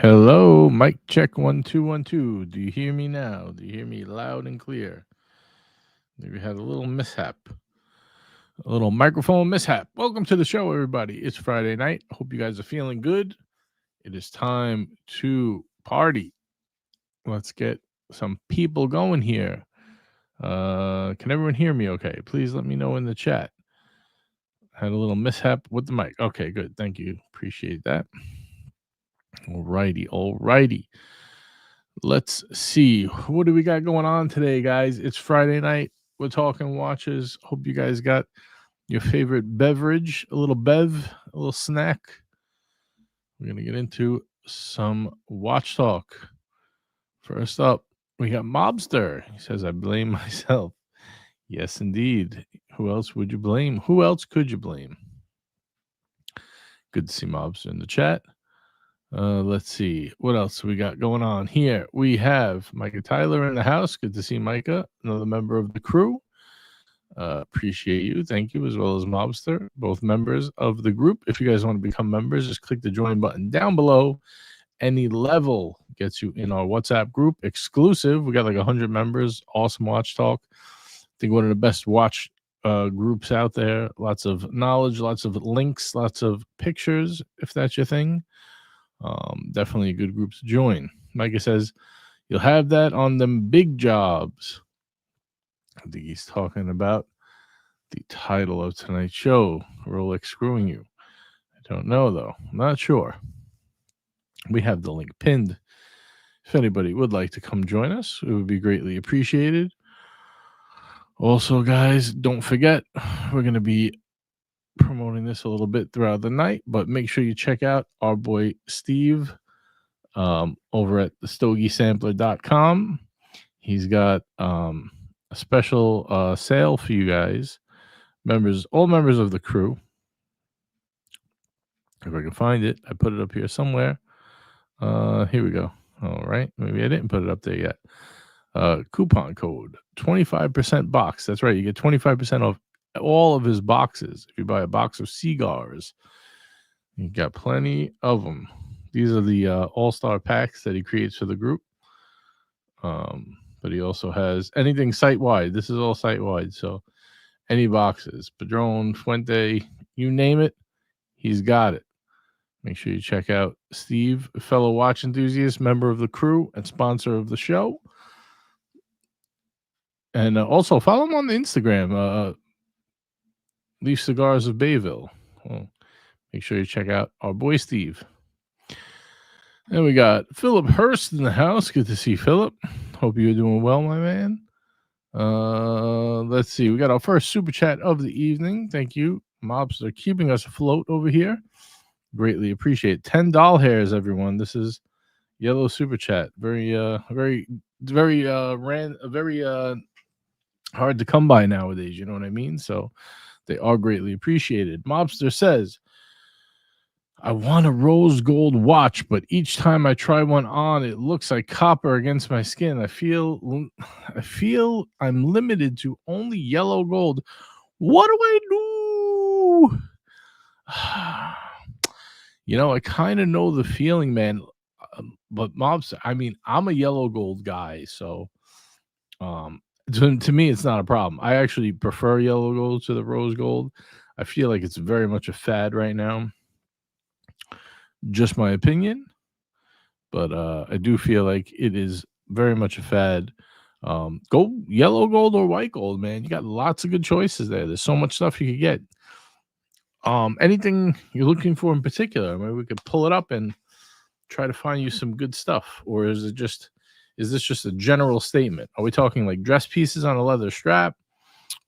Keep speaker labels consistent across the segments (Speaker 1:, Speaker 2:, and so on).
Speaker 1: Hello, mic check 1 2 1 2. Do you hear me now? Do you hear me loud and clear? We had a little mishap, a little microphone mishap. Welcome to the show, everybody. It's Friday night. Hope you guys are feeling good. It is time to party. Let's get some people going here. Can everyone hear me okay? Please let me know in the chat. Had a little mishap with the mic. Okay, good. Thank you. Appreciate that. Alrighty. Let's see. What do we got going on today, guys? It's Friday night. We're talking watches. Hope you guys got your favorite beverage, a little a little snack. We're going to get into some watch talk. First up, we got Mobster. He says, I blame myself. Yes, indeed. Who else would you blame? Who else could you blame? Good to see Mobster in the chat. Let's see what else we got going on here. We have Micah Tyler in the house. Good to see Micah, another member of the crew. Appreciate you. Thank you, as well as Mobster, both members of the group. If you guys want to become members, just click the join button down below. Any level gets you in our WhatsApp group, exclusive. We got like 100 members. Awesome watch talk. I think one of the best watch groups out there. Lots of knowledge, lots of links, lots of pictures, if that's your thing. Definitely a good group to join. Micah says, you'll have that on them big jobs. I think he's talking about the title of tonight's show, Rolex Screwing You. I don't know, though. I'm not sure. We have the link pinned. If anybody would like to come join us, it would be greatly appreciated. Also, guys, don't forget, we're going to be promoting this a little bit throughout the night, but make sure you check out our boy Steve over at thestogiesampler.com. He's got a special sale for you guys, all members of the crew. If I can find it, I put it up here somewhere. Here we go. All right, maybe I didn't put it up there yet. Coupon code 25% box. That's right, you get 25% off all of his boxes. If you buy a box of cigars, you got plenty of them. These are the all-star packs that he creates for the group. But he also has anything site-wide. This is all site-wide, so any boxes, Padron, Fuente, you name it, he's got it. Make sure you check out Steve, a fellow watch enthusiast, member of the crew, and sponsor of the show. And also follow him on the Instagram, Leaf Cigars of Bayville. Well, make sure you check out our boy Steve. And we got Philip Hurst in the house. Good to see Philip. Hope you're doing well, my man. Let's see. We got our first super chat of the evening. Thank you. Mobs are keeping us afloat over here. Greatly appreciate it. 10 doll hairs, everyone. This is yellow super chat. Very hard to come by nowadays. You know what I mean? So they are greatly appreciated. Mobster says, I want a rose gold watch, but each time I try one on, it looks like copper against my skin. I feel I'm limited to only yellow gold. What do I do? You know, I kind of know the feeling, man. But Mobster, I mean, I'm a yellow gold guy, so to me, it's not a problem. I actually prefer yellow gold to the rose gold. I feel like it's very much a fad right now. Just my opinion, but I do feel like it is very much a fad. Go yellow gold or white gold, man. You got lots of good choices there. There's so much stuff you could get. Anything you're looking for in particular? Maybe we could pull it up and try to find you some good stuff, or is this just a general statement? Are we talking like dress pieces on a leather strap?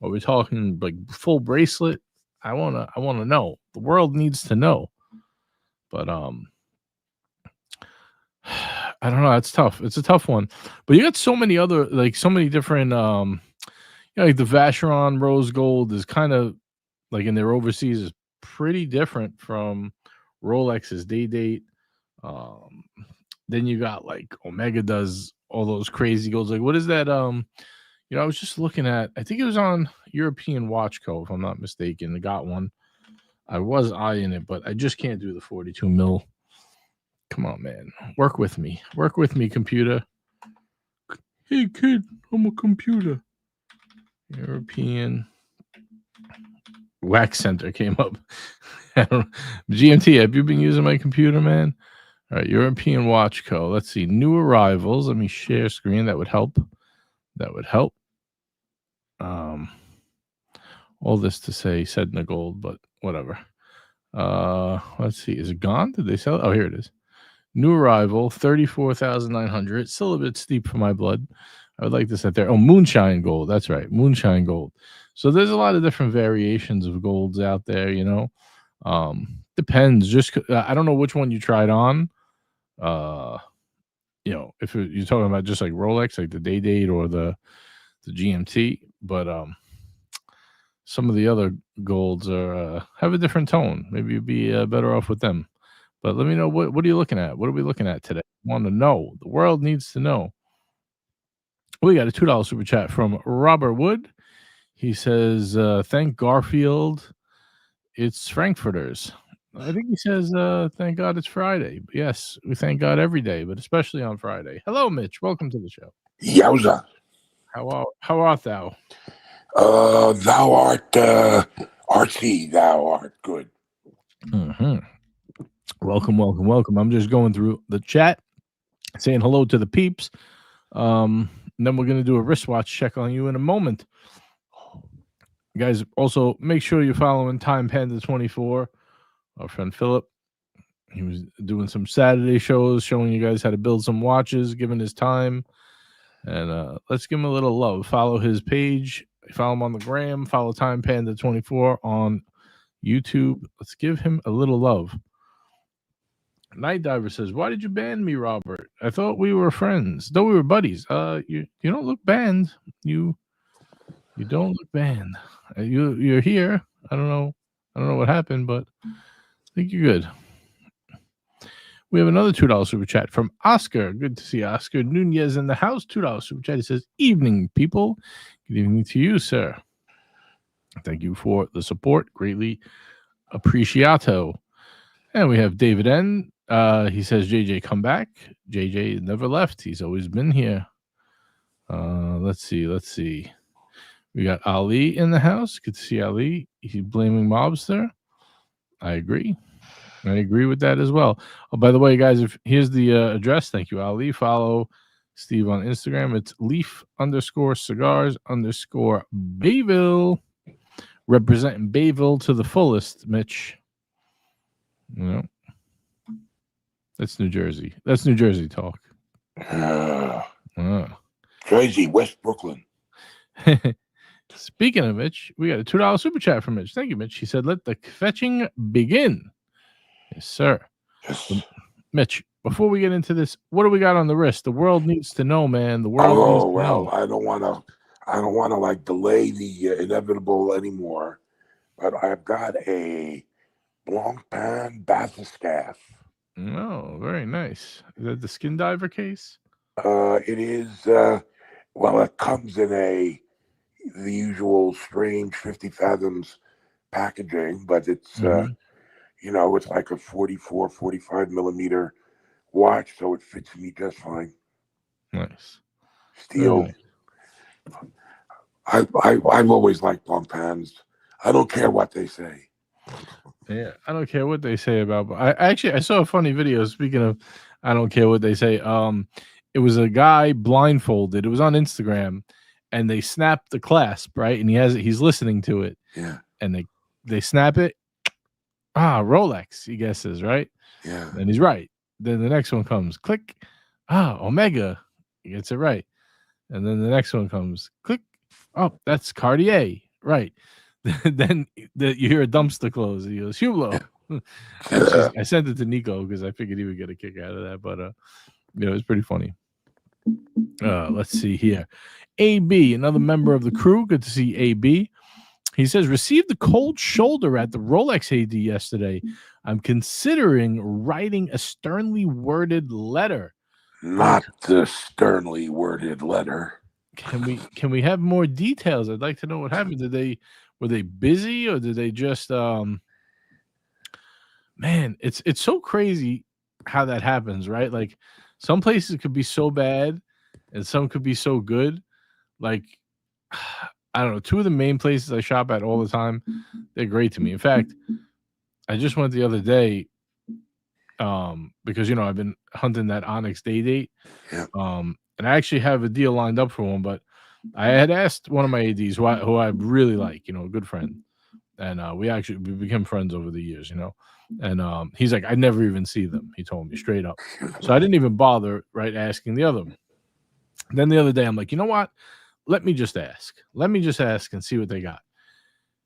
Speaker 1: Are we talking like full bracelet? I wanna know. The world needs to know. But I don't know. It's tough. It's a tough one. But you got so many other, like so many different, like the Vacheron rose gold is kind of like in their overseas is pretty different from Rolex's day date. Then you got like Omega does all those crazy golds. Like what is that? I was just looking at, I think it was on European Watch Co, if I'm not mistaken. I got one. I was eyeing it, but I just can't do the 42 mil Come on, man. Work with me. Work with me, computer. Hey, kid, I'm a computer. European Wax Center came up. GMT, have you been using my computer, man? All right, European Watch Co. Let's see. New arrivals. Let me share screen. That would help. That would help. All this to say Sedna Gold, but whatever. Let's see. Is it gone? Did they sell it? Oh, here it is. New arrival, 34,900. It's still a bit steep for my blood. I would like to set there. Oh, Moonshine Gold. That's right. Moonshine Gold. So there's a lot of different variations of golds out there, you know. Depends. Just I don't know which one you tried on. You know, if you're talking about just like Rolex, like the day date or the GMT, but some of the other golds are have a different tone. Maybe you'd be better off with them. But let me know what are you looking at? What are we looking at today? I want to know. The world needs to know. We got a $2 super chat from Robert Wood. He says, "Thank Garfield, it's Frankfurters." I think he says, "Thank God it's Friday." But yes, we thank God every day, but especially on Friday. Hello, Mitch. Welcome to the show.
Speaker 2: Yowza.
Speaker 1: How art thou?
Speaker 2: Thou art artsy. Thou art good.
Speaker 1: Mm-hmm. Welcome, welcome, welcome. I'm just going through the chat, saying hello to the peeps. And then we're going to do a wristwatch check on you in a moment. Guys, also make sure you're following Time Panda 24. Our friend Philip, he was doing some Saturday shows, showing you guys how to build some watches, given his time. And let's give him a little love. Follow his page. Follow him on the gram. Follow Time Panda 24 on YouTube. Let's give him a little love. Night Diver says, "Why did you ban me, Robert? I thought we were friends. Though we were buddies. You don't look banned. You don't look banned. You're here. I don't know what happened, but I think you're good." We have another $2 super chat from Oscar. Good to see Oscar Nunez in the house. $2 super chat. He says, "Evening, people. Good evening to you, sir. Thank you for the support. Greatly appreciato." And we have David N. He says, "JJ, come back." JJ never left. He's always been here. Let's see. We got Ali in the house. Good to see Ali. He's blaming mobster. I agree with that as well. Oh, by the way, guys, here's the address. Thank you, Ali. Follow Steve on Instagram. It's leaf_cigars_Bayville. Representing Bayville to the fullest, Mitch. You know, that's New Jersey. That's New Jersey talk.
Speaker 2: Jersey, West Brooklyn.
Speaker 1: Speaking of Mitch, we got a $2 super chat from Mitch. Thank you, Mitch. He said, "Let the fetching begin." Yes, sir.
Speaker 2: Yes.
Speaker 1: So, Mitch, before we get into this, what do we got on the wrist? The world needs to know, man. The world needs to know.
Speaker 2: I don't want to like delay the inevitable anymore. But I've got a Blancpain Bathyscaphe.
Speaker 1: Oh, very nice. Is that the Skin Diver case?
Speaker 2: It is. Well, it comes in the usual strange 50 fathoms packaging, but it's it's like a 44, 45 millimeter watch, so it fits me just fine.
Speaker 1: Nice.
Speaker 2: Steel.
Speaker 1: Nice.
Speaker 2: I've always liked Blancpains. I don't care what they say.
Speaker 1: Yeah, I don't care what they say about. I saw a funny video. Speaking of, I don't care what they say. It was a guy blindfolded. It was on Instagram, and they snapped the clasp, right? And he's listening to it.
Speaker 2: Yeah.
Speaker 1: And they snap it. Rolex, he guesses, right?
Speaker 2: Yeah.
Speaker 1: And he's right. Then the next one comes, click. Omega. He gets it right. And then the next one comes, click. Oh, that's Cartier. Right. Then you hear a dumpster close. He goes, Hublot. I sent it to Nico because I figured he would get a kick out of that. But it was pretty funny. Let's see here. AB, another member of the crew. Good to see AB. He says, "Received the cold shoulder at the Rolex AD yesterday. I'm considering writing a sternly worded letter."
Speaker 2: Not the sternly worded letter.
Speaker 1: Can we have more details? I'd like to know what happened. Were they busy, or did they just man, it's so crazy how that happens, right? Like some places could be so bad and some could be so good. Like I don't know, two of the main places I shop at all the time, they're great to me. In fact, I just went the other day because I've been hunting that Onyx day date.
Speaker 2: Yeah.
Speaker 1: And I actually have a deal lined up for one, but I had asked one of my ADs who I really like, a good friend. And we became friends over the years, And he's like, I never even see them. He told me straight up. So I didn't even bother, right, asking the other one. Then the other day, I'm like, you know what? Let me just ask. Let me just ask and see what they got.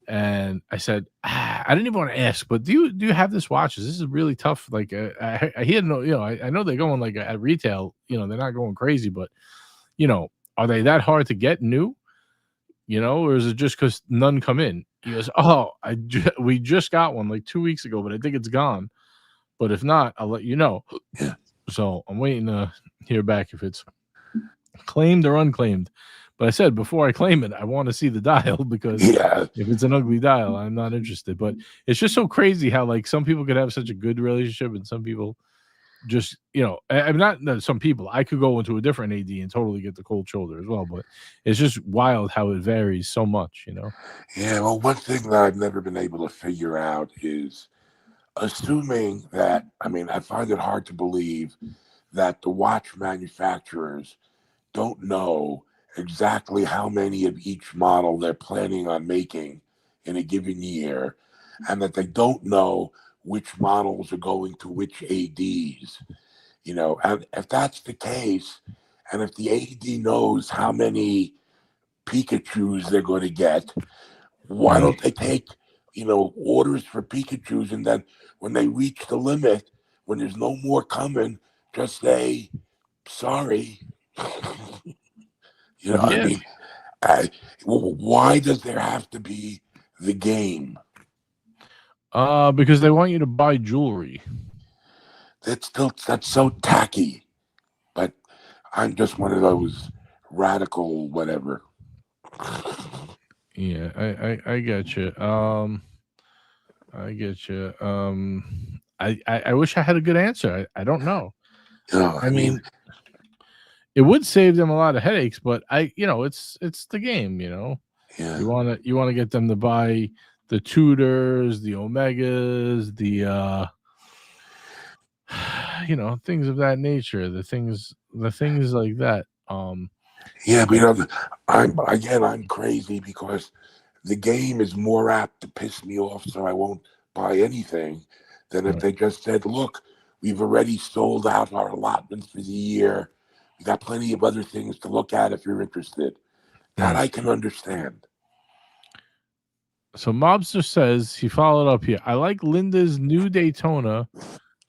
Speaker 1: And I said, I didn't even want to ask, but do you have this watch? This is really tough. Like I hear no, I know they're going like at retail, they're not going crazy, but are they that hard to get new? Or is it just because none come in? He goes, oh, we just got one like 2 weeks ago, but I think it's gone. But if not, I'll let you know.
Speaker 2: Yeah.
Speaker 1: So I'm waiting to hear back if it's claimed or unclaimed. But I said before I claim it, I want to see the dial because if it's an ugly dial, I'm not interested. But it's just so crazy how like some people could have such a good relationship and some people just, I'm not some people. I could go into a different AD and totally get the cold shoulder as well. But it's just wild how it varies so much,
Speaker 2: Yeah, well, one thing that I've never been able to figure out is assuming that, I find it hard to believe that the watch manufacturers don't know exactly how many of each model they're planning on making in a given year, and that they don't know which models are going to which ADs. And if that's the case, and if the AD knows how many Pikachus they're going to get, why don't they take, orders for Pikachus, and then when they reach the limit, when there's no more coming, just say, sorry. Why does there have to be the game?
Speaker 1: Because they want you to buy jewelry.
Speaker 2: That's so tacky. But I'm just one of those radical whatever.
Speaker 1: Yeah, I get you. I get you. I wish I had a good answer. I don't know. I mean, it would save them a lot of headaches, but it's the game.
Speaker 2: Yeah.
Speaker 1: You want to get them to buy the Tudors, the Omegas, the things of that nature. The things like that.
Speaker 2: Yeah, but I'm crazy because the game is more apt to piss me off, so I won't buy anything than if they just said, look, we've already sold out our allotments for the year. We got plenty of other things to look at if you're interested. That I can understand.
Speaker 1: So Mobster says, he followed up here, I like Linda's new Daytona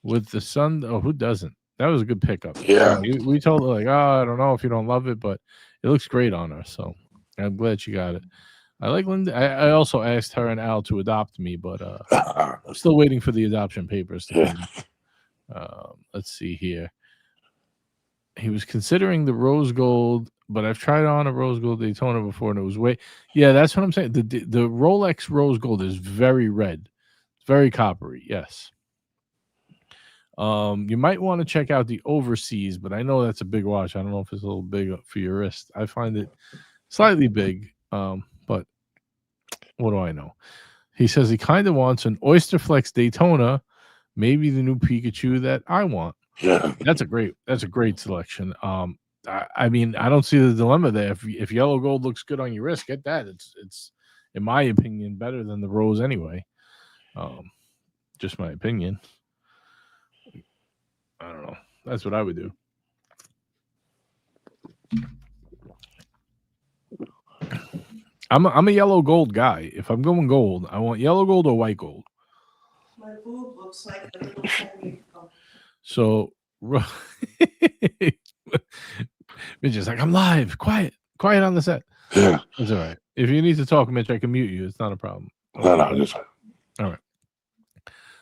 Speaker 1: with the sun. Oh, who doesn't? That was a good pickup.
Speaker 2: Yeah.
Speaker 1: We told her, like, I don't know if you don't love it, but it looks great on her. So I'm glad she got it. I like Linda. I also asked her and Al to adopt me, but I'm still waiting for the adoption papers to come in. Let's see here. He was considering the rose gold, but I've tried on a rose gold Daytona before, and it was yeah, that's what I'm saying. The Rolex rose gold is very red. It's very coppery. Yes. You might want to check out the Overseas, but I know that's a big watch. I don't know if it's a little big for your wrist. I find it slightly big, but what do I know? He says he kind of wants an Oyster Flex Daytona, maybe the new Pikachu that I want.
Speaker 2: Yeah,
Speaker 1: that's a great selection. I mean, I don't see the dilemma there. If yellow gold looks good on your wrist, get that. It's in my opinion better than the rose anyway. Just my opinion. I don't know. That's what I would do. I'm a yellow gold guy. If I'm going gold, I want yellow gold or white gold.
Speaker 3: My boob looks like a little tiny.
Speaker 1: So, Mitch is like, I'm live. Quiet on the set.
Speaker 2: Yeah,
Speaker 1: that's all right. If you need to talk, Mitch, I can mute you. It's not a problem.
Speaker 2: No, just
Speaker 1: all right.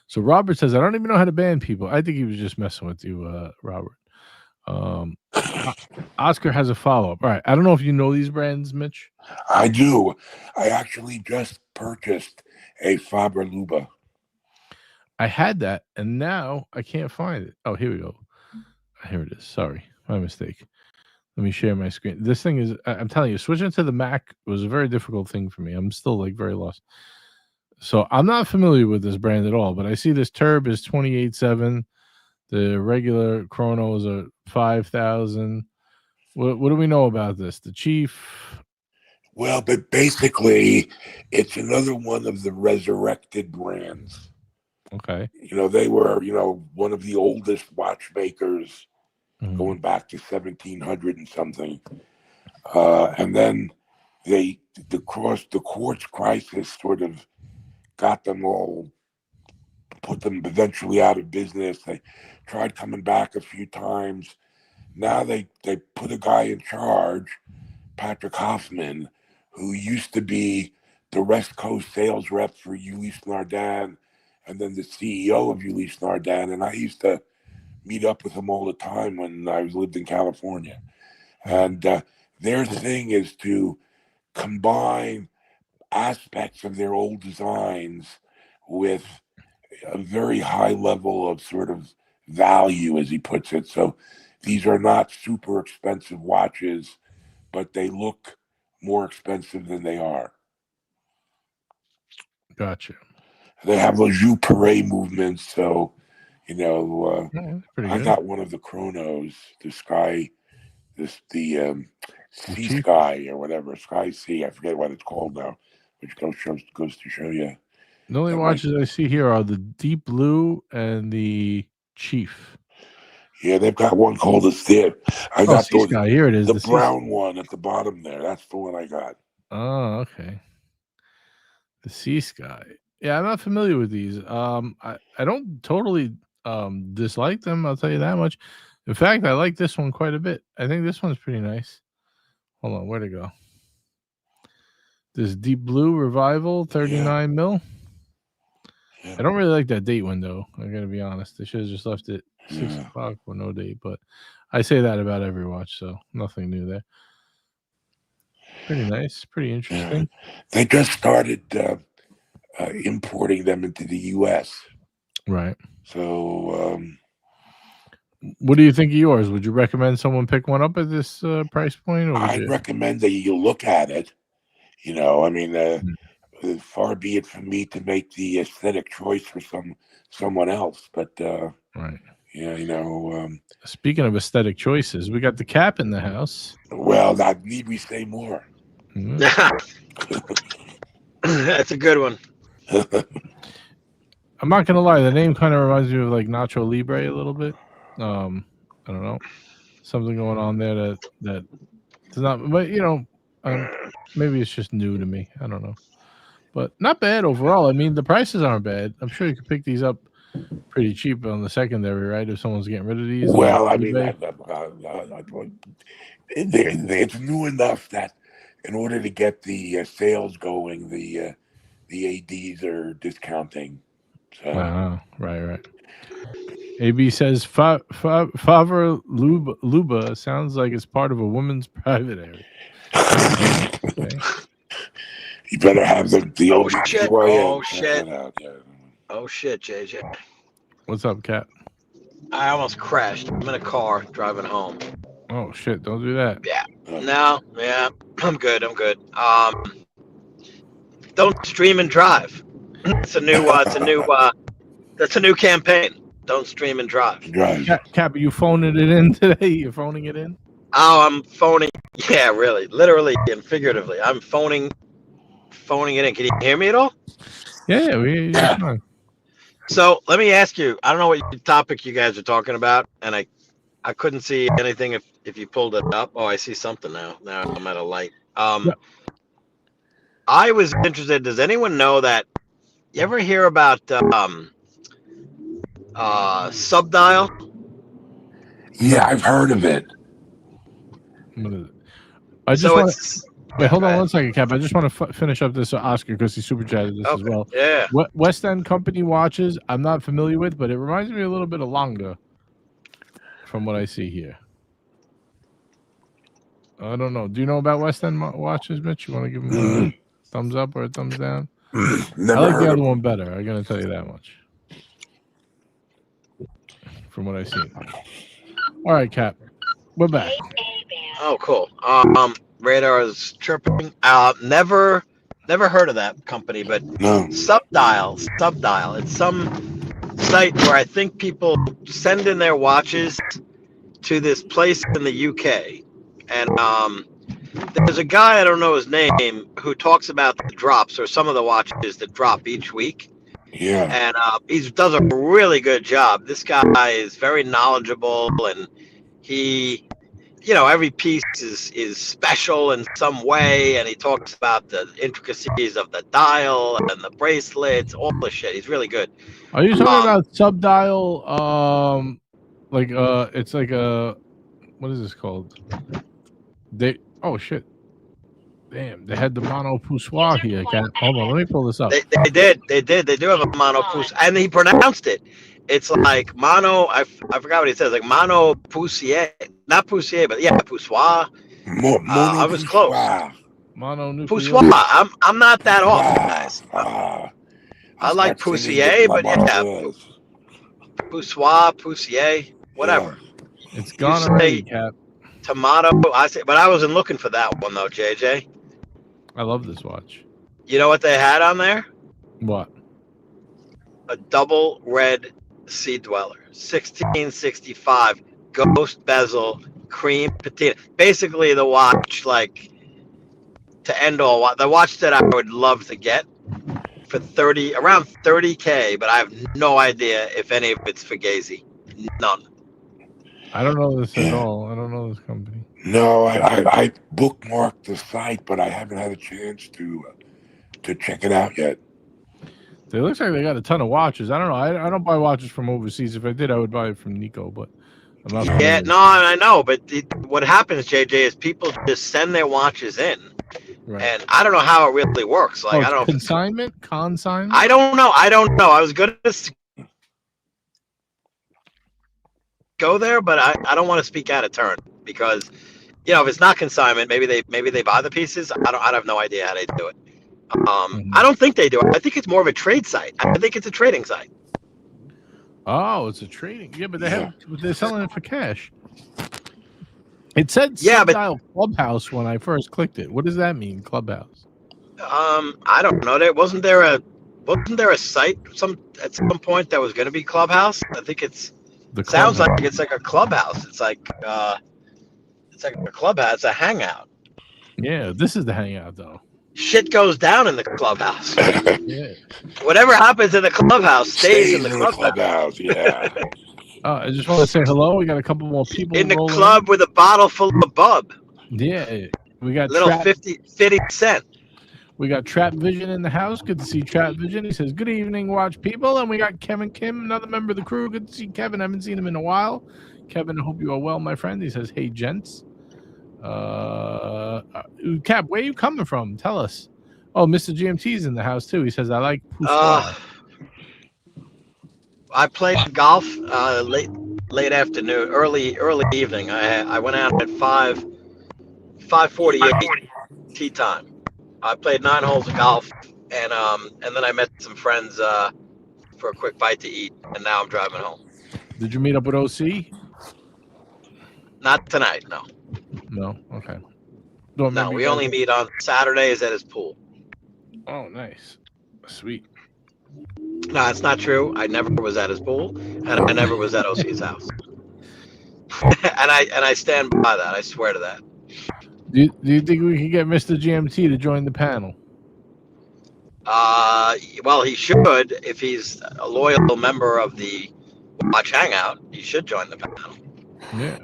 Speaker 1: So Robert says, I don't even know how to ban people. I think he was just messing with you, Robert. Oscar has a follow-up. All right. I don't know if you know these brands, Mitch.
Speaker 2: I do. I actually just purchased a Faber Luba.
Speaker 1: I had that, and now I can't find it. Oh, here we go. Here it is. Sorry, my mistake. Let me share my screen. This thing is, I'm telling you, switching to the Mac was a very difficult thing for me. I'm still like very lost. So I'm not familiar with this brand at all, but I see this Turb is 28.7. The regular chronos are 5,000. What do we know about this? The Chief.
Speaker 2: Well, but basically, it's another one of the resurrected brands.
Speaker 1: Okay.
Speaker 2: You know, they were, one of the oldest watchmakers going back to 1700 and something. And then the quartz crisis sort of got them all, put them eventually out of business. They tried coming back a few times. Now they put a guy in charge, Patrick Hoffman, who used to be the West Coast sales rep for Ulysse Nardin, and then the CEO of Ulysse Nardin. And I used to meet up with him all the time when I lived in California. And their thing is to combine aspects of their old designs with a very high level of sort of value, as he puts it. So these are not super expensive watches, but they look more expensive than they are.
Speaker 1: Gotcha.
Speaker 2: They have those Joux Parade movements. So, I got one of the chronos, the Sky, the Sea Sky or whatever, Sky Sea. I forget what it's called now, which goes to show you.
Speaker 1: The only watches I see here are the Deep Blue and the Chief.
Speaker 2: Yeah, they've got one called the Stip. I got
Speaker 1: Sea Sky. Here it is.
Speaker 2: The brown one at the bottom there. That's the one I got.
Speaker 1: Oh, okay. The Sea Sky. Yeah, I'm not familiar with these. I don't totally dislike them. I'll tell you that much. In fact, I like this one quite a bit. I think this one's pretty nice. Hold on, where'd it go? This Deep Blue Revival, 39 mil. Yeah. I don't really like that date window. I gotta be honest. They should have just left it 6 o'clock with no date. But I say that about every watch, so nothing new there. Pretty nice, pretty interesting.
Speaker 2: Yeah. They just started importing them into the U.S.
Speaker 1: Right.
Speaker 2: So,
Speaker 1: what do you think of yours? Would you recommend someone pick one up at this price point? Or
Speaker 2: I'd recommend that you look at it. Far be it from me to make the aesthetic choice for someone else, but
Speaker 1: right.
Speaker 2: Yeah,
Speaker 1: speaking of aesthetic choices, we got the cap in the house.
Speaker 2: Well, not need we say more.
Speaker 4: That's a good one.
Speaker 1: I'm not gonna lie, the name kind of reminds me of like Nacho Libre a little bit. I don't know, something going on there that does not. But maybe it's just new to me. I don't know, but not bad overall. I mean, the prices aren't bad. I'm sure you could pick these up pretty cheap on the secondary, right? If someone's getting rid of these.
Speaker 2: Well, I mean, it's new enough that in order to get the sales going, the ADs are discounting. So.
Speaker 1: Right. AB says Favre Luba sounds like it's part of a woman's private area. Okay.
Speaker 2: You better have the
Speaker 4: old shit. Oh shit. Oh shit, JJ.
Speaker 1: What's up, Cat?
Speaker 4: I almost crashed. I'm in a car driving home.
Speaker 1: Oh shit! Don't do that.
Speaker 4: Yeah. No. Yeah. I'm good. Don't stream and drive. It's a new. That's a new campaign. Don't stream and drive.
Speaker 1: Cap, are you phoning it in today? You're phoning it in?
Speaker 4: Oh, I'm phoning. Yeah, really, literally and figuratively. I'm phoning it in. Can you hear me at all?
Speaker 1: Yeah, we're fine.
Speaker 4: So let me ask you. I don't know what topic you guys are talking about, and I couldn't see anything if you pulled it up. Oh, I see something now. Now I'm at a light. I was interested. Does anyone know that? You ever hear about Subdial?
Speaker 2: Yeah, I've heard of it.
Speaker 1: I just wait. Hold on one second, Cap. I just want to finish up this Oscar because he super chatted this as well.
Speaker 4: Yeah.
Speaker 1: West End Company watches. I'm not familiar with, but it reminds me a little bit of Longa, from what I see here. I don't know. Do you know about West End watches, Mitch? You want to give them a thumbs up or a thumbs down? I like the other one better. I'm gonna tell you that much. from what I've seen. All right, Cap. We're back.
Speaker 4: Oh, cool. Radar is chirping. Never heard of that company, but
Speaker 2: No.
Speaker 4: Subdial. It's some site where I think people send in their watches to this place in the UK, and there's a guy, I don't know his name, who talks about the drops or some of the watches that drop each week.
Speaker 2: Yeah.
Speaker 4: And he does a really good job. This guy is very knowledgeable, and he, every piece is special in some way, and he talks about the intricacies of the dial and the bracelets, all the shit. He's really good.
Speaker 1: Are you talking about Subdial? It's like a, what is this called? Oh shit. Damn, they had the mono poussoir here. Hold on, let me pull this up.
Speaker 4: They did. They do have a mono pousse, and he pronounced it. It's like mono. I forgot what he says. Like mono poussier, not poussier, but yeah, poussoir. I was close.
Speaker 1: Mono
Speaker 4: poussoir. I'm not that off, guys. I like poussier, but yeah, poussoir, poussier, whatever.
Speaker 1: Yeah. It's gone already, Cap.
Speaker 4: Tomato. I say, but I wasn't looking for that one though, JJ.
Speaker 1: I love this watch.
Speaker 4: You know what they had on there?
Speaker 1: What?
Speaker 4: A double red Sea Dweller, 1665, ghost bezel, cream patina. Basically, the watch, like, to end all, the watch that I would love to get for around 30K, but I have no idea if any of it's Fugazi. None.
Speaker 1: I don't know this at all. I don't know this company.
Speaker 2: No, I bookmarked the site, but I haven't had a chance to check it out yet.
Speaker 1: It looks like they got a ton of watches. I don't know. I don't buy watches from overseas. If I did, I would buy it from Nico, but I'm not.
Speaker 4: Yeah, no, I know. But what happens, JJ, is people just send their watches in. Right. And I don't know how it really works. Like, I don't know.
Speaker 1: Consignment?
Speaker 4: I don't know. I was going to go there, but I don't want to speak out of turn because, if it's not consignment, maybe they buy the pieces. I have no idea how they do it. I don't think they do it. I think it's more of a trade site. I think it's a trading site.
Speaker 1: Oh, it's a trading. Yeah, but they're selling it for cash. It said Subdial Clubhouse when I first clicked it. What does that mean, Clubhouse?
Speaker 4: I don't know. Wasn't there a site at some point that was going to be Clubhouse? I think sounds like it's like a clubhouse. It's like a clubhouse. It's a hangout.
Speaker 1: Yeah, this is the hangout though.
Speaker 4: Shit goes down in the clubhouse.
Speaker 1: Yeah.
Speaker 4: Whatever happens in the clubhouse stays in the clubhouse.
Speaker 2: Yeah.
Speaker 1: I just want to say hello. We got a couple more people
Speaker 4: in the club with a bottle full of bub.
Speaker 1: Yeah, we got
Speaker 4: little 50 cent.
Speaker 1: We got Trap Vision in the house. Good to see Trap Vision. He says, "Good evening, watch people." And we got Kevin Kim, another member of the crew. Good to see Kevin. I haven't seen him in a while. Kevin, I hope you are well, my friend. He says, "Hey, gents." Cap, where are you coming from? Tell us. Oh, Mr. GMT's in the house too. He says, "I like poussoir."
Speaker 4: I played golf late afternoon, early evening. I went out at 5:48 tee time. I played 9 holes of golf, and then I met some friends for a quick bite to eat, and now I'm driving home.
Speaker 1: Did you meet up with OC?
Speaker 4: Not tonight, no.
Speaker 1: No, okay.
Speaker 4: No, we only meet on Saturdays at his pool.
Speaker 1: Oh, nice, sweet.
Speaker 4: No, it's not true. I never was at his pool, and I never was at OC's house. and I stand by that. I swear to that.
Speaker 1: Do you think we can get Mr. GMT to join the panel?
Speaker 4: Well, he should. If he's a loyal member of the Watch Hangout, he should join the panel.
Speaker 1: Yeah.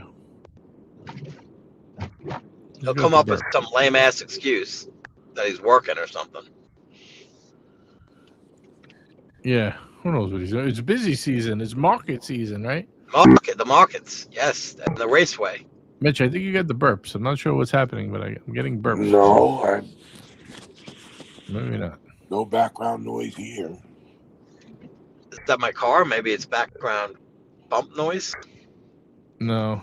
Speaker 4: He'll come up with some lame ass excuse that he's working or something.
Speaker 1: Yeah, who knows what he's doing? It's busy season. It's market season, right?
Speaker 4: The markets, yes, and the raceway.
Speaker 1: Mitch, I think you got the burps. I'm not sure what's happening, but I'm getting burps.
Speaker 2: No,
Speaker 1: maybe not.
Speaker 2: No background noise here.
Speaker 4: Is that my car? Maybe it's background bump noise.
Speaker 1: No.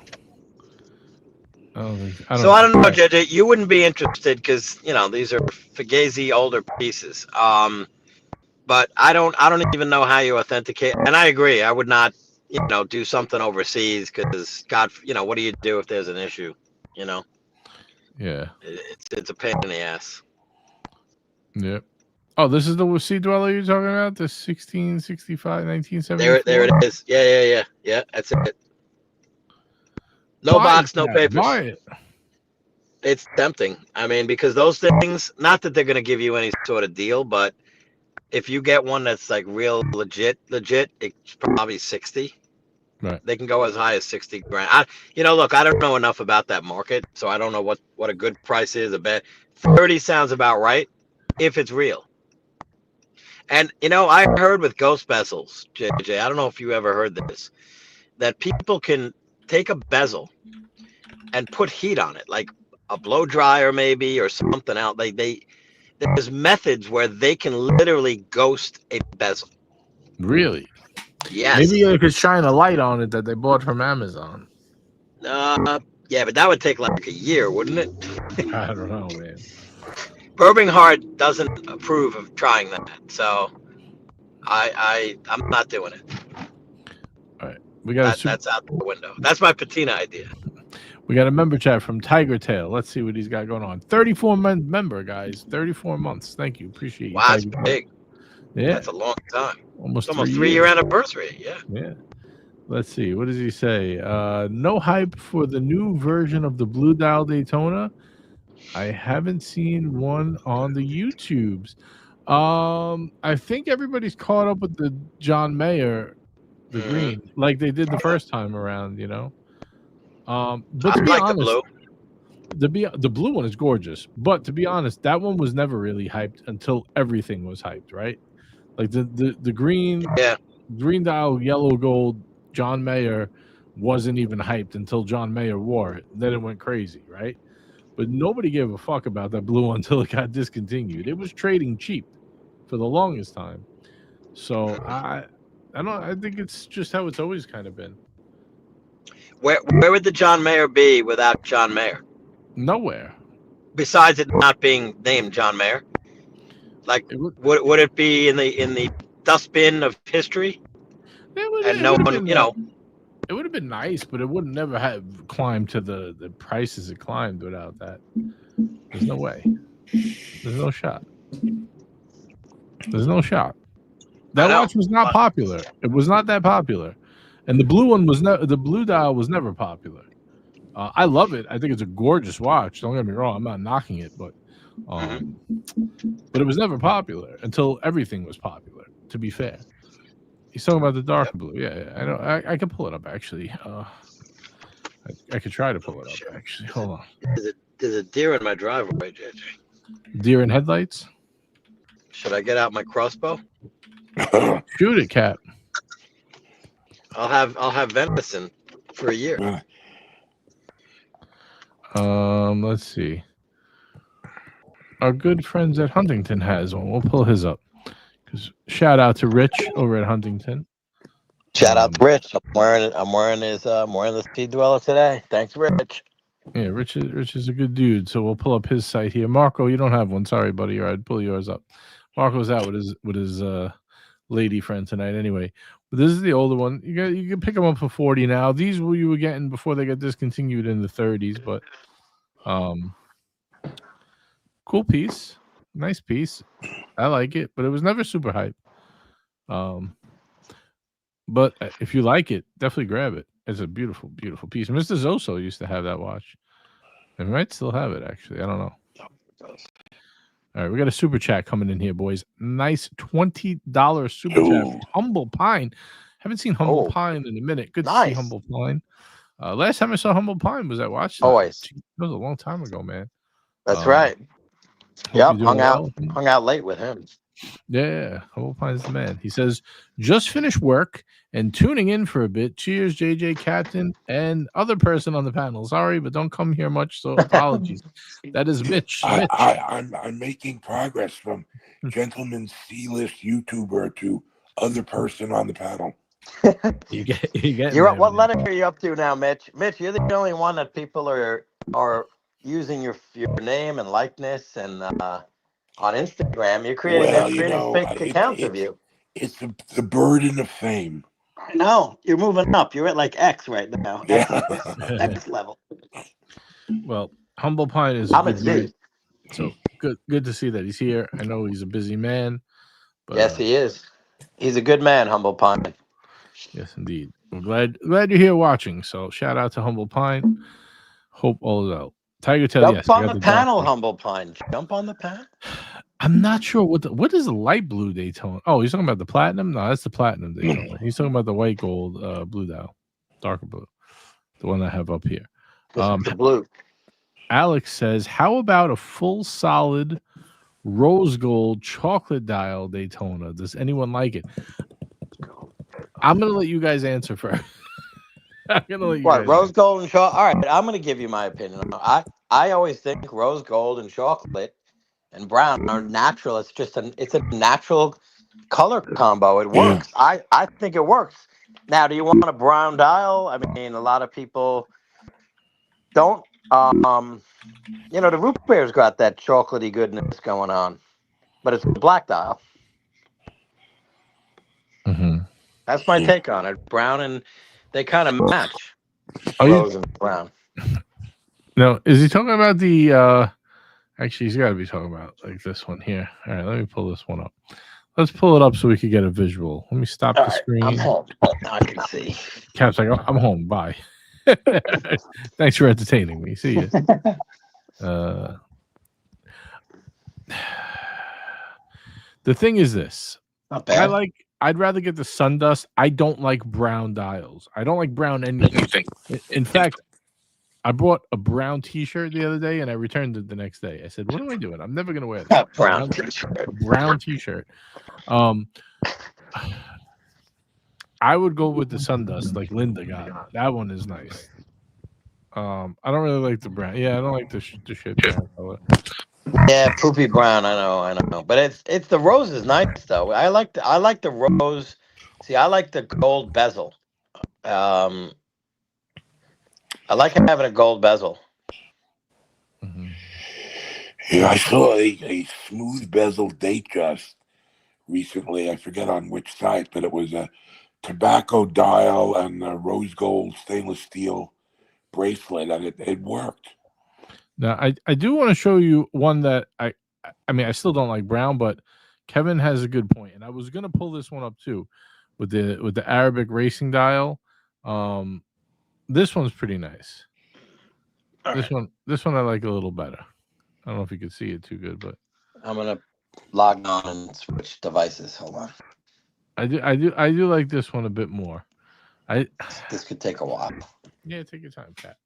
Speaker 1: I don't
Speaker 4: know, JJ. You wouldn't be interested because these are Fugazi older pieces. But I don't even know how you authenticate. And I agree. I would not do something overseas because God, what do you do if there's an issue?
Speaker 1: Yeah.
Speaker 4: It's a pain in the ass.
Speaker 1: Yep. Oh, this is the sea dweller you're talking about? The 1665, 1974?
Speaker 4: There it is. Yeah. That's it. No box, no papers.
Speaker 1: Buy it.
Speaker 4: It's tempting. I mean, because those things, not that they're going to give you any sort of deal, but if you get one that's like real legit, it's probably 60.
Speaker 1: Right.
Speaker 4: They can go as high as 60 grand. Look, I don't know enough about that market, so I don't know what a good price is. A bad 30 sounds about right if it's real. And I heard with ghost bezels, JJ, I don't know if you ever heard this, that people can take a bezel and put heat on it, like a blow dryer maybe or something out. There's methods where they can literally ghost a bezel.
Speaker 1: Really?
Speaker 4: Yes.
Speaker 1: Maybe they could shine a light on it that they bought from Amazon.
Speaker 4: Yeah, but that would take like a year, wouldn't it?
Speaker 1: I don't know, man.
Speaker 4: Birminghard doesn't approve of trying that, so I'm not doing it.
Speaker 1: All right, we got
Speaker 4: that's out the window. That's my patina idea.
Speaker 1: We got a member chat from Tiger Tail. Let's see what he's got going on. 34-month member, guys. 34 months. Thank you. Appreciate you.
Speaker 4: Wow, that's big.
Speaker 1: Yeah,
Speaker 4: that's a long time.
Speaker 1: Almost
Speaker 4: it's almost 3-year anniversary.
Speaker 1: Yeah. Let's see. What does he say? No hype for the new version of the Blue Dial Daytona. I haven't seen one on the YouTubes. I think everybody's caught up with the John Mayer, the green, like they did the first time around, But to be honest, the blue one is gorgeous. But to be honest, that one was never really hyped until everything was hyped, right? Like the green, green dial, yellow gold, John Mayer wasn't even hyped until John Mayer wore it. Then it went crazy, right? But nobody gave a fuck about that blue until it got discontinued. It was trading cheap for the longest time. So I think it's just how it's always kind of been.
Speaker 4: Where would the John Mayer be without John Mayer?
Speaker 1: Nowhere.
Speaker 4: Besides it not being named John Mayer, like would it be in the dustbin of history? And no one,
Speaker 1: It would have been nice, but it would never have climbed to the prices it climbed without that. There's no way. There's no shot. There's no shot. That watch was not popular. It was not that popular, and the blue one was the blue dial was never popular. I love it. I think it's a gorgeous watch. Don't get me wrong. I'm not knocking it, but it was never popular until everything was popular. To be fair, he's talking about the dark blue. Yeah, I know. I can pull it up actually. I could try to pull it up actually. Hold on.
Speaker 4: There's a deer in my driveway, JJ.
Speaker 1: Deer in headlights.
Speaker 4: Should I get out my crossbow?
Speaker 1: Shoot it, Cat.
Speaker 4: I'll have venison for a year.
Speaker 1: Let's see. Our good friends at Huntington has one. We'll pull his up. Because shout out to Rich over at Huntington.
Speaker 4: Shout out to Rich. I'm wearing the Speed Dweller today. Thanks, Rich.
Speaker 1: Yeah, Rich is a good dude. So we'll pull up his site here. Marco, you don't have one. Sorry, buddy. Or I'd pull yours up. Marco's out with his lady friend tonight. Anyway, but this is the older one. You can pick them up for 40 now. These you were getting before they got discontinued in the 30s, but cool piece, nice piece. I like it, but it was never super hype. But if you like it, definitely grab it. It's a beautiful, beautiful piece. Mr. Zoso used to have that watch. They might still have it, actually. I don't know. All right, we got a super chat coming in here, boys. Nice $20 super chat from Humble Pine. Haven't seen Humble Pine in a minute. Good to see Humble Pine. Last time I saw Humble Pine was at Watch.
Speaker 4: Always.
Speaker 1: It was a long time ago, man.
Speaker 4: That's right. Yep, hung out late with him.
Speaker 1: Yeah, Humble Pine's the man. He says, just finished work and tuning in for a bit. Cheers, JJ, Captain, and other person on the panel. Sorry, but don't come here much, so apologies. That is Mitch.
Speaker 2: I'm making progress from gentleman C-list YouTuber to other person on the panel.
Speaker 4: You're what letter are you up to now, Mitch? Mitch, you're the only one that people are using your name and likeness and on Instagram. You're creating fake accounts of you.
Speaker 2: It's the burden of fame.
Speaker 4: I know. You're moving up. You're at like X right now.
Speaker 2: Yeah.
Speaker 4: X level.
Speaker 1: Well, Humble Pine is a
Speaker 4: I'm
Speaker 1: good
Speaker 4: at
Speaker 1: dude.
Speaker 4: Z.
Speaker 1: So good to see that he's here. I know he's a busy man, but
Speaker 4: Yes, he is. He's a good man, Humble Pine.
Speaker 1: yes, indeed. We're glad you're here watching. So shout out to Humble Pine. Hope all is well. Tiger Tail,
Speaker 4: Jump
Speaker 1: yes, I
Speaker 4: on
Speaker 1: got
Speaker 4: the
Speaker 1: the
Speaker 4: panel,
Speaker 1: dark.
Speaker 4: Humble Pine. Jump on the panel.
Speaker 1: I'm not sure what is the light blue Daytona. Oh, he's talking about the platinum. No, that's the platinum Daytona. He's talking about the white gold blue dial, darker blue, the one I have up here.
Speaker 4: This is the blue.
Speaker 1: Alex says, "How about a full solid rose gold chocolate dial Daytona? Does anyone like it?" I'm gonna let you guys answer first. I'm gonna let you
Speaker 4: What,
Speaker 1: guys
Speaker 4: rose
Speaker 1: answer.
Speaker 4: gold and chocolate? All right, I'm going to give you my opinion. I always think rose gold and chocolate and brown are natural. It's just it's a natural color combo. It works. I think it works. Now, do you want a brown dial? I mean, a lot of people don't. The root beer's got that chocolatey goodness going on, but it's a black dial.
Speaker 1: Mm-hmm.
Speaker 4: That's my take on it. Brown and they kind of match.
Speaker 1: Oh,
Speaker 4: Rose and brown.
Speaker 1: No, is he talking about the? Actually, he's got to be talking about like this one here. All right, let me pull this one up. Let's pull it up so we can get a visual. Let me stop
Speaker 4: All
Speaker 1: the
Speaker 4: right,
Speaker 1: screen.
Speaker 4: I'm home. Now I can see.
Speaker 1: Cap's like, oh, I'm home. Bye. Thanks for entertaining me. See you. The thing is this.
Speaker 4: Not bad.
Speaker 1: I'd rather get the Sundust. I don't like brown dials. I don't like brown anything. In fact, I bought a brown T-shirt the other day, and I returned it the next day. I said, "What am I doing? I'm never gonna wear this."
Speaker 4: Brown T-shirt.
Speaker 1: A brown T-shirt. I would go with the Sundust, like Linda got. That one is nice. I don't really like the brown. Yeah, I don't like the shit brown color.
Speaker 4: Yeah, poopy brown. I know. But it's the rose is nice though. I like the rose. See, I like the gold bezel. I like having a gold bezel.
Speaker 1: Mm-hmm.
Speaker 2: Yeah, I saw a smooth bezel Datejust recently. I forget on which site, but it was a tobacco dial and a rose gold stainless steel bracelet, and it worked.
Speaker 1: Now, I do want to show you one that I mean, I still don't like brown, but Kevin has a good point, and I was gonna pull this one up too, with the Arabic racing dial. This one's pretty nice. This one I like a little better. I don't know if you can see it too good, but
Speaker 4: I'm gonna log on and switch devices. Hold on.
Speaker 1: I do like this one a bit more.
Speaker 4: This could take a while.
Speaker 1: Yeah, take your time, Pat.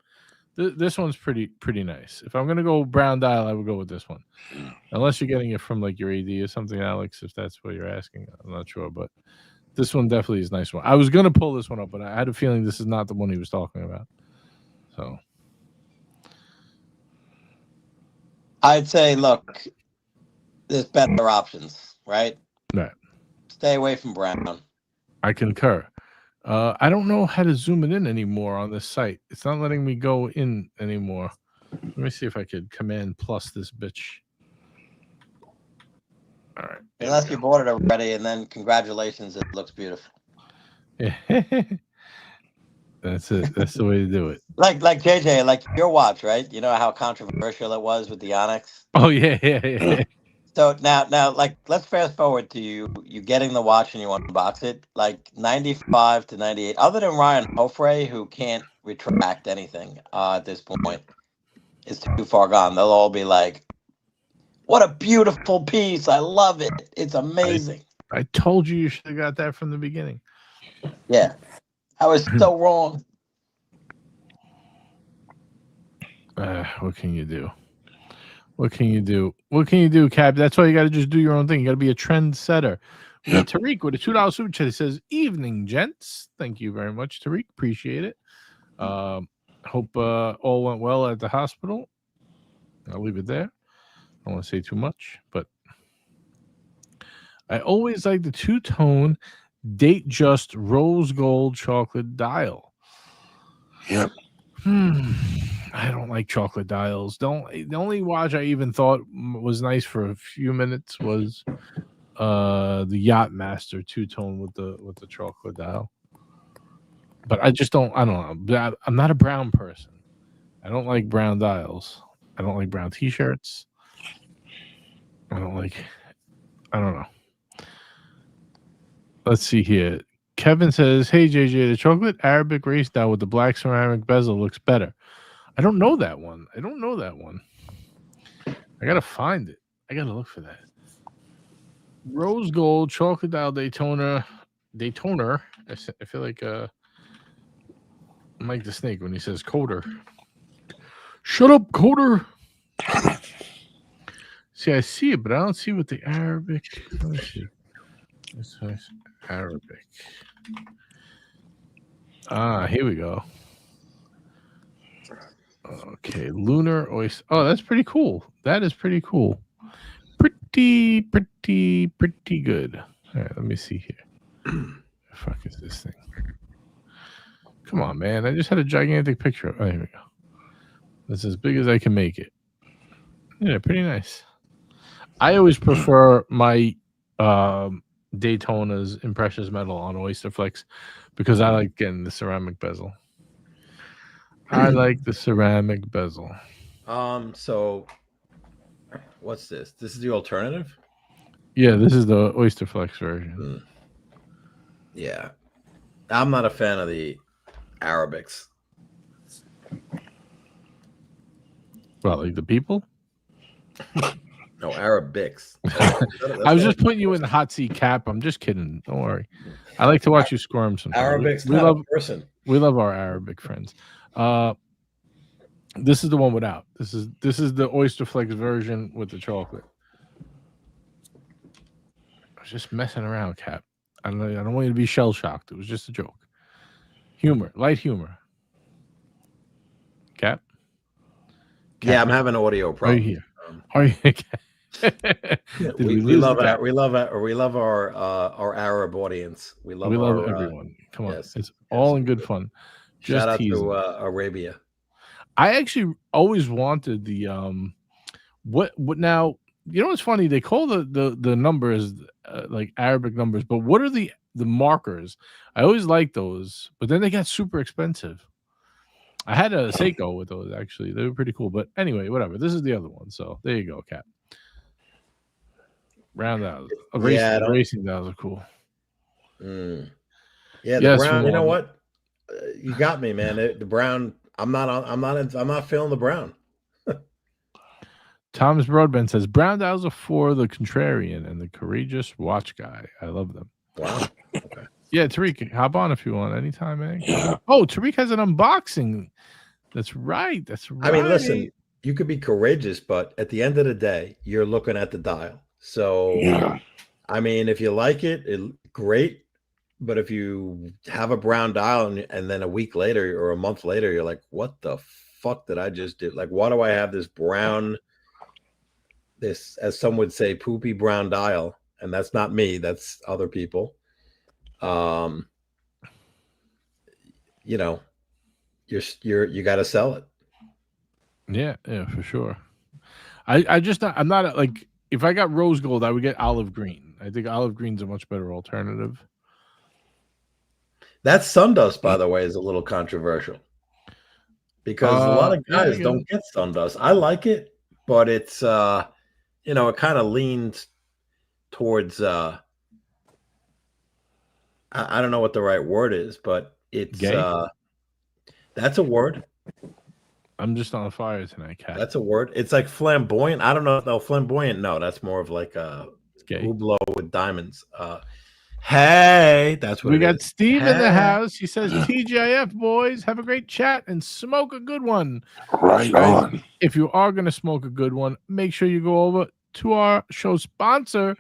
Speaker 1: This one's pretty nice. If I'm gonna go brown dial, I would go with this one, unless you're getting it from like your AD or something, Alex. If that's what you're asking, I'm not sure, but this one definitely is a nice one. I was gonna pull this one up, but I had a feeling this is not the one he was talking about. So
Speaker 4: I'd say, look, there's better options, right?
Speaker 1: Right.
Speaker 4: Stay away from brown.
Speaker 1: I concur. I don't know how to zoom it in anymore on this site. It's not letting me go in anymore. Let me see if I could Command plus this bitch. All right.
Speaker 4: Unless you bought it already, and then congratulations, it looks beautiful.
Speaker 1: Yeah. That's it. That's the way to do it.
Speaker 4: Like JJ, like your watch, right? You know how controversial it was with the Onyx?
Speaker 1: Oh yeah.
Speaker 4: So now, like, let's fast forward to you getting the watch and you unbox it. Like 95 to 98, other than Ryan Hofre, who can't retract anything at this point, is too far gone. They'll all be like, "What a beautiful piece! I love it. It's amazing."
Speaker 1: I told you should have got that from the beginning.
Speaker 4: Yeah, I was so wrong.
Speaker 1: What can you do? What can you do? What can you do, Cap? That's why you got to just do your own thing. You got to be a trendsetter. We got Tariq with a $2 super chat. It says, "Evening, gents." Thank you very much, Tariq. Appreciate it. Hope all went well at the hospital. I'll leave it there. I don't want to say too much, but I always like the two-tone Datejust rose gold chocolate dial.
Speaker 2: Yep.
Speaker 1: I don't like chocolate dials. The only watch I even thought was nice for a few minutes was the Yacht Master two-tone with the chocolate dial. But I just don't. I don't know. I'm not a brown person. I don't like brown dials. I don't like brown T-shirts. I don't know. Let's see here. Kevin says, "Hey JJ, the chocolate Arabic race dial with the black ceramic bezel looks better." I don't know that one. I gotta find it. I gotta look for that. Rose gold chocolate dial Daytona. I feel like Mike the Snake when he says coder. Shut up, coder. See, I see it, but I don't see what the Arabic. Let me see. This is Arabic. Here we go. Okay, lunar oyster. Oh, that's pretty cool. That is pretty cool. Pretty good. All right, let me see here. The fuck is this thing? Come on, man. I just had a gigantic picture. Oh, here we go. That's as big as I can make it. Yeah, pretty nice. I always prefer my Daytona's in precious metal on Oyster Flex because I like getting the ceramic bezel. I like the ceramic bezel.
Speaker 5: So what's this? This is the alternative?
Speaker 1: Yeah, this is the Oyster Flex version.
Speaker 5: Yeah. I'm not a fan of the Arabics.
Speaker 1: Well, like the people?
Speaker 5: No, Arabics.
Speaker 1: I was just putting you in the hot seat, Cap. I'm just kidding. Don't worry. I like to watch you squirm sometimes.
Speaker 5: Arabics,
Speaker 1: we
Speaker 5: not
Speaker 1: love
Speaker 5: a person.
Speaker 1: We love our Arabic friends. This is the one without. This is the Oyster Flex version with the chocolate. I was just messing around, Cap. I don't want you to be shell shocked. It was just a joke. Humor, light humor. Cap.
Speaker 5: Yeah, I'm having audio problems.
Speaker 1: Are you here? Are you?
Speaker 5: we love our Arab audience. We love
Speaker 1: everyone. Come on,
Speaker 5: yes,
Speaker 1: it's all in good fun. Just
Speaker 5: shout out
Speaker 1: teasing.
Speaker 5: to Arabia.
Speaker 1: I actually always wanted the what now, you know what's funny, they call the numbers like Arabic numbers, but what are the markers? I always liked those, but then they got super expensive. I had a Seiko with those, actually. They were pretty cool, but anyway, whatever. This is the other one, so there you go, Cap. Round out. Racing dials are cool.
Speaker 5: Yeah, the brown. You know what? You got me, man. The brown. I'm not feeling the brown.
Speaker 1: Thomas Broadbent says brown dials are for the contrarian and the courageous watch guy. I love them.
Speaker 5: Wow. Okay.
Speaker 1: Yeah, Tariq, hop on if you want anytime, man. Oh, Tariq has an unboxing. That's right.
Speaker 5: I mean, listen, you could be courageous, but at the end of the day, you're looking at the dial. So, I mean, if you like it, great. But if you have a brown dial and then a week later or a month later, you're like, what the fuck did I just do? Like, why do I have this brown, this, as some would say, poopy brown dial? And that's not me. That's other people. You know, you got to sell it.
Speaker 1: Yeah, for sure. I'm not like, if I got rose gold, I would get olive green. I think olive green's a much better alternative.
Speaker 5: That sundust, by the way, is a little controversial because a lot of guys don't get sundust. I like it, but it's it kind of leans towards I don't know what the right word is, but it's that's a word.
Speaker 1: I'm just on fire tonight, Cat.
Speaker 5: That's a word. It's like flamboyant. I don't know. No, flamboyant. No, that's more of like a hublot with diamonds. Hey, that's what
Speaker 1: we got. Steve in the house. He says, "TGIF boys, have a great chat and smoke a good one."
Speaker 2: Right on.
Speaker 1: If you are going to smoke a good one, make sure you go over to our show sponsor,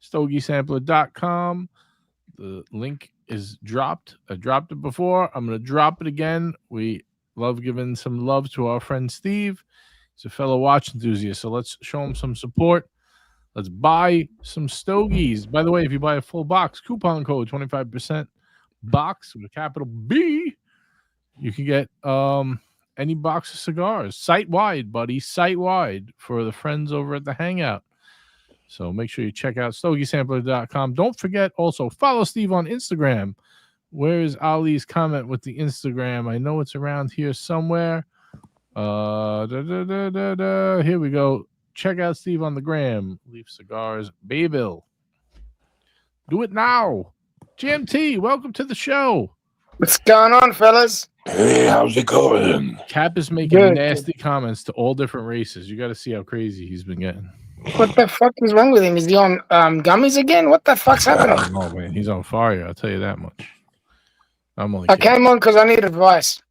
Speaker 1: StogieSampler.com. The link is dropped. I dropped it before. I'm going to drop it again. We love giving some love to our friend Steve. He's a fellow watch enthusiast, so let's show him some support. Let's buy some stogies. By the way, if you buy a full box, coupon code 25% box with a capital B, you can get any box of cigars site-wide, buddy, site-wide for the friends over at the Hangout. So make sure you check out StogieSampler.com. Don't forget also follow Steve on Instagram, Where is Ali's comment with the Instagram? I know it's around here somewhere. Here we go. Check out Steve on the gram. Leaf Cigars, Bayville. Do it now. GMT, welcome to the show.
Speaker 6: What's going on, fellas?
Speaker 2: Hey, how's it going?
Speaker 1: Cap is making
Speaker 6: Good.
Speaker 1: nasty comments to all different races. You got to see how crazy he's been getting.
Speaker 6: What the fuck is wrong with him? Is he on gummies again? What the fuck's happening?
Speaker 1: Oh man, he's on fire. I'll tell you that much. I'm only
Speaker 6: I
Speaker 1: kidding.
Speaker 6: came on because I need advice.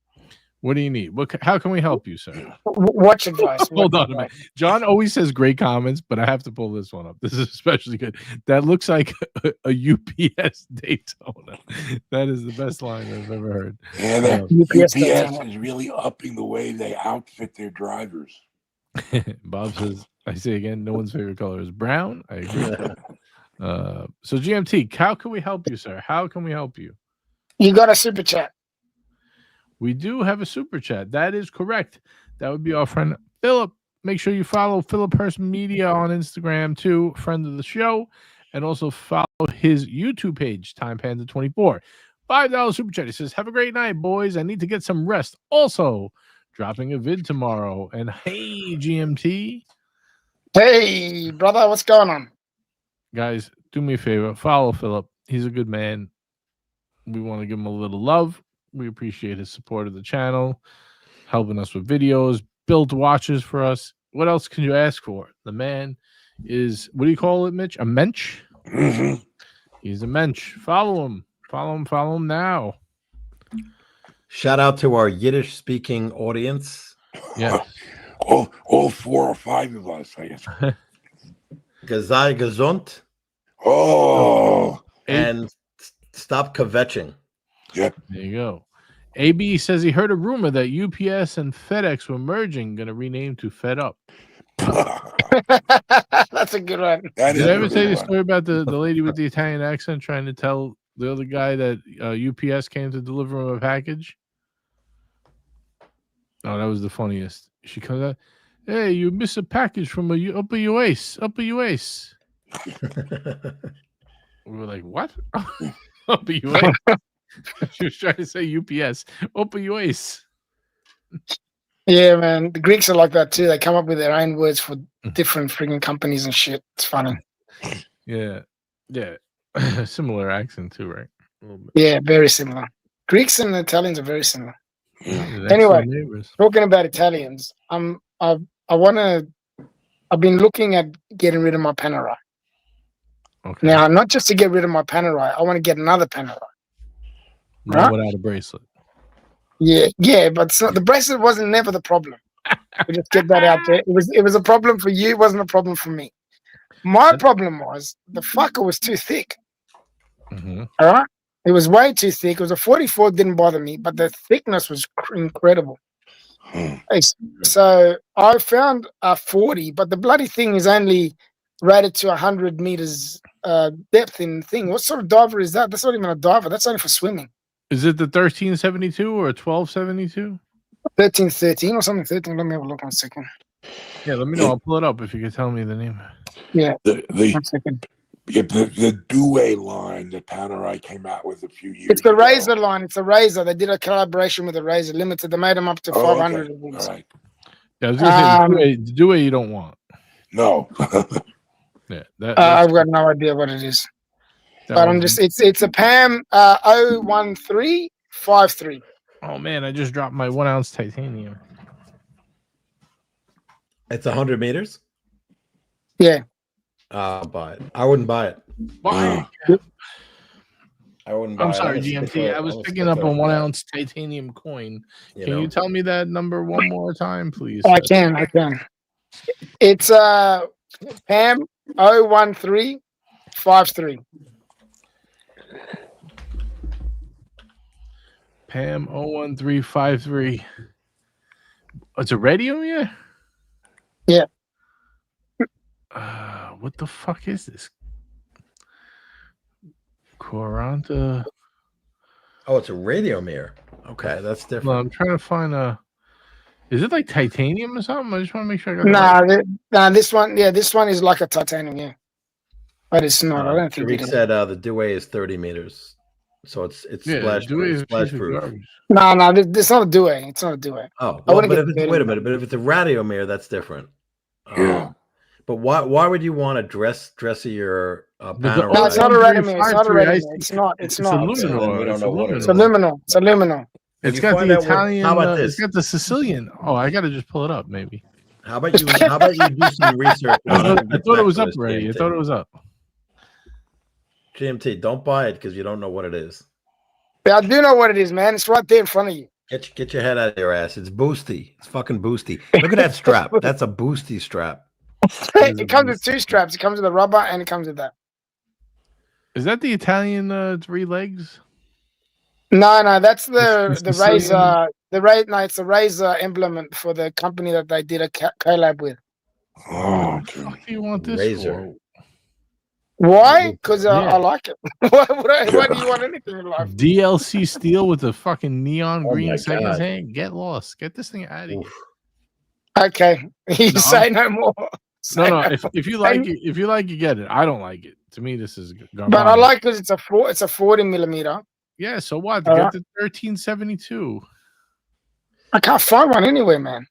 Speaker 1: What do you need? How can we help you, sir?
Speaker 6: Watch advice.
Speaker 1: Hold
Speaker 6: watch
Speaker 1: on a minute.
Speaker 6: advice.
Speaker 1: John always says great comments, but I have to pull this one up. This is especially good. That looks like a UPS Daytona. That is the best line I've ever heard.
Speaker 2: Yeah, that
Speaker 6: UPS
Speaker 2: UPS is really upping the way they outfit their drivers.
Speaker 1: Bob says, I say again, no one's favorite color is brown. I agree. So GMT, how can we help you, sir? How can we help you?
Speaker 6: You got a super chat.
Speaker 1: We do have a super chat. That is correct. That would be our friend Philip. Make sure you follow Philip Hurst Media on Instagram too, friend of the show, and also follow his YouTube page, Time Panda 24. $5 super chat. He says, "Have a great night, boys. I need to get some rest. Also, dropping a vid tomorrow." And hey, GMT
Speaker 6: Hey, brother, what's going on?
Speaker 1: guys, do me a favor. Follow Philip. He's a good man. We want to give him a little love. We appreciate his support of the channel, helping us with videos, built watches for us. What else can you ask for? The man is, what do you call it, Mitch? A mensch?
Speaker 2: Mhm.
Speaker 1: He's a mensch. Follow him. Follow him now.
Speaker 5: Shout out to our Yiddish speaking audience.
Speaker 1: Yes.
Speaker 2: All 4 or 5 of us, I guess.
Speaker 5: Gesei gesund
Speaker 2: Oh,
Speaker 5: and stop kvetching.
Speaker 2: yep.
Speaker 1: There you go. AB says he heard a rumor that UPS and FedEx were merging, going to rename to Fed Up.
Speaker 6: That's a good one.
Speaker 2: That is
Speaker 1: Did I
Speaker 2: a
Speaker 1: ever
Speaker 2: good
Speaker 1: tell you the
Speaker 2: one.
Speaker 1: story about the lady with the Italian accent trying to tell the other guy that UPS came to deliver him a package? Oh, that was the funniest. She comes out, "Hey, you missed a package from upper US. Upper US." We were like, "What?" Upper US. She was trying to say UPS. Upper US.
Speaker 6: Yeah, man. The Greeks are like that too. They come up with their own words for different freaking companies and shit. It's funny.
Speaker 1: Yeah. Similar accent too, right? A little bit.
Speaker 6: Yeah, very similar. Greeks and Italians are very similar.
Speaker 1: They're
Speaker 6: Anyway.
Speaker 1: next door neighbors.
Speaker 6: Talking about Italians, I've been looking at getting rid of my Panerai.
Speaker 1: Okay.
Speaker 6: Now, not just to get rid of my Panerai, I want to get another Panerai.
Speaker 1: Not
Speaker 6: right?
Speaker 1: without a bracelet.
Speaker 6: Yeah, but it's not, the bracelet wasn't never the problem. We just get that out there. It was a problem for you. It wasn't a problem for me. My problem was the fucker was too thick.
Speaker 1: Mm-hmm.
Speaker 6: All right, it was way too thick. It was a 44. Didn't bother me, but the thickness was incredible. So I found a 40, but the bloody thing is only rated to 100 meters depth in the thing. What sort of diver is that? That's not even a diver. That's only for swimming.
Speaker 1: Is it the 1372 or 1272?
Speaker 6: 13 or something. 13. Let me have a look 1 second.
Speaker 1: Yeah, let me know. I'll pull it up if you can tell me the name.
Speaker 6: Yeah,
Speaker 2: The
Speaker 6: 1 second.
Speaker 2: Dewey line that Panerai came out with a few years
Speaker 6: It's the
Speaker 2: ago.
Speaker 6: Razor line. It's a Razor. They did a collaboration with the Razor Limited. They made them up to 500 of these.
Speaker 2: All right.
Speaker 1: Yeah, I was gonna say the Dewey you don't want.
Speaker 2: No.
Speaker 1: Yeah,
Speaker 6: I've got no idea what it is. But I'm just it's a PAM 01353.
Speaker 1: Oh man, I just dropped my 1 ounce titanium.
Speaker 5: It's 100 meters.
Speaker 6: Yeah.
Speaker 5: I'll buy it. I wouldn't buy it.
Speaker 1: Why?
Speaker 5: I wouldn't buy
Speaker 1: I'm
Speaker 5: it.
Speaker 1: sorry,
Speaker 5: Honestly,
Speaker 1: GMT. I was picking up a 1 ounce titanium coin. Can you tell me that number one more time, please?
Speaker 6: I can. It's PAM 01353.
Speaker 1: Pam 01353. It's a radio, yeah?
Speaker 6: Yeah.
Speaker 1: What the fuck is this? Quaranta.
Speaker 5: Oh, it's a radio mirror. Okay, that's different.
Speaker 1: Well, I'm trying to find a. Is it like titanium or something? I just want to make sure I got
Speaker 6: Nah, this one is like a titanium, yeah. But it's not. I don't think
Speaker 5: Rick
Speaker 6: it is.
Speaker 5: said the Dewey is 30 meters. so it's
Speaker 1: Yeah,
Speaker 5: splash
Speaker 1: Dewey
Speaker 5: proof.
Speaker 1: is a
Speaker 5: Splash
Speaker 1: piece of
Speaker 5: proof.
Speaker 1: garbage.
Speaker 6: No, it's not a duet. It's not a duet.
Speaker 5: Oh,
Speaker 6: I
Speaker 5: well,
Speaker 6: wouldn't
Speaker 5: but
Speaker 6: get
Speaker 5: if it's,
Speaker 6: dirty
Speaker 5: wait a
Speaker 6: with
Speaker 5: minute. But if it's a radio mirror, that's different.
Speaker 2: Yeah.
Speaker 5: But why would you want to dressier
Speaker 1: But the
Speaker 5: Panerai?
Speaker 6: No, it's not a
Speaker 1: Radomir
Speaker 6: Radomir. It's not a
Speaker 1: 53, I
Speaker 6: Radomir.
Speaker 1: think
Speaker 6: It's not. It's
Speaker 1: it's a
Speaker 6: not.
Speaker 5: Okay, then we
Speaker 1: Luminor.
Speaker 5: don't
Speaker 1: It's a
Speaker 5: know what it
Speaker 6: It's
Speaker 5: is.
Speaker 6: a luminal. It's a luminal.
Speaker 1: It's
Speaker 5: you
Speaker 1: got
Speaker 5: find
Speaker 1: the
Speaker 5: out what-
Speaker 1: Italian.
Speaker 5: how about
Speaker 1: It's
Speaker 5: this?
Speaker 1: got the Sicilian. Oh, I got to just pull it up, maybe.
Speaker 5: How about you do some research on it?
Speaker 1: I thought it was up already. I thought it was up.
Speaker 5: GMT, don't buy it because you don't know what it is.
Speaker 6: Yeah, I do know what it is, man. It's right there in front of you.
Speaker 5: Get your head out of your ass. It's boosty. It's fucking boosty. Look at that strap. That's a boosty strap.
Speaker 6: It comes with two straps. It comes with a rubber and it comes with that.
Speaker 1: Is that the Italian 3 legs?
Speaker 6: No, that's
Speaker 1: It's
Speaker 6: the
Speaker 1: the Sicilian.
Speaker 6: razor. No, it's the razor emblem for the company that they did a collab with.
Speaker 2: Oh,
Speaker 1: What the fuck do you want this
Speaker 5: Razor.
Speaker 1: for?
Speaker 6: Why? Because
Speaker 1: Yeah.
Speaker 6: I like it. Why do you want anything in life?
Speaker 1: DLC steel with the fucking neon
Speaker 5: Oh
Speaker 1: green
Speaker 5: my
Speaker 1: seconds
Speaker 5: God.
Speaker 1: hand. Get lost. Get this thing out of here.
Speaker 5: Oof.
Speaker 6: Okay, you
Speaker 1: No,
Speaker 6: say no more.
Speaker 1: No,
Speaker 6: Say
Speaker 1: no.
Speaker 6: no
Speaker 1: If you like it, get it. I don't like it. To me, this is garbage.
Speaker 6: But I like because it's a 40 millimeter.
Speaker 1: Yeah. So what?
Speaker 6: All
Speaker 1: Get
Speaker 6: right.
Speaker 1: the 1372
Speaker 6: I can't find one anywhere, man.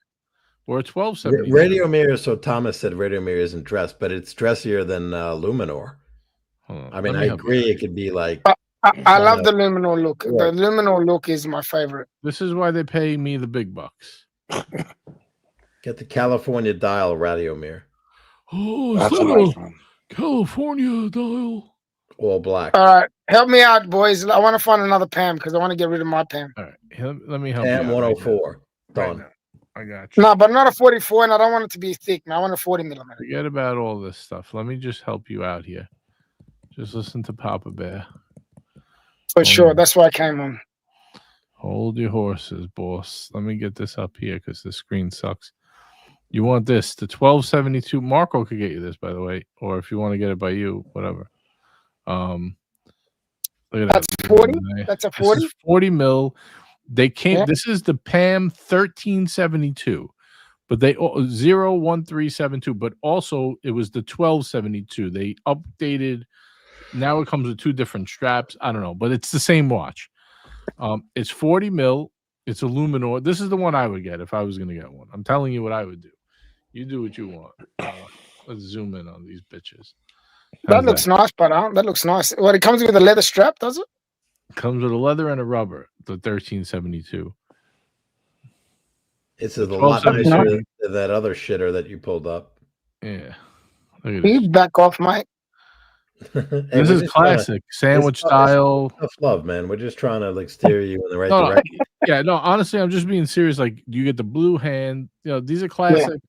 Speaker 1: or a 1272.
Speaker 5: Radio mirror. So Thomas said radio mirror isn't dressed, but it's dressier than Luminor.
Speaker 1: Hold on,
Speaker 5: I mean,
Speaker 1: let
Speaker 5: I
Speaker 1: me help
Speaker 5: agree.
Speaker 1: you.
Speaker 5: It could be like
Speaker 6: I love the luminol look.
Speaker 5: Yeah.
Speaker 6: The luminol look is my favorite.
Speaker 1: This is why they pay me the big bucks.
Speaker 5: get the California dial radio mirror,
Speaker 1: Oh,
Speaker 2: that's a nice one.
Speaker 1: California dial.
Speaker 5: all black.
Speaker 6: All right, help me out, boys. I want to find another Pam because I want to get rid of my Pam.
Speaker 1: All right, let me help
Speaker 5: Pam
Speaker 1: you. out right
Speaker 5: 104.
Speaker 1: now. Right
Speaker 5: Done.
Speaker 1: now. I got you.
Speaker 6: No, but not a 44, and I don't want it to be thick. Man. I want a 40 millimeter.
Speaker 1: Forget about all this stuff. Let me just help you out here. Just listen to Papa Bear.
Speaker 6: For sure. That's why I came on.
Speaker 1: Hold your horses, boss. Let me get this up here because the screen sucks. You want this? The 1272. Marco could get you this, by the way, or if you want to get it by you, whatever. Look at
Speaker 6: That's
Speaker 1: that.
Speaker 6: 40. That's a
Speaker 1: This
Speaker 6: 40.
Speaker 1: is 40 mil. They came.
Speaker 6: Yeah.
Speaker 1: This is the PAM 1372, but they 01372. But also it was the 1272. They updated. Now it comes with 2 different straps. I don't know, but it's the same watch. It's 40 mil. It's a Luminor. This is the one I would get if I was going to get one. I'm telling you what I would do. You do what you want. Let's zoom in on these bitches.
Speaker 6: That
Speaker 1: How's
Speaker 6: looks nice, but that looks nice. Well, it comes with a leather strap, does it?
Speaker 1: Comes with a leather and a rubber. The 1372.
Speaker 5: It's a
Speaker 1: The
Speaker 5: lot
Speaker 1: 1272.
Speaker 5: nicer than that other shitter that you pulled up.
Speaker 1: Yeah. Look at
Speaker 6: Can you
Speaker 1: this.
Speaker 6: back off, mate?
Speaker 5: Hey,
Speaker 1: This
Speaker 5: we're
Speaker 1: is
Speaker 5: just trying to-
Speaker 1: classic sandwich
Speaker 5: it's tough
Speaker 1: style.
Speaker 5: love, man. We're just trying to like steer you in the right
Speaker 1: No,
Speaker 5: direction.
Speaker 1: yeah, no, honestly, I'm just being serious. Like, you get the blue hand, these are classic.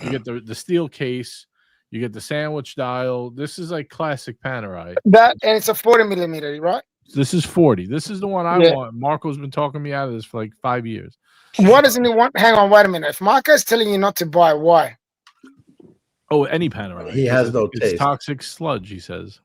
Speaker 1: You get the steel case, you get the sandwich dial. This is like classic Panerai.
Speaker 6: That and it's a 40 millimeter, right?
Speaker 1: This is 40. This is the one I
Speaker 6: Yeah.
Speaker 1: want. Marco's been talking me out of this for like 5 years.
Speaker 6: What doesn't he want? Hang on, wait a minute. If Marco's telling you not to buy, why?
Speaker 1: Oh, any Panerai.
Speaker 5: He has no
Speaker 1: It's
Speaker 5: taste.
Speaker 1: toxic sludge, he says.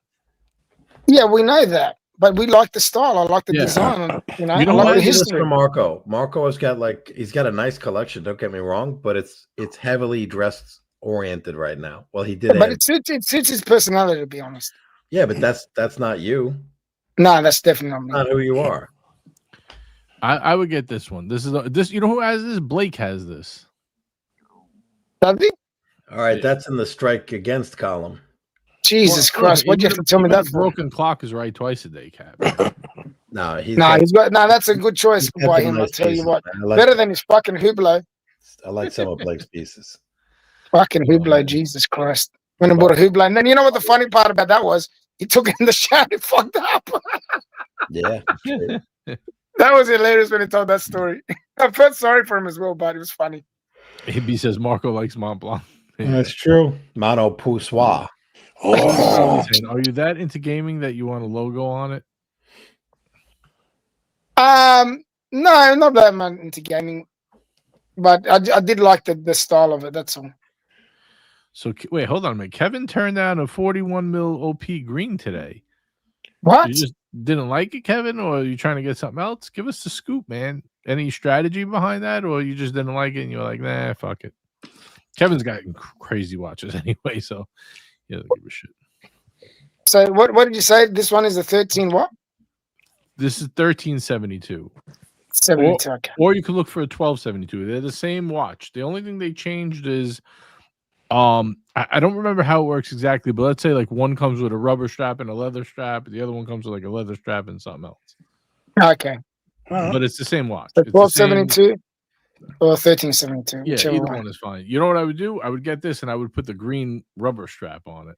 Speaker 6: Yeah, we know that, but we like the style. I like the
Speaker 1: Yeah.
Speaker 6: design. And,
Speaker 1: You
Speaker 6: I
Speaker 1: know
Speaker 6: like
Speaker 1: what?
Speaker 6: the
Speaker 5: This is
Speaker 6: history.
Speaker 5: for Marco. Marco has got he's got a nice collection. Don't get me wrong, but it's heavily dress oriented right now. Well, he did.
Speaker 6: But it suits his personality, to be honest.
Speaker 5: Yeah, but that's not you.
Speaker 6: No, that's definitely not me.
Speaker 5: Not who you are.
Speaker 1: I would get this one. This is this. You know who has this? Blake has this.
Speaker 6: Does he?
Speaker 5: All right,
Speaker 1: Yeah.
Speaker 5: that's in the strike against column.
Speaker 6: Jesus
Speaker 1: Well,
Speaker 6: Christ! Why'd you have to tell me
Speaker 1: even
Speaker 6: that
Speaker 1: the
Speaker 6: for?
Speaker 1: broken clock is right twice a day, Cap.
Speaker 5: No, he's
Speaker 6: No,
Speaker 5: got,
Speaker 6: that's a good choice
Speaker 5: he's got
Speaker 6: by
Speaker 5: some
Speaker 6: him. I'll
Speaker 5: nice
Speaker 6: tell you
Speaker 5: pieces,
Speaker 6: what.
Speaker 5: man.
Speaker 6: Better than his fucking Hublot.
Speaker 5: I like some of Blake's pieces.
Speaker 6: Fucking Hublot, Jesus Christ. When I bought a Hublot. And then you know what the funny part about that was? He took it in the shower and fucked up.
Speaker 5: Yeah.
Speaker 6: That was hilarious when he told that story. I felt sorry for him as well, but it was funny.
Speaker 1: AB says Marco likes Mont Blanc.
Speaker 5: That's true. Mono Poussoir.
Speaker 2: Oh,
Speaker 1: Are you that into gaming that you want a logo on it?
Speaker 6: No, not that much into gaming. But I did like the style of it, that's all.
Speaker 1: So wait, hold on a minute. Kevin turned down a 41 mil OP green today.
Speaker 6: What?
Speaker 1: You just didn't like it, Kevin, or are you trying to get something else? Give us the scoop, man. Any strategy behind that, or you just didn't like it and you're like, nah, fuck it. Kevin's got crazy watches anyway, so he doesn't give a shit.
Speaker 6: So what did you say? This one is the 13 what?
Speaker 1: This is 1372.
Speaker 6: 72. Okay.
Speaker 1: Or you could look for a 1272. They're the same watch. The only thing they changed is I don't remember how it works exactly, but let's say like one comes with a rubber strap and a leather strap, and the other one comes with like a leather strap and something else.
Speaker 6: Okay.
Speaker 1: But it's the same watch.
Speaker 6: So
Speaker 1: It's the same-
Speaker 6: 1272 or 1372.
Speaker 1: Yeah,
Speaker 6: whichever
Speaker 1: either
Speaker 6: one.
Speaker 1: one is fine. You know what I would do? I would get this and I would put the green rubber strap on it.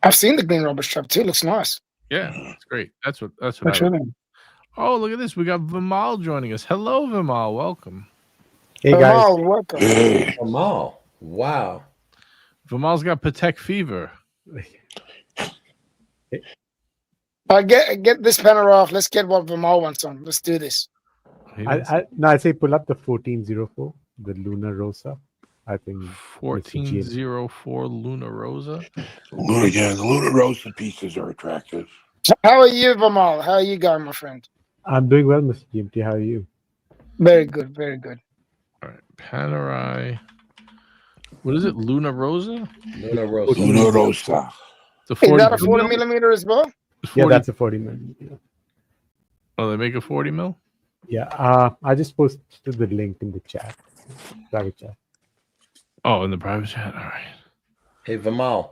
Speaker 6: I've seen the green rubber strap too. Looks nice.
Speaker 1: Yeah, it's great. That's what I
Speaker 6: Looks
Speaker 1: would.
Speaker 6: really.
Speaker 1: Oh, look at this. We got Vimal joining us. Hello, Vimal. Welcome.
Speaker 7: Hey guys,
Speaker 6: Oh, welcome.
Speaker 5: Amal. Wow.
Speaker 1: Vimal's got Patek fever.
Speaker 6: Get this Panerai off. Let's get what Vimal wants on. Let's do this.
Speaker 7: I say pull up the 1404, the Luna Rosa. I think
Speaker 1: 1404 Luna Rosa.
Speaker 2: The Luna Rosa pieces are attractive.
Speaker 6: How are you, Vimal? How are you going, my friend?
Speaker 7: I'm doing well, Mr. GMT. How are you?
Speaker 6: Very good. Very good.
Speaker 1: All right, Panerai. What is it? Luna Rosa?
Speaker 5: Luna Rosa.
Speaker 2: Luna Rosa.
Speaker 1: The
Speaker 6: Is that a
Speaker 1: 40
Speaker 6: 40
Speaker 1: mil?
Speaker 6: millimeter as well?
Speaker 7: Yeah,
Speaker 1: 40
Speaker 7: that's a 40 millimeter.
Speaker 1: Oh, they make a 40 mil?
Speaker 7: Yeah, I just posted the link in the chat, private chat.
Speaker 1: Oh, in the private chat. All right.
Speaker 5: Hey, Vimal,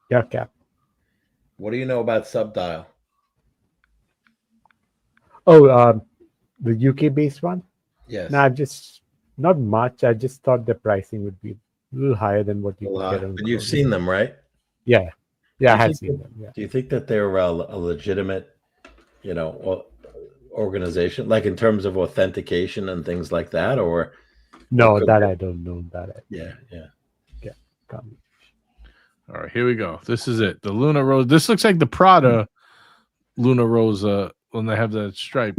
Speaker 7: Yeah, Cap.
Speaker 5: what do you know about Subdial?
Speaker 7: Oh, the UK based one?
Speaker 5: Yes.
Speaker 7: No, just not much. I just thought the pricing would be a little higher than what you could get on.
Speaker 5: But you've seen them, right?
Speaker 7: Yeah,
Speaker 5: Do
Speaker 7: I
Speaker 5: you
Speaker 7: have
Speaker 5: think
Speaker 7: seen them. Yeah.
Speaker 5: Do you think that they're a legitimate, organization, like in terms of authentication and things like that, or?
Speaker 7: No, that I don't know.
Speaker 5: Yeah.
Speaker 7: Come.
Speaker 1: All right, here we go. This is it. The Luna Rosa. This looks like the Prada Luna Rosa when they have that stripe.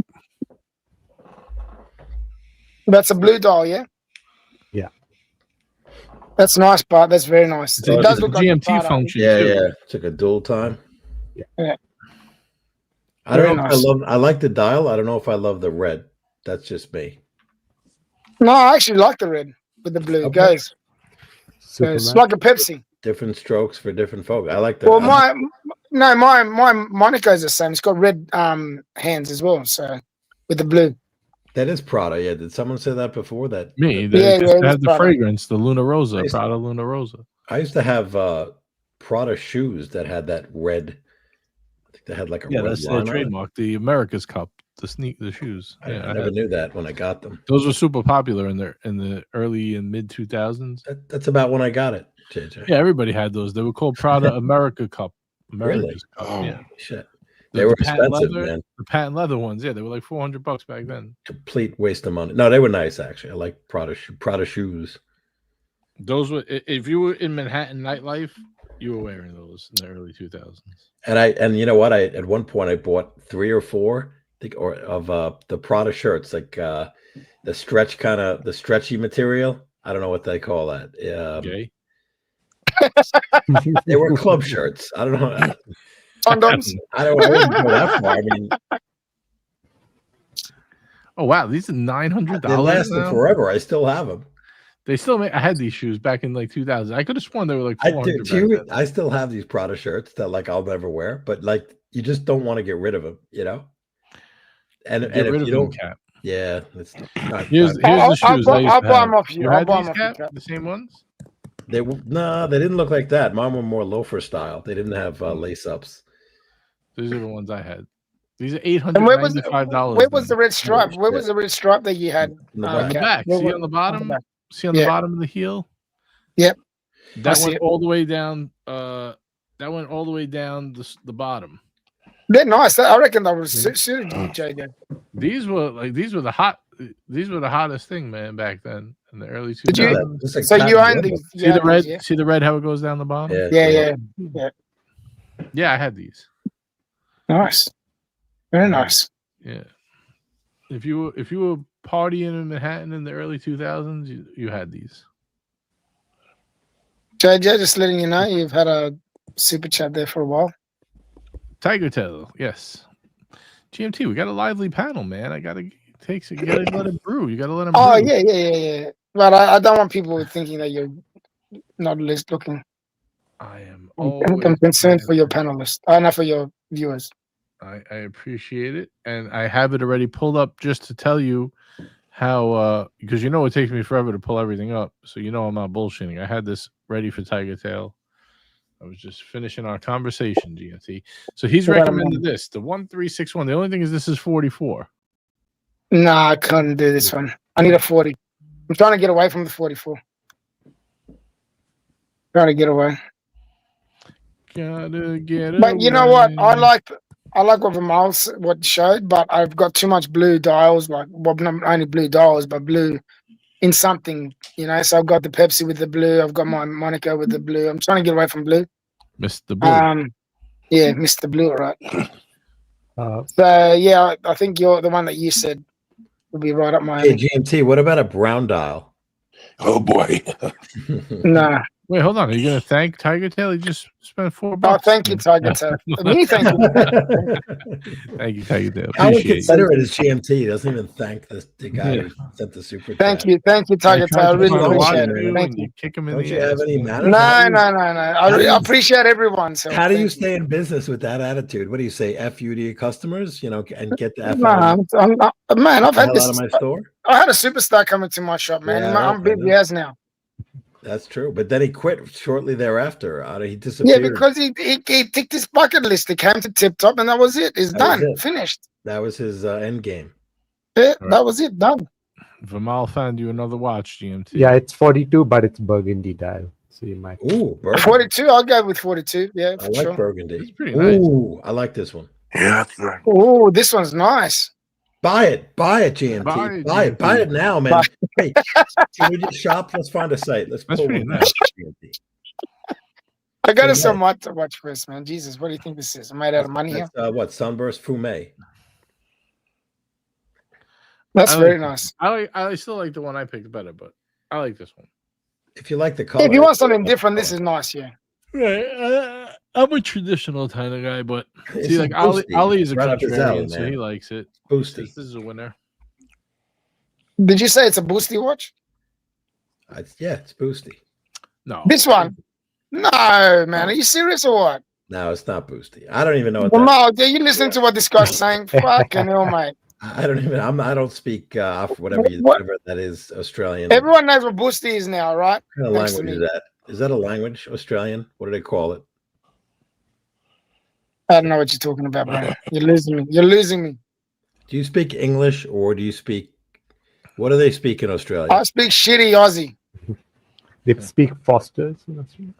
Speaker 6: That's a blue dial, yeah?
Speaker 7: Yeah.
Speaker 6: That's nice, but that's very nice.
Speaker 1: It's
Speaker 6: It
Speaker 1: a
Speaker 6: does look like a
Speaker 1: GMT
Speaker 6: Prada.
Speaker 1: function.
Speaker 5: Yeah,
Speaker 1: too.
Speaker 5: yeah. It's like a dual time.
Speaker 6: Yeah.
Speaker 5: I don't
Speaker 6: Very
Speaker 5: know if
Speaker 6: nice.
Speaker 5: I like the dial. I don't know if I love the red. That's just me.
Speaker 6: No, I actually like the red with the blue.
Speaker 5: Okay.
Speaker 6: Guys,
Speaker 7: Superman.
Speaker 6: it's like a Pepsi.
Speaker 5: Different strokes for different folk. I like the.
Speaker 6: Well, my Monaco's the same. It's got red hands as well. So with the blue.
Speaker 5: That is Prada. Yeah. Did someone say that before? That
Speaker 1: Me.
Speaker 6: Yeah,
Speaker 1: They
Speaker 6: yeah,
Speaker 1: just
Speaker 6: it's
Speaker 1: have the
Speaker 6: Prada.
Speaker 1: fragrance, the Luna Rosa,
Speaker 5: Nice.
Speaker 1: Prada Luna Rosa.
Speaker 5: I used to have Prada shoes that had that red. I think they had like a
Speaker 1: Yeah,
Speaker 5: red
Speaker 1: that's
Speaker 5: line
Speaker 1: their
Speaker 5: on it.
Speaker 1: trademark. The America's Cup, the shoes.
Speaker 5: I
Speaker 1: Yeah,
Speaker 5: never knew that when I got them.
Speaker 1: those were super popular in the early and mid 2000s.
Speaker 5: That's about when I got it, JJ.
Speaker 1: Yeah, everybody had those. They were called Prada America Cup.
Speaker 5: Really?
Speaker 1: America's Cup.
Speaker 2: Oh.
Speaker 1: Yeah,
Speaker 5: Shit.
Speaker 1: The-
Speaker 5: They were
Speaker 1: the patent
Speaker 5: expensive,
Speaker 1: leather-
Speaker 5: man.
Speaker 1: The patent leather ones, yeah, they were like $400 back then.
Speaker 5: Complete waste of money. No, they were nice actually. I like Prada shoes.
Speaker 1: Those were if you were in Manhattan nightlife, you were wearing those in the early 2000s.
Speaker 5: And you know what? I at one point I bought 3 or 4, I think, of the Prada shirts, like the stretchy material. I don't know what they call that.
Speaker 1: Okay.
Speaker 5: They were club shirts. I don't know.
Speaker 6: Condoms.
Speaker 5: I wouldn't go that far. I mean,
Speaker 1: Oh wow, these are $900.
Speaker 5: they lasted
Speaker 1: now?
Speaker 5: forever. I still have them.
Speaker 1: They still make. I had these shoes back in like 2000. I could have sworn they were like
Speaker 5: I
Speaker 1: 400.
Speaker 5: do.
Speaker 1: back then.
Speaker 5: I still have these Prada shirts that like I'll never wear, but like you just don't want to get rid of them, you know. And
Speaker 1: Get rid
Speaker 5: if
Speaker 1: of
Speaker 5: you
Speaker 1: them,
Speaker 5: don't,
Speaker 1: Cap.
Speaker 5: yeah, it's not,
Speaker 1: Here's the
Speaker 6: I'll
Speaker 1: shoes. I used
Speaker 6: buy
Speaker 1: to
Speaker 6: them
Speaker 1: have.
Speaker 6: off you.
Speaker 1: You
Speaker 6: I'll
Speaker 1: had
Speaker 6: buy
Speaker 1: these,
Speaker 6: them off you,
Speaker 1: Cap?
Speaker 6: Cap.
Speaker 1: The same ones?
Speaker 5: they didn't look like that. Mine were more loafer style. They didn't have lace ups.
Speaker 1: These are the ones I had. These are
Speaker 6: And where was
Speaker 1: $895.
Speaker 6: where was the red stripe?
Speaker 5: Holy
Speaker 6: Where was
Speaker 5: shit.
Speaker 6: the red stripe that you had?
Speaker 5: In the
Speaker 1: on the
Speaker 6: Cap?
Speaker 1: back?
Speaker 6: Where
Speaker 1: See
Speaker 6: was-
Speaker 1: on the bottom?
Speaker 6: back.
Speaker 1: See on the
Speaker 6: Yeah.
Speaker 1: bottom of the heel?
Speaker 6: Yep.
Speaker 1: That
Speaker 6: see
Speaker 1: went
Speaker 6: it.
Speaker 1: all the way down. That went all the way down the bottom.
Speaker 6: They're nice. I reckon that was suited you, JJ.
Speaker 1: These were the hottest thing, man, back then in the early
Speaker 6: Did you-
Speaker 1: 2000s.
Speaker 5: Just like
Speaker 6: So you
Speaker 5: patent
Speaker 6: own
Speaker 5: leather.
Speaker 6: these?
Speaker 1: See
Speaker 6: you
Speaker 1: the
Speaker 6: own
Speaker 1: red?
Speaker 6: these, yeah?
Speaker 1: See the red? How it goes down the bottom?
Speaker 6: Yeah.
Speaker 1: Yeah, I had these.
Speaker 6: Nice. Very nice.
Speaker 1: Yeah. If you were partying in Manhattan in the early 2000s, you had these.
Speaker 6: JJ, just letting you know, you've had a super chat there for a while.
Speaker 1: Tiger Tail, yes. GMT, we got a lively panel, man. You gotta let it brew. You gotta let them
Speaker 6: Oh,
Speaker 1: brew.
Speaker 6: yeah. But I don't want people thinking that you're not looking.
Speaker 1: I am
Speaker 6: I'm
Speaker 1: always
Speaker 6: concerned for your panelists. Not for your viewers.
Speaker 1: I appreciate it, and I have it already pulled up just to tell you how. Because you know it takes me forever to pull everything up, so you know I'm not bullshitting. I had this ready for Tiger Tail. I was just finishing our conversation, GMT. So he's recommended this, the 1361. The only thing is this is 44.
Speaker 6: Nah, I couldn't do this one. I need a 40. I'm trying to get away from the 44. Trying to get away.
Speaker 1: Gotta get
Speaker 6: But you know what? I like what Miles what showed, but I've got too much blue dials, like well, not only blue dials, but blue in something, you know. So I've got the Pepsi with the blue, I've got my Monaco with the blue. I'm trying to get away from blue.
Speaker 1: Mr. Blue.
Speaker 6: Yeah, Mr. Blue, right? So yeah, I think you're the one that you said would be right up my
Speaker 5: Hey,
Speaker 6: alley.
Speaker 5: GMT, what about a brown dial?
Speaker 2: Oh boy.
Speaker 6: Nah.
Speaker 1: Wait, hold on. Are you gonna thank Tiger Tail? He just spent $4.
Speaker 6: Oh, thank you, Tiger Tail. Me, thank you.
Speaker 1: Thank you, Tiger Tail.
Speaker 5: I would
Speaker 1: Appreciate
Speaker 5: consider it as GMT. He doesn't even thank the guy who sent the super
Speaker 6: Thank
Speaker 5: chat.
Speaker 6: you, Tiger Tail. I really appreciate it. Thank you.
Speaker 1: You kick him in
Speaker 5: Don't
Speaker 1: the
Speaker 5: you
Speaker 1: ass.
Speaker 5: have any manners?
Speaker 6: No.
Speaker 5: How do you-
Speaker 6: I appreciate everyone's help.
Speaker 5: How do you
Speaker 6: Thank
Speaker 5: stay in business with that attitude? What do you say? F you to your customers, you know, and get the F
Speaker 6: Nah, I'm not, man, I've had
Speaker 5: out
Speaker 6: this.
Speaker 5: of my store?
Speaker 6: I had a superstar coming to my shop, man.
Speaker 5: Yeah,
Speaker 6: I'm busy as now.
Speaker 5: That's true. But then he quit shortly thereafter. He disappeared.
Speaker 6: Yeah, because he ticked his bucket list. He came to Tip Top, and that was it. It's done. Finished.
Speaker 5: That was his end game.
Speaker 6: Yeah, that was it. Done.
Speaker 1: Vimal found you another watch, GMT.
Speaker 7: Yeah, it's 42, but it's burgundy dial. So you might.
Speaker 5: Ooh, burgundy.
Speaker 6: 42. I'll go with 42. Yeah,
Speaker 5: I
Speaker 6: for
Speaker 5: like
Speaker 6: sure.
Speaker 5: burgundy.
Speaker 1: It's pretty nice.
Speaker 5: Ooh, I like this one.
Speaker 2: Yeah, that's right.
Speaker 6: Oh, this one's nice.
Speaker 5: Buy it, GMT. Buy it now, man. Hey, can we just shop? Let's find a site. Let's
Speaker 1: That's
Speaker 5: pull
Speaker 1: pretty
Speaker 5: one
Speaker 1: nice.
Speaker 5: up, GMT.
Speaker 6: I got us some what to watch first, man. Jesus, what do you think this is? I'm made out of money here.
Speaker 5: What, Sunburst Fume?
Speaker 6: That's very nice.
Speaker 1: I still like the one I picked better, but I like this one.
Speaker 5: If you like the color.
Speaker 6: If you want something different, this is nice, yeah.
Speaker 1: Right. I'm a traditional kind of guy, but
Speaker 5: It's
Speaker 1: see, like
Speaker 5: boosty.
Speaker 1: Ali is a
Speaker 5: Right up his alley,
Speaker 1: contrarian, so
Speaker 5: man.
Speaker 1: he likes it.
Speaker 5: Boosty.
Speaker 1: This is a winner.
Speaker 6: Did you say it's a boosty watch?
Speaker 5: Yeah, it's boosty.
Speaker 1: No.
Speaker 6: This one? No, man. Are you serious or what?
Speaker 5: No, it's not boosty. I don't even know what
Speaker 6: Well,
Speaker 5: that.
Speaker 6: no, you listening to what this guy's saying? Fucking hell, mate.
Speaker 5: I don't even. I don't speak whatever that is Australian.
Speaker 6: Everyone knows what boosty is now, right?
Speaker 5: What kind of
Speaker 6: Thanks to
Speaker 5: language
Speaker 6: me.
Speaker 5: is that? Is that a language? Australian? What do they call it?
Speaker 6: I don't know what you're talking about, bro. You're losing me. You're losing me.
Speaker 5: Do you speak English or do you speak? What do they speak in Australia?
Speaker 6: I speak shitty Aussie.
Speaker 7: They speak Fosters in Australia.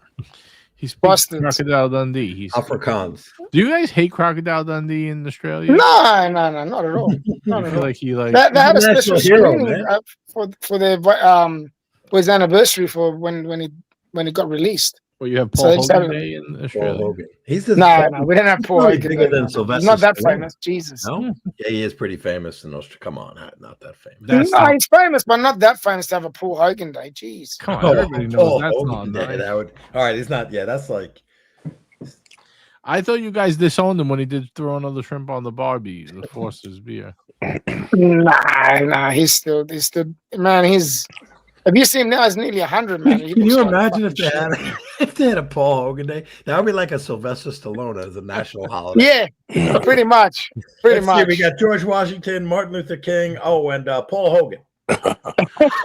Speaker 1: He speaks
Speaker 6: Boston.
Speaker 1: Crocodile Dundee. He's
Speaker 5: Afrikaans.
Speaker 1: Do you guys hate Crocodile Dundee in Australia?
Speaker 6: No, not at all. Not
Speaker 1: I
Speaker 6: at
Speaker 1: feel
Speaker 6: all.
Speaker 1: like he like.
Speaker 6: They had a
Speaker 5: He's a
Speaker 6: special
Speaker 5: national hero,
Speaker 6: screening
Speaker 5: man.
Speaker 6: for their for his anniversary for when it got released.
Speaker 1: Well, you have
Speaker 6: So
Speaker 1: Paul
Speaker 6: they just
Speaker 1: Hogan
Speaker 6: have-
Speaker 1: Day in
Speaker 5: Paul
Speaker 1: Australia.
Speaker 5: Hogan. He's the
Speaker 6: No, we didn't have Paul
Speaker 5: Probably
Speaker 6: Hogan.
Speaker 5: bigger than
Speaker 6: He's
Speaker 5: Sylvester
Speaker 6: not that
Speaker 5: Stallone.
Speaker 6: famous. Jesus.
Speaker 5: No, yeah, he is pretty famous in Australia. Come on, not that famous.
Speaker 1: That's
Speaker 6: no,
Speaker 1: not,
Speaker 6: he's famous, but not that famous to have a Paul Hogan Day. Jeez.
Speaker 1: come on, everybody knows
Speaker 5: Paul
Speaker 1: that's
Speaker 5: Hogan
Speaker 1: not
Speaker 5: Day,
Speaker 1: nice.
Speaker 5: that would. All right, he's not. Yeah, that's like.
Speaker 1: I thought you guys disowned him when he did throw another shrimp on the Barbie, the Foster's beer.
Speaker 6: Nah, he's still man, have you seen him now? He's nearly 100, man. He
Speaker 5: Can
Speaker 6: looks
Speaker 5: you
Speaker 6: like
Speaker 5: imagine if
Speaker 6: fucking
Speaker 5: they had if they had a Paul Hogan Day? That would be like a Sylvester Stallone as a national holiday.
Speaker 6: Yeah, pretty much. Pretty
Speaker 5: Let's see,
Speaker 6: much.
Speaker 5: we got George Washington, Martin Luther King, and Paul Hogan.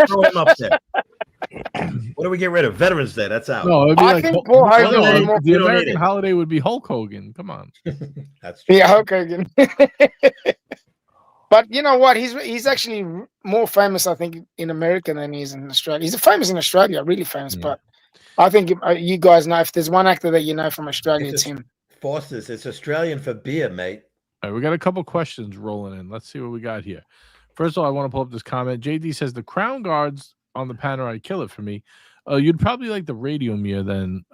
Speaker 5: Throw him up there. What do we get rid of? Veterans Day. That's out.
Speaker 1: No, it'd be
Speaker 6: I
Speaker 1: like
Speaker 6: think Paul Hogan
Speaker 1: no,
Speaker 6: is more.
Speaker 1: the
Speaker 5: You don't need
Speaker 1: American
Speaker 5: it.
Speaker 1: holiday would be Hulk Hogan. Come on.
Speaker 5: That's true.
Speaker 6: Yeah, Hulk Hogan. But you know what? He's actually more famous, I think, in America than he is in Australia. He's famous in Australia, really famous. But I think you guys know if there's one actor that you know from Australia, it's him.
Speaker 5: Foster's. It's Australian for beer, mate.
Speaker 1: All right, we got a couple questions rolling in. Let's see what we got here. First of all, I want to pull up this comment. JD says the crown guards on the Panerai kill it for me. You'd probably like the Radiomir then,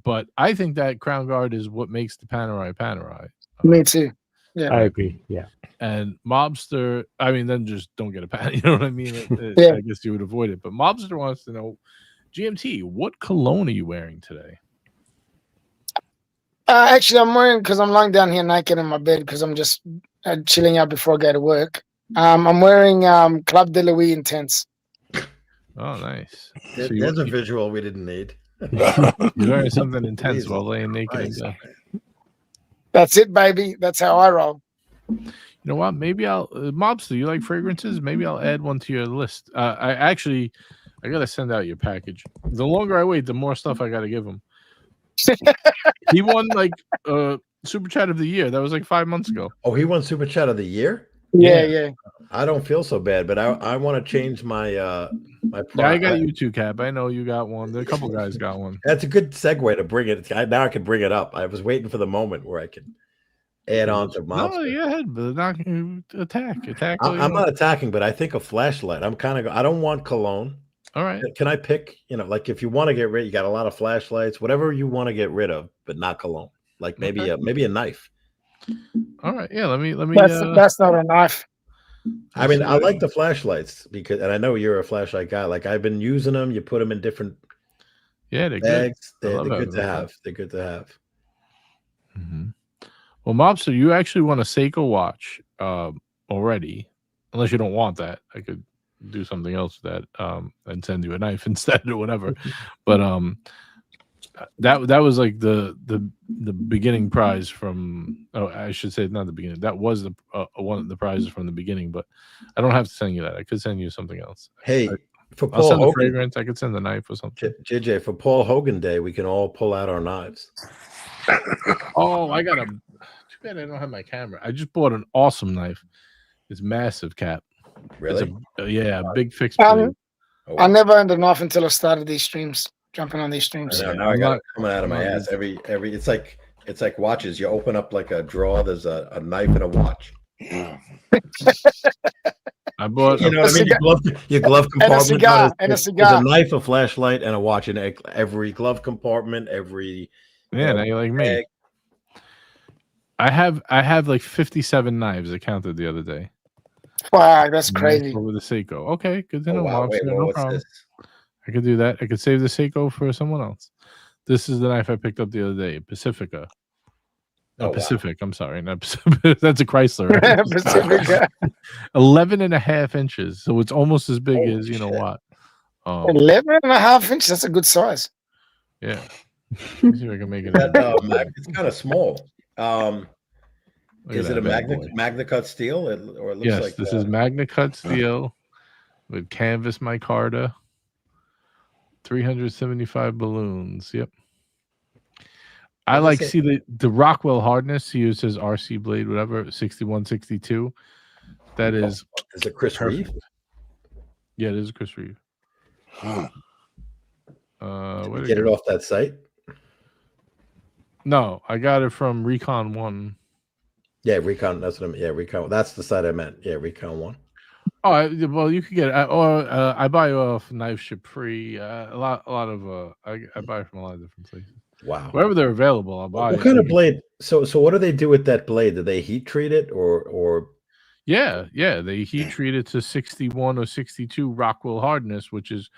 Speaker 1: but I think that crown guard is what makes the Panerai.
Speaker 6: Me too. Yeah,
Speaker 7: I agree. Yeah.
Speaker 1: And Mobster, I mean, then just don't get a pan. You know what I mean?
Speaker 6: Yeah.
Speaker 1: I guess you would avoid it. But Mobster wants to know, GMT, what cologne are you wearing today?
Speaker 6: actually, I'm wearing because I'm lying down here naked in my bed because I'm just chilling out before I go to work. I'm wearing Club de Louis Intense.
Speaker 1: Oh, nice.
Speaker 5: There's a visual we didn't need.
Speaker 1: You're wearing something intense
Speaker 5: Jesus
Speaker 1: while laying naked.
Speaker 5: Christ.
Speaker 6: That's it, baby. That's how I roll.
Speaker 1: You know what? Maybe I'll Mobster, you like fragrances? Maybe I'll add one to your list. I gotta send out your package. The longer I wait, the more stuff I gotta give him. He won like Super Chat of the Year. That was like 5 months ago.
Speaker 5: Oh, he won Super Chat of the Year?
Speaker 6: Yeah.
Speaker 5: I don't feel so bad, but I want to change my my
Speaker 1: Yeah, I got you too, Cap. I know you got one. A couple guys got one.
Speaker 5: That's a good segue to bring it. Now I can bring it up. I was waiting for the moment where I could add on to Mobster.
Speaker 1: No, yeah, but not attack.
Speaker 5: I'm not attacking, but I think a flashlight. I'm kind of. I don't want cologne.
Speaker 1: All right.
Speaker 5: Can I pick? You know, like if you want to get rid, you got a lot of flashlights, whatever you want to get rid of, but not cologne. Like maybe a knife.
Speaker 1: All right. Yeah. Let me.
Speaker 6: That's not a knife.
Speaker 5: I mean, I like the flashlights because, and I know you're a flashlight guy. Like I've been using them. You put them in different.
Speaker 1: Yeah, they're
Speaker 5: bags.
Speaker 1: good.
Speaker 5: They're good to have. They're good to have.
Speaker 1: Mm-hmm. Well, Mobster, you actually want a Seiko watch already, unless you don't want that. I could do something else with that and send you a knife instead or whatever. But that was like the beginning prize from. Oh, I should say not the beginning. That was the one of the prizes from the beginning. But I don't have to send you that. I could send you something else.
Speaker 5: Hey, for
Speaker 1: I'll
Speaker 5: Paul
Speaker 1: send the
Speaker 5: Hogan,
Speaker 1: fragrance. I could send the knife or something.
Speaker 5: JJ, for Paul Hogan Day, we can all pull out our knives.
Speaker 1: Oh, I got a. Too bad I don't have my camera. I just bought an awesome knife. It's massive, Cap.
Speaker 5: Really?
Speaker 1: It's a big fixed
Speaker 6: I
Speaker 1: blade.
Speaker 6: I never owned a knife until I started these streams, jumping on these streams.
Speaker 5: Now I got it coming out of my ass. Every it's like watches. You open up like a drawer. There's a knife and a watch.
Speaker 1: I bought.
Speaker 5: You know what I mean? Your glove compartment
Speaker 6: and a cigar.
Speaker 5: There's a knife, a flashlight, and a watch in every glove compartment. Every
Speaker 1: now you like me. I have like 57 knives. I counted the other day.
Speaker 6: Wow, that's crazy.
Speaker 1: Over the Seiko. Okay, good to know.
Speaker 5: Wow, wait,
Speaker 1: no problem.
Speaker 5: this?
Speaker 1: I could do that. I could save the Seiko for someone else. This is the knife I picked up the other day. Pacifica. Pacific. Wow. I'm sorry, not Pacific. That's a Chrysler. Right?
Speaker 6: Pacifica.
Speaker 1: 11.5 inches. So it's almost as big as you know what.
Speaker 6: 11.5 inches. That's a good size.
Speaker 1: Yeah. Let's see if I can make it.
Speaker 5: It's kind of small. Is it a Magna cut steel? Or it looks
Speaker 1: yes,
Speaker 5: like
Speaker 1: this is Magna cut steel with canvas micarta, 375 balloons. Yep. I like see the Rockwell hardness. He uses RC blade, whatever, 6162. That is
Speaker 5: it Chris Reeve?
Speaker 1: Yeah, it is Chris Reeve.
Speaker 5: Did you get it off that site?
Speaker 1: No, I got it from Recon 1.
Speaker 5: Yeah, Recon. That's what Recon. That's the site I meant. Yeah, Recon 1.
Speaker 1: Oh, well, you could get it. I buy off Knife Ship Free. A lot of I buy from a lot of different places.
Speaker 5: Wow.
Speaker 1: Wherever they're available, I'll buy.
Speaker 5: What kind of blade? So what do they do with that blade? Do they heat treat it or?
Speaker 1: Yeah, they heat treat it to 61 or 62 Rockwell hardness, which is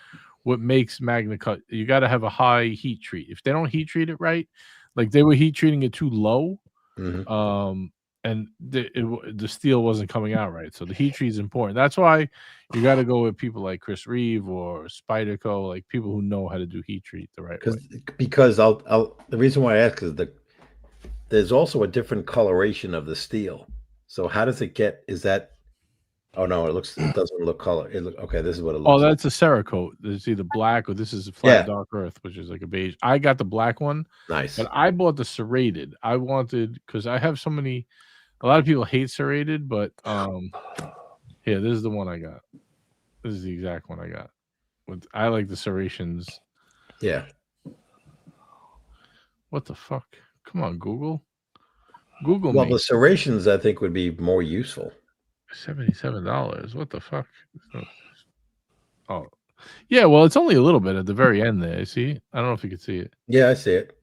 Speaker 1: what makes Magna Cut. You got to have a high heat treat. If they don't heat treat it right, like they were heat treating it too low, and the steel wasn't coming out right. So the heat treat is important. That's why you got to go with people like Chris Reeve or Spyderco, like people who know how to do heat treat the right way.
Speaker 5: Because the reason why I ask is there's also a different coloration of the steel. So how does it get? Is that? Oh no, it doesn't look color. Okay, this is what it looks.
Speaker 1: Oh, that's a Cerakote. It's either black or this is a flat dark earth, which is like a beige. I got the black one.
Speaker 5: Nice.
Speaker 1: But I bought the serrated. I wanted because I have so many. A lot of people hate serrated, but here, this is the one I got. This is the exact one I got. I like the serrations.
Speaker 5: Yeah.
Speaker 1: What the fuck? Come on, Google. Google
Speaker 5: well,
Speaker 1: me.
Speaker 5: The serrations I think would be more useful.
Speaker 1: $77. What the fuck? Oh, yeah. Well, it's only a little bit at the very end there. See, I don't know if you can see it.
Speaker 5: Yeah, I see it.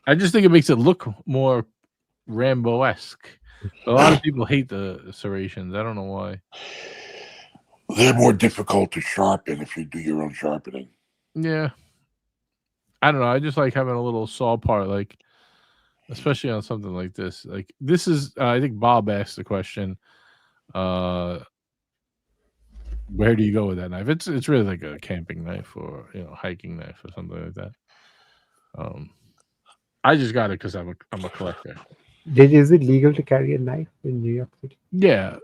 Speaker 1: I just think it makes it look more Rambo-esque. A lot of people hate the serrations. I don't know why.
Speaker 2: They're more difficult to sharpen if you do your own sharpening.
Speaker 1: Yeah. I don't know. I just like having a little saw part, like, especially on something like this. Like, this is, I think Bob asked the question, where do you go with that knife? It's really like a camping knife or, hiking knife or something like that. I just got it because I'm a collector.
Speaker 7: Is it legal to carry a knife in New York City?
Speaker 1: Yeah.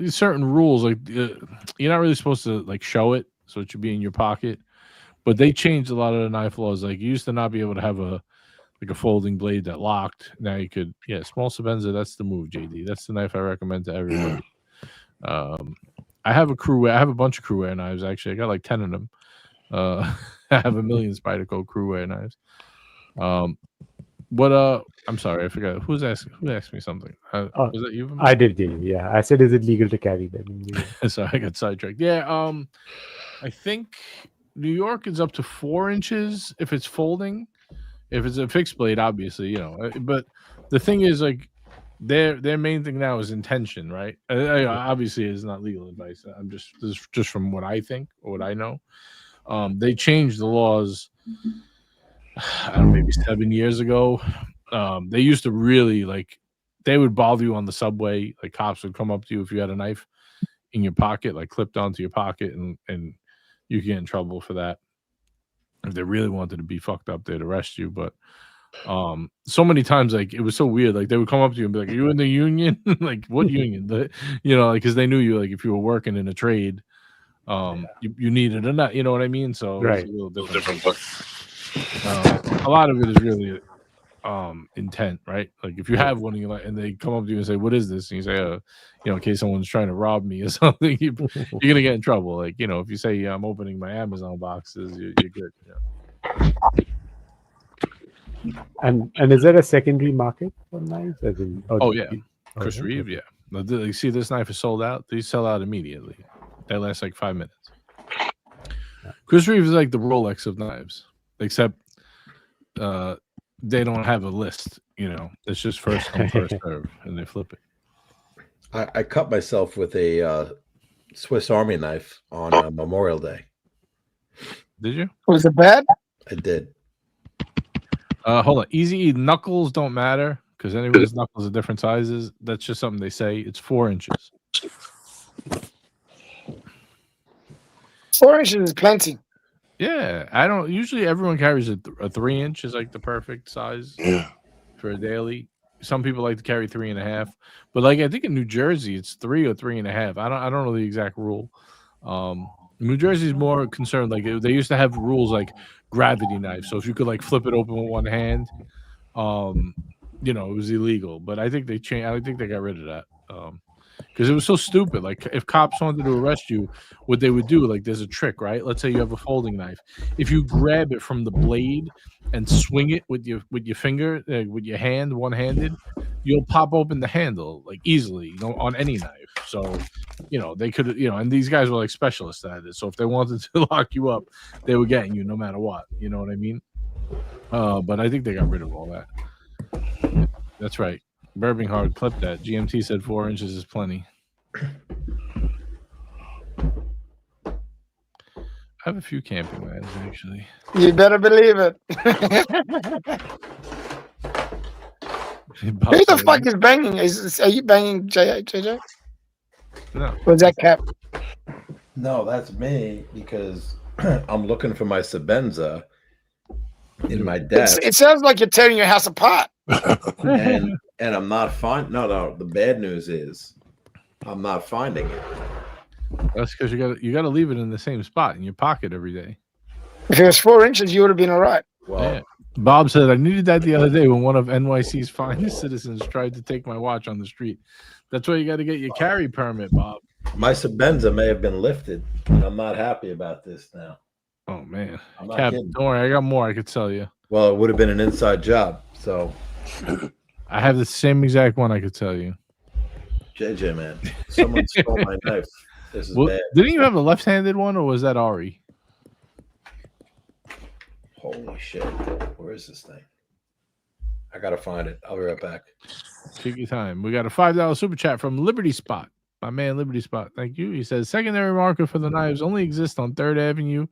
Speaker 1: Certain rules, like you're not really supposed to like show it, so it should be in your pocket. But they changed a lot of the knife laws. Like you used to not be able to have a folding blade that locked. Now you could, small Sebenza. That's the move, JD. That's the knife I recommend to everybody. I have a bunch of Cruwear knives actually. I got like 10 of them. I have a million Spyderco Cruwear knives. I'm sorry, I forgot. Who asked me something? Was that you?
Speaker 7: I did, yeah. I said, is it legal to carry them in New York?
Speaker 1: Sorry, I got sidetracked. Yeah, I think New York is up to 4 inches if it's folding. If it's a fixed blade, obviously, But the thing is, like, their main thing now is intention, right? Obviously, it's not legal advice. I'm just from what I think or what I know. They changed the laws. I don't know, maybe 7 years ago. They used to really they would bother you on the subway. Like cops would come up to you if you had a knife in your pocket, like clipped onto your pocket, and you could get in trouble for that. If they really wanted to be fucked up, they'd arrest you. But so many times, like it was so weird. Like they would come up to you and be like, "Are you in the union?" Like what union? Because they knew you. Like if you were working in a trade, you needed a nut. You know what I mean? So
Speaker 7: right.
Speaker 1: It was a little different. But a lot of it is really intent, right? Like if you have one and they come up to you and say, "What is this?" and you say, in case someone's trying to rob me or something, you're gonna get in trouble. Like if you say, "I'm opening my Amazon boxes," you're good.
Speaker 7: And is there a secondary market for knives?
Speaker 1: Chris Reeve, yeah. You see, this knife is sold out. These sell out immediately. They last like 5 minutes. Chris Reeve is like the Rolex of knives, except they don't have a list. It's just first come, first serve, and they flip it.
Speaker 5: I cut myself with a Swiss Army knife on Memorial Day.
Speaker 1: Did you?
Speaker 6: Was it bad?
Speaker 5: I did.
Speaker 1: Hold on. Easy E knuckles don't matter because anyone's knuckles are different sizes. That's just something they say. It's 4 inches.
Speaker 6: 4 inches is plenty.
Speaker 1: Yeah, I don't. Usually, everyone carries a 3 inch is like the perfect size for a daily. Some people like to carry 3.5, but like I think in New Jersey it's 3 or 3.5. I don't know the exact rule. New Jersey is more concerned. Like they used to have rules like gravity knives. So if you could like flip it open with one hand, it was illegal. But I think they changed. I think they got rid of that. Because it was so stupid. Like if cops wanted to arrest you, what they would do, like there's a trick, right? Let's say you have a folding knife. If you grab it from the blade and swing it with your finger, with your hand, one-handed, you'll pop open the handle like easily, on any knife. So, they could, and these guys were like specialists at it. So if they wanted to lock you up, they were getting you no matter what. You know what I mean? But I think they got rid of all that. That's right. Birminghard clipped that. GMT said 4 inches is plenty. I have a few camping knives, actually.
Speaker 6: You better believe it. Who the fuck is banging? Are you banging JJ?
Speaker 1: No.
Speaker 6: Was that Cap?
Speaker 5: No, that's me because I'm looking for my Sebenza in my desk.
Speaker 6: It sounds like you're tearing your house apart.
Speaker 5: And I'm not finding. No. The bad news is, I'm not finding it.
Speaker 1: That's because you got to leave it in the same spot in your pocket every day.
Speaker 6: If it was 4 inches, you would have been all right.
Speaker 5: Well,
Speaker 1: Bob said I needed that the other day when one of NYC's finest citizens tried to take my watch on the street. That's why you got to get your carry permit, Bob.
Speaker 5: My Sebenza may have been lifted, and I'm not happy about this now.
Speaker 1: Oh man,
Speaker 5: I'm not
Speaker 1: Cap,
Speaker 5: kidding.
Speaker 1: don't worry, I got more I could tell you.
Speaker 5: Well, it would have been an inside job, so.
Speaker 1: I have the same exact one I could tell you.
Speaker 5: JJ, man, someone stole my knife. This is bad.
Speaker 1: Didn't you have a left-handed one, or was that Ari?
Speaker 5: Holy shit! Where is this thing? I gotta find it. I'll be right back.
Speaker 1: Take your time. We got a $5 super chat from Liberty Spot. My man, Liberty Spot. Thank you. He says secondary market for the knives only exists on 3rd Avenue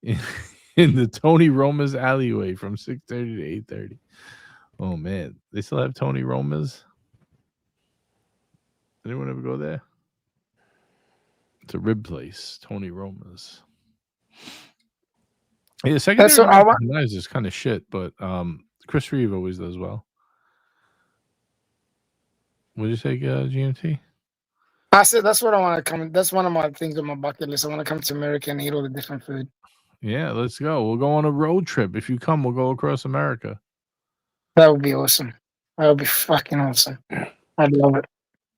Speaker 1: in the Tony Roma's alleyway from 6:30 to 8:30. Oh man, they still have Tony Roma's. Anyone ever go there? It's a rib place, Tony Roma's. Yeah, secondary knives is kind of shit, but Chris Reeve always does well. What did you say, GMT?
Speaker 6: I said that's what I want to come. That's one of my things on my bucket list. I want to come to America and eat all the different food.
Speaker 1: Yeah, let's go. We'll go on a road trip. If you come, we'll go across America.
Speaker 6: That would be awesome. That would be fucking awesome. I'd love it.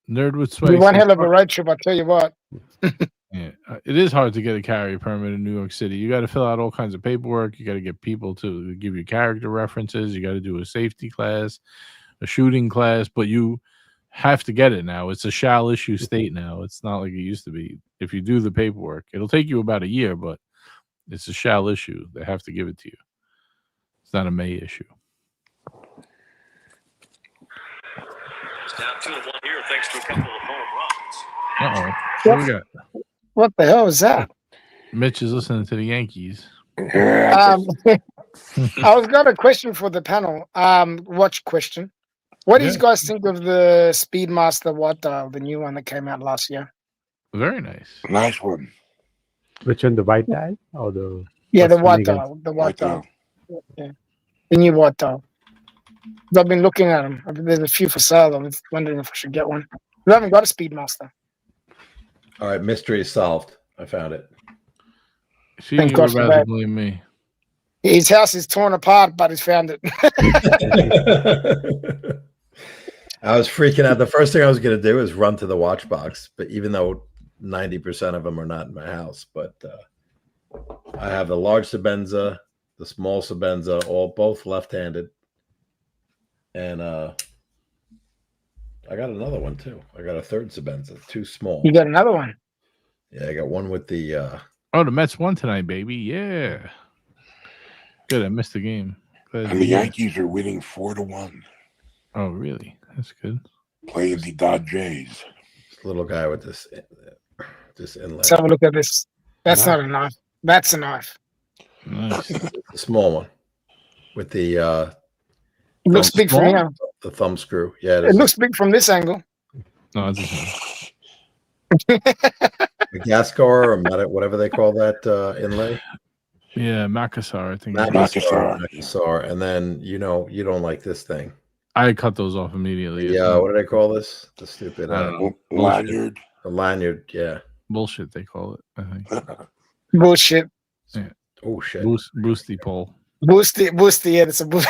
Speaker 1: Nerd with
Speaker 6: It'd be
Speaker 1: Sway.
Speaker 6: one hell of a road trip, I tell you what.
Speaker 1: Yeah, it is hard to get a carry permit in New York City. You got to fill out all kinds of paperwork. You got to get people to give you character references. You got to do a safety class, a shooting class, but you have to get it now. It's a shall issue state now. It's not like it used to be. If you do the paperwork, it'll take you about a year, but it's a shall issue. They have to give it to you. It's not a may issue.
Speaker 8: It's down 2-1 here thanks to a couple of home runs.
Speaker 1: Uh-oh. What we got?
Speaker 6: What the hell is that?
Speaker 1: Mitch is listening to the Yankees.
Speaker 2: Yeah,
Speaker 6: I was got a question for the panel. Watch question. What do you guys think of the Speedmaster Watt dial, the new one that came out last year?
Speaker 1: Very nice.
Speaker 2: nice one.
Speaker 7: Which one, the white dial or the?
Speaker 6: Yeah, the
Speaker 7: what's
Speaker 6: Watt
Speaker 7: the name
Speaker 6: dial. The
Speaker 2: Right
Speaker 6: Watt
Speaker 2: there.
Speaker 6: dial. Yeah. The new Watt dial. I've been looking at them. There's a few for sale. I'm just wondering if I should get one. We haven't got a Speedmaster.
Speaker 5: All right, mystery is solved. I found it.
Speaker 1: See,
Speaker 6: Thank
Speaker 1: you
Speaker 6: God
Speaker 1: would
Speaker 6: for
Speaker 1: rather
Speaker 6: that.
Speaker 1: blame me.
Speaker 6: His house is torn apart, but he's found it.
Speaker 5: I was freaking out. The first thing I was going to do is run to the watch box, but even though 90% of them are not in my house, but I have the large Sabenza, the small Sabenza, both left-handed, and I got another one too. I got a third Sabenza, too small.
Speaker 6: You got another one.
Speaker 5: Yeah, I got one with the.
Speaker 1: Oh, the Mets won tonight, baby. Yeah. Good. I missed the game. Glad
Speaker 2: And
Speaker 1: to
Speaker 2: the
Speaker 1: hear.
Speaker 2: Yankees are winning 4-1,
Speaker 1: Oh, really? That's good.
Speaker 2: playing the Dodgers.
Speaker 5: Little guy with this inlet.
Speaker 6: Let's have a look at this. That's not a knife. That's a knife.
Speaker 1: Nice.
Speaker 5: The small one with the
Speaker 6: It looks big from
Speaker 1: small?
Speaker 6: here.
Speaker 5: the thumb screw. Yeah,
Speaker 6: It looks big from this angle.
Speaker 1: No, it's a
Speaker 5: the Gascar or whatever they call that inlay.
Speaker 1: yeah, Makassar, I think.
Speaker 5: Makassar. And then you don't like this thing.
Speaker 1: I cut those off immediately.
Speaker 5: Yeah, what do they call this? The stupid
Speaker 1: I don't know.
Speaker 2: Lanyard.
Speaker 5: the lanyard. Yeah.
Speaker 1: Bullshit, they call it, I think.
Speaker 6: Bullshit.
Speaker 5: Oh shit.
Speaker 1: Boosty pole.
Speaker 6: Boosty. Yeah, it's a boost.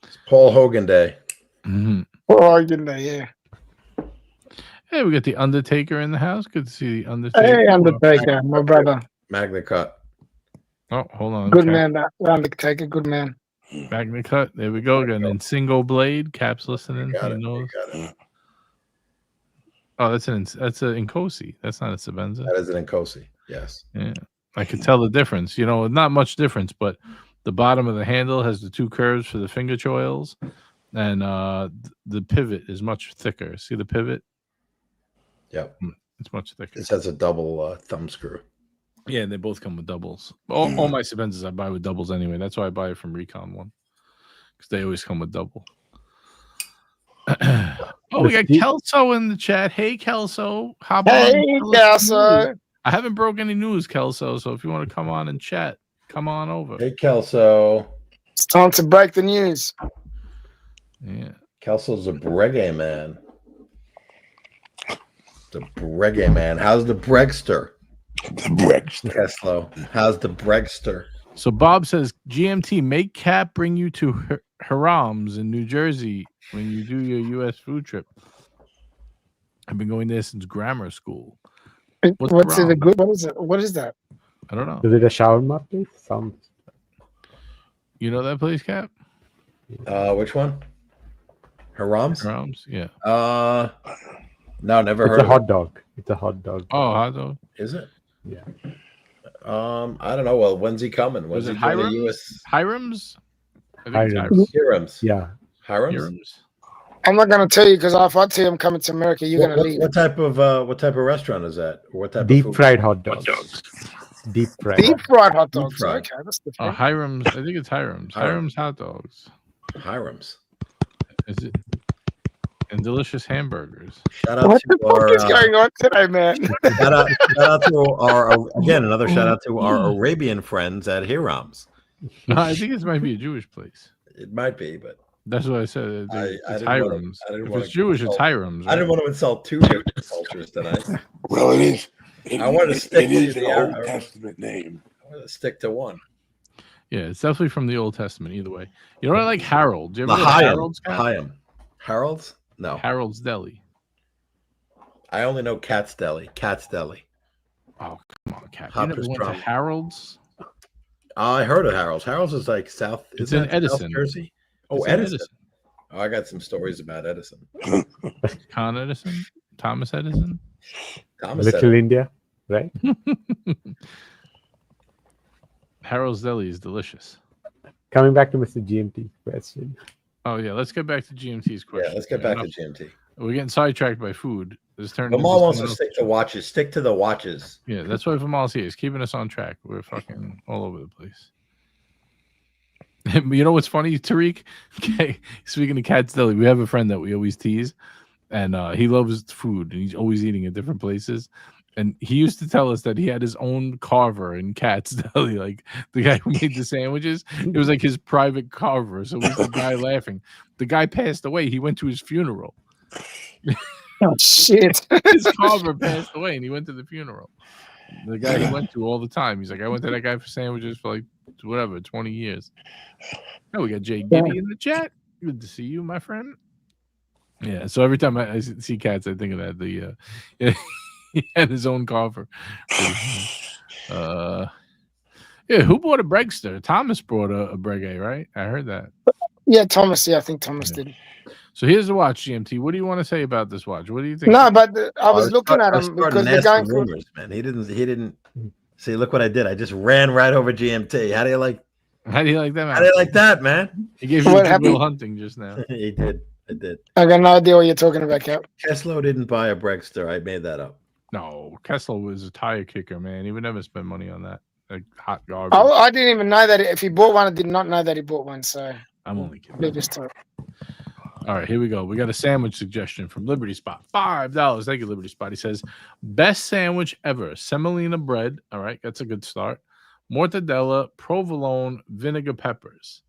Speaker 5: It's Paul Hogan Day.
Speaker 1: Mm-hmm.
Speaker 6: Oh, you know, yeah.
Speaker 1: Hey, we got the Undertaker in the house. Good to see the Undertaker.
Speaker 6: Hey, Undertaker, my brother.
Speaker 5: Magna Cut.
Speaker 1: Oh, hold on.
Speaker 6: Good
Speaker 1: Cap.
Speaker 6: man, that Undertaker. Good man.
Speaker 1: Magna Cut. There we go again. In single blade. Cap's listening.
Speaker 5: You got
Speaker 1: He
Speaker 5: it.
Speaker 1: knows.
Speaker 5: You got it.
Speaker 1: Oh, that's an Incosi. That's not a Sabenza.
Speaker 5: That is an Nkosi. Yes.
Speaker 1: Yeah, I could tell the difference. Not much difference, but the bottom of the handle has the two curves for the finger choils, and the pivot is much thicker. See the pivot?
Speaker 5: Yep.
Speaker 1: It's much thicker.
Speaker 5: This has a double thumb screw.
Speaker 1: Yeah, and they both come with doubles. All my Sabenzas I buy with doubles anyway. That's why I buy it from Recon One, because they always come with double. Oh, we got Kelso in the chat. Hey, Kelso. Hop on.
Speaker 6: Hey, Kelso.
Speaker 1: I haven't broke any news, Kelso, so if you want to come on and chat, come on over.
Speaker 5: Hey, Kelso.
Speaker 6: It's time to break the news.
Speaker 1: Yeah.
Speaker 5: Kelso's a Breguet man. The Breguet man. How's the Bregster?
Speaker 2: The Brexit.
Speaker 5: Keslo. How's the Bregster?
Speaker 1: So Bob says, GMT, make Cap bring you to Haram's in New Jersey when you do your U.S. food trip. I've been going there since grammar school.
Speaker 6: What's it good? What is it? What is that?
Speaker 1: I don't know.
Speaker 7: Is it a shawarma place? Sounds.
Speaker 1: You know that place, Cap?
Speaker 5: Which one? Haram's?
Speaker 1: Haram's? Yeah.
Speaker 5: No, never
Speaker 7: It's
Speaker 5: heard
Speaker 7: a
Speaker 5: of
Speaker 7: hot dog. It's a hot dog.
Speaker 1: Oh, hot dog.
Speaker 5: it. Is it?
Speaker 7: Yeah.
Speaker 5: I don't know. Well, when's he coming? When's
Speaker 1: Was it
Speaker 5: he doing the
Speaker 1: Hiram's?
Speaker 5: US
Speaker 1: Hiram's? I think it's
Speaker 7: Hiram's.
Speaker 5: Hiram's?
Speaker 7: Yeah.
Speaker 5: Hiram's?
Speaker 1: Hiram's.
Speaker 6: I'm not gonna tell you because if I tell you I'm coming to America, you're gonna leave.
Speaker 5: What type of restaurant is that? Or what type
Speaker 7: Deep
Speaker 5: of food?
Speaker 7: fried hot dogs. Deep fried.
Speaker 6: Deep fried hot dogs.
Speaker 5: fried.
Speaker 6: Okay, that's
Speaker 1: Oh,
Speaker 6: different.
Speaker 1: Hiram's. I think it's Hiram's.
Speaker 5: Hiram's.
Speaker 1: Hiram's hot dogs.
Speaker 5: Hiram's.
Speaker 1: Is it? And delicious hamburgers.
Speaker 5: Shout out
Speaker 6: What the
Speaker 5: to our
Speaker 6: fuck is going on today, man?
Speaker 5: shout out to our again another shout out to our Arabian friends at Hiram's.
Speaker 1: No, I think this might be a Jewish place.
Speaker 5: It might be, but
Speaker 1: That's what I said.
Speaker 5: I
Speaker 1: It's
Speaker 5: didn't
Speaker 1: Hiram's.
Speaker 5: wanna
Speaker 1: If it's Jewish, it's
Speaker 5: insult-
Speaker 1: Hiram's.
Speaker 5: I didn't want to insult two different cultures tonight.
Speaker 2: Well, it is.
Speaker 5: I want to stick
Speaker 2: It is
Speaker 5: to
Speaker 2: an
Speaker 5: the
Speaker 2: Old Testament name.
Speaker 5: I want to stick to one.
Speaker 1: Yeah, it's definitely from the Old Testament. Either way, you know what I like? Harold. Do you
Speaker 5: The
Speaker 1: ever go to
Speaker 5: Hayam.
Speaker 1: Harold's? Cat?
Speaker 5: Hayam. Harold's? No.
Speaker 1: Harold's Deli.
Speaker 5: I only know Cat's Deli. Cat's Deli.
Speaker 1: Oh, come on, Cat. You
Speaker 5: Hop
Speaker 1: never
Speaker 5: is
Speaker 1: went to
Speaker 5: strong.
Speaker 1: Harold's?
Speaker 5: I heard of Harold's. Harold's is like South.
Speaker 1: It's
Speaker 5: isn't
Speaker 1: in
Speaker 5: that South
Speaker 1: Edison.
Speaker 5: Jersey. Oh,
Speaker 1: It's in
Speaker 5: Edison. Oh, I got some stories about Edison.
Speaker 1: Con Edison? Thomas Edison?
Speaker 5: Thomas
Speaker 7: Little
Speaker 5: Edison.
Speaker 7: India, right?
Speaker 1: Harold's Deli is delicious.
Speaker 7: Coming back to Mr. GMT question.
Speaker 1: Oh, yeah. Let's get back to GMT's question.
Speaker 5: Yeah, let's get back to GMT.
Speaker 1: We're getting sidetracked by food. This turned
Speaker 5: Jamal
Speaker 1: into
Speaker 5: wants to
Speaker 1: something
Speaker 5: stick to watches. Stick to the watches.
Speaker 1: else. Yeah, that's why Vimal's here. He's keeping us on track. We're fucking all over the place. You know what's funny, Tariq? Okay, speaking of Cat's Deli, we have a friend that we always tease, and he loves food, and he's always eating at different places. And he used to tell us that he had his own carver in Cat's Deli, like the guy who made the sandwiches. It was like his private carver. So we the guy laughing. The guy passed away. He went to his funeral.
Speaker 6: Oh shit!
Speaker 1: His carver passed away, and he went to the funeral. The guy he went to all the time. He's like, I went to that guy for sandwiches for like whatever 20 years. Oh, we got Jay Giddy in the chat. Good to see you, my friend. Yeah. So every time I see Cats, I think of that. He had his own carver. Yeah. Who bought a Bregster? Thomas brought a Breguet, right? I heard that.
Speaker 6: Yeah, Thomas. Yeah, I think Thomas did.
Speaker 1: So here's the watch, GMT. What do you want to say about this watch? What do you think?
Speaker 6: No, but I was looking at him because they're going through.
Speaker 5: rumors, man. He didn't see. Look what I did. I just ran right over GMT. How do you like
Speaker 1: that?
Speaker 5: How do you like that, man?
Speaker 1: He gave you
Speaker 6: What
Speaker 1: a
Speaker 6: happened?
Speaker 1: Will Hunting just now.
Speaker 5: He did. I did.
Speaker 6: I got no idea what you're talking about, Cap.
Speaker 5: Kessler didn't buy a Bregster. I made that up.
Speaker 1: No, Kessler was a tire kicker, man. He would never spend money on that. Like hot garbage.
Speaker 6: I didn't even know that if he bought one. I did not know that he bought one. So
Speaker 1: I'm only kidding.
Speaker 6: leave this to it.
Speaker 1: All right, here we go. We got a sandwich suggestion from Liberty Spot. $5. Thank you, Liberty Spot. He says, best sandwich ever. Semolina bread. All right, that's a good start. Mortadella, provolone, vinegar peppers.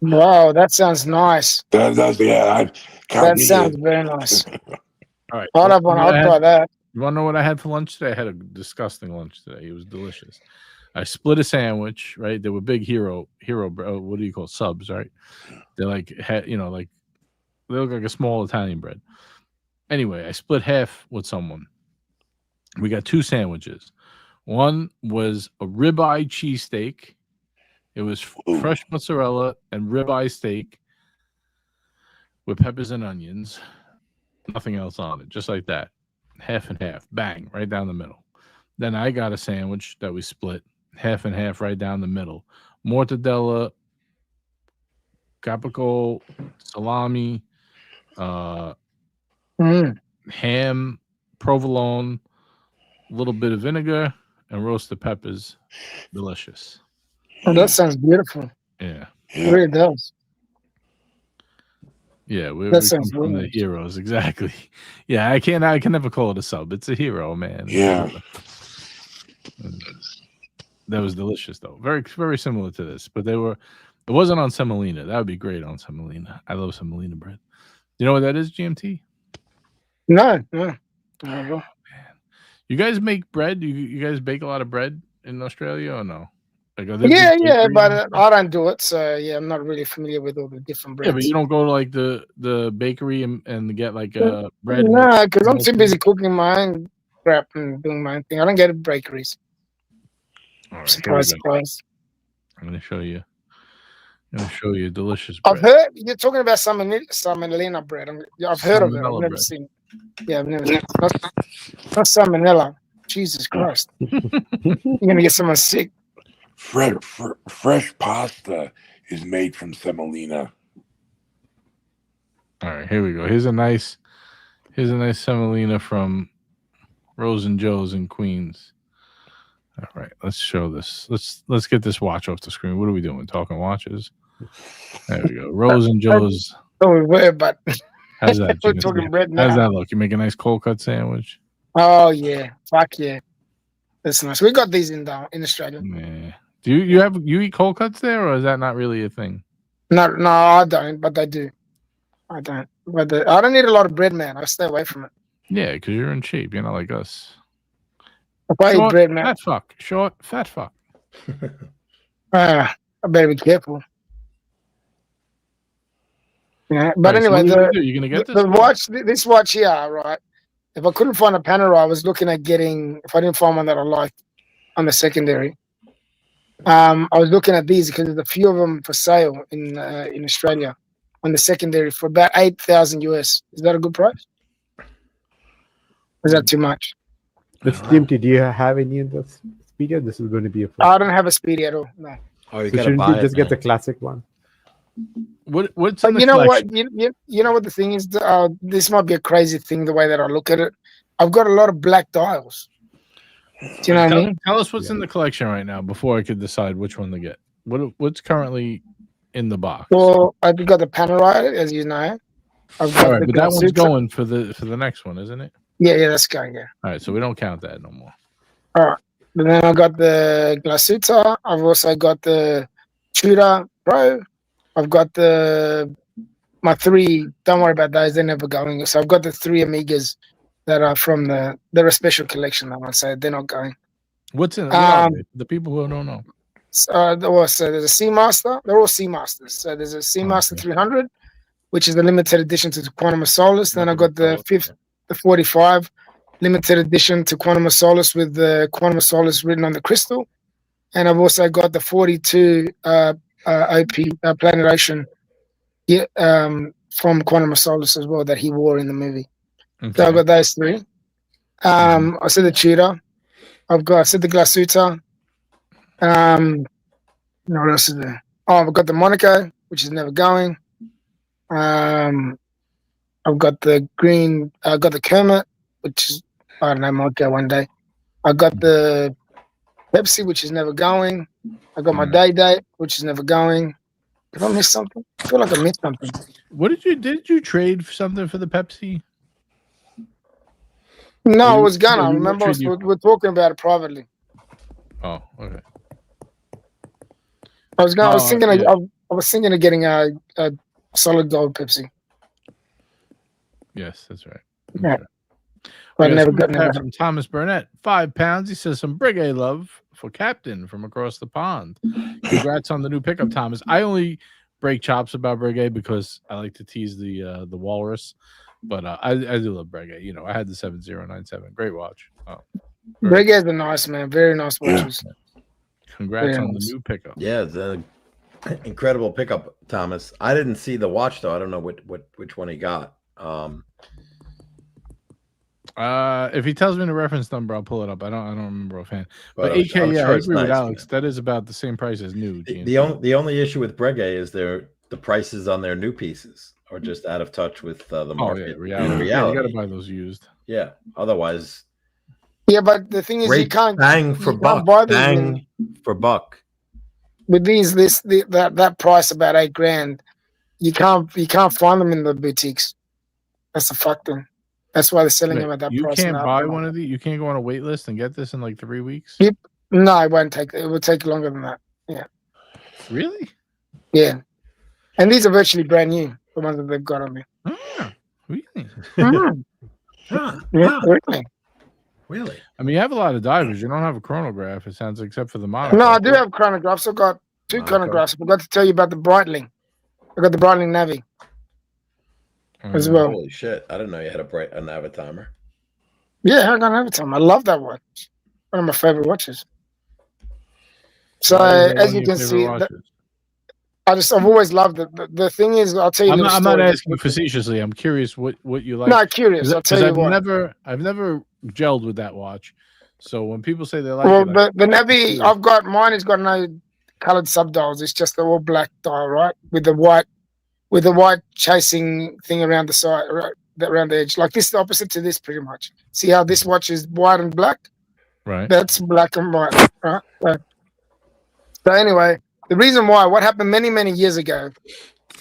Speaker 6: Wow, that sounds nice.
Speaker 2: That does, yeah.
Speaker 6: That sounds very nice.
Speaker 1: All right.
Speaker 6: I'll have one. I'll try that.
Speaker 1: You want to know what I had for lunch today? I had a disgusting lunch today. It was delicious. I split a sandwich, right? They were big hero, what do you call it? Subs, right? They're like, like they look like a small Italian bread. Anyway, I split half with someone. We got two sandwiches. One was a ribeye cheesesteak. It was fresh mozzarella and ribeye steak with peppers and onions. Nothing else on it, just like that. Half and half. Bang, right down the middle. Then I got a sandwich that we split. Half and half right down the middle. Mortadella, capicola, salami, ham, provolone, a little bit of vinegar, and roasted peppers. Delicious.
Speaker 6: Oh, that sounds beautiful.
Speaker 1: Yeah.
Speaker 6: It really does.
Speaker 1: Yeah, we
Speaker 6: That
Speaker 1: come
Speaker 6: sounds
Speaker 1: from the
Speaker 6: really
Speaker 1: heroes. Exactly. Yeah, I can never call it a sub. It's a hero, man.
Speaker 2: Yeah.
Speaker 1: That was delicious though. Very, very similar to this, but it wasn't on semolina. That would be great on semolina. I love semolina bread. You know what that is, GMT?
Speaker 6: No.
Speaker 1: Man. You guys make bread? You guys bake a lot of bread in Australia or no? Like, are there
Speaker 6: Yeah,
Speaker 1: big
Speaker 6: yeah,
Speaker 1: bakeries
Speaker 6: but
Speaker 1: and stuff?
Speaker 6: I don't do it, so yeah, I'm not really familiar with all the different breads.
Speaker 1: Yeah, but you don't go to like the bakery and get like bread.
Speaker 6: No, because I'm too busy cooking my own crap and doing my own thing. I don't get at bakeries.
Speaker 1: All right,
Speaker 6: Surprise,
Speaker 1: here we go.
Speaker 6: surprise.
Speaker 1: I'm gonna show you. I'm gonna show you delicious
Speaker 6: I've
Speaker 1: bread.
Speaker 6: heard you're talking about salmonella bread. I've heard of it. I've
Speaker 1: Salmonella
Speaker 6: never
Speaker 1: bread.
Speaker 6: seen it. Yeah, I've never seen it. Not salmonella. Jesus Christ. You're gonna get someone sick.
Speaker 2: Fresh pasta is made from semolina.
Speaker 1: All right, here we go. Here's a nice semolina from Rose and Joe's in Queens. All right, let's show this. Let's get this watch off the screen. What are we doing? Talking watches. There we go. Rose and Joe's.
Speaker 6: Oh, we were, but
Speaker 1: How's that?
Speaker 6: we're
Speaker 1: Gina?
Speaker 6: talking bread
Speaker 1: How's
Speaker 6: now.
Speaker 1: that look? You make a nice cold cut sandwich.
Speaker 6: Oh yeah, fuck yeah, that's nice. We got these in Australia.
Speaker 1: Yeah, Do you eat cold cuts there, or is that not really a thing?
Speaker 6: No, I don't, but they do. I don't. But I don't eat a lot of bread, man. I stay away from it.
Speaker 1: Yeah, because you're in shape. You're not like us.
Speaker 6: If I eat bread, man,
Speaker 1: fat fuck. Short, fat fuck.
Speaker 6: I better be careful. Yeah, but
Speaker 1: Right, so
Speaker 6: anyway,
Speaker 1: what are you gonna do? You gonna get
Speaker 6: the watch, this watch here, right? If I couldn't find a Panerai, I was looking at getting. If I didn't find one that I liked on the secondary, I was looking at these because there's a few of them for sale in Australia on the secondary for about $8,000 US. Is that a good price? Or is that too much?
Speaker 7: Let's GMT. Do you have any of the Speedia? This is going to be a.
Speaker 6: I don't have a Speedy at all. No.
Speaker 5: Oh, you
Speaker 7: So
Speaker 5: gotta
Speaker 7: shouldn't
Speaker 5: buy
Speaker 7: you just
Speaker 5: it,
Speaker 7: get
Speaker 5: man.
Speaker 7: the classic one?
Speaker 1: What's
Speaker 6: But
Speaker 1: in the
Speaker 6: you know what?
Speaker 1: collection?
Speaker 6: You know what the thing is? This might be a crazy thing the way that I look at it. I've got a lot of black dials. Do you know what I mean?
Speaker 1: Tell us what's in the collection right now before I could decide which one to get. What's currently in the box?
Speaker 6: Well, I've got the Panerai, as you know. I've got
Speaker 1: All right,
Speaker 6: the
Speaker 1: but that one's
Speaker 6: Glasuta.
Speaker 1: going for the next one, isn't it?
Speaker 6: Yeah, that's going. Yeah.
Speaker 1: All right, so we don't count that no more.
Speaker 6: All right. And then I got the Glasuta. I've also got the Tudor Pro. I've got my three. Don't worry about those; they're never going. So I've got the three Omegas that are from they're a special collection. I want to say they're not going.
Speaker 1: What's in it? What are they? The people who don't know.
Speaker 6: So there's a Seamaster. They're all Seamasters. So there's a Seamaster 300, which is the limited edition to the Quantum of Solace. Then I got the 45 limited edition to Quantum of Solace with the Quantum of Solace written on the crystal. And I've also got the 42 OP Planeration from Quantum of Solace as well that he wore in the movie.
Speaker 1: Okay.
Speaker 6: So I've got those three. I said the Tudor. I said the Glasuta. What else is there? Oh, I've got the Monaco, which is never going. I've got the green. I got the Kermit, which is, I don't know, might go one day. I got the Pepsi, which is never going. I got my Day, which is never going. Did I miss something? I feel like I missed something.
Speaker 1: Did you trade something for the Pepsi?
Speaker 6: No, I
Speaker 1: You-
Speaker 6: was gonna.
Speaker 1: yeah,
Speaker 6: I
Speaker 1: you
Speaker 6: remember
Speaker 1: mentioned
Speaker 6: we're talking about it privately.
Speaker 1: Oh, okay.
Speaker 6: I was thinking.
Speaker 1: Yeah.
Speaker 6: I was thinking of getting a solid gold Pepsi.
Speaker 1: Yes, that's right.
Speaker 6: Yeah.
Speaker 1: Okay.
Speaker 6: But
Speaker 1: We got
Speaker 6: never
Speaker 1: a
Speaker 6: got
Speaker 1: super chat from Thomas Burnett, £5. He says some Piguet love for Captain from across the pond. Congrats on the new pickup, Thomas. I only break chops about Piguet because I like to tease the walrus, but I do love Piguet. You know, I had the 7097, great watch.
Speaker 6: Breguet's a nice man, very nice watches.
Speaker 1: Congrats
Speaker 6: Very
Speaker 1: on
Speaker 6: nice.
Speaker 1: the new pickup.
Speaker 5: Yeah, the incredible pickup, Thomas. I didn't see the watch though. I don't know which one he got.
Speaker 1: If he tells me the reference number, I'll pull it up. I don't remember offhand. But
Speaker 5: I'm
Speaker 1: 8K,
Speaker 5: sure
Speaker 1: yeah, I
Speaker 5: it's
Speaker 1: agree with
Speaker 5: nice,
Speaker 1: Alex.
Speaker 5: man.
Speaker 1: That is about the same price as new.
Speaker 5: The only issue with Breguet is the prices on their new pieces are just out of touch with the market.
Speaker 1: Reality. Yeah, you got to buy those used.
Speaker 5: Yeah, otherwise,
Speaker 6: Yeah, but the thing is, you
Speaker 5: great
Speaker 6: can't
Speaker 5: bang for
Speaker 6: you
Speaker 5: buck.
Speaker 6: can't buy these
Speaker 5: Bang for buck.
Speaker 6: with that price about $8,000. You can't find them in the boutiques. That's a factor. That's why they're selling them at that
Speaker 1: You
Speaker 6: price.
Speaker 1: can't
Speaker 6: now.
Speaker 1: buy one of these. You can't go on a wait list and get this in like 3 weeks.
Speaker 6: Yep. No, it won't take. It will take longer than that. Yeah.
Speaker 1: Really?
Speaker 6: Yeah. And these are virtually brand new. The ones that they've got on me.
Speaker 1: Oh, really?
Speaker 6: Mhm.
Speaker 5: Huh,
Speaker 6: Yeah,
Speaker 5: huh,
Speaker 6: really.
Speaker 5: really?
Speaker 1: I mean, you have a lot of divers. You don't have a chronograph. It sounds except for the Monaco.
Speaker 6: No, I do have chronographs. I've got two
Speaker 5: Monaco.
Speaker 6: chronographs. I forgot to tell you about the Breitling. I got the Breitling Navi as well.
Speaker 5: Holy shit! I didn't know you had a Nava timer.
Speaker 6: Yeah, I got every time. I love that watch. One of my favorite watches. So
Speaker 1: Why is that
Speaker 6: as
Speaker 1: one
Speaker 6: you
Speaker 1: of
Speaker 6: can
Speaker 1: your
Speaker 6: see,
Speaker 1: favorite watches?
Speaker 6: I've always loved it. The thing is, I'll tell you.
Speaker 1: I'm
Speaker 6: a little
Speaker 1: not
Speaker 6: story.
Speaker 1: asking facetiously. I'm curious what you like.
Speaker 6: No, curious. I'll tell you what.
Speaker 1: I've never gelled with that watch. So when people say they like
Speaker 6: Well,
Speaker 1: it,
Speaker 6: the Navi I've got, mine has got no colored subdials. It's just the all black dial, right, with the white chasing thing around the side, right, around the edge. Like this, is the opposite to this, pretty much. See how this watch is white and black?
Speaker 1: right?
Speaker 6: That's black and white, right? So anyway, the reason why, what happened many years ago,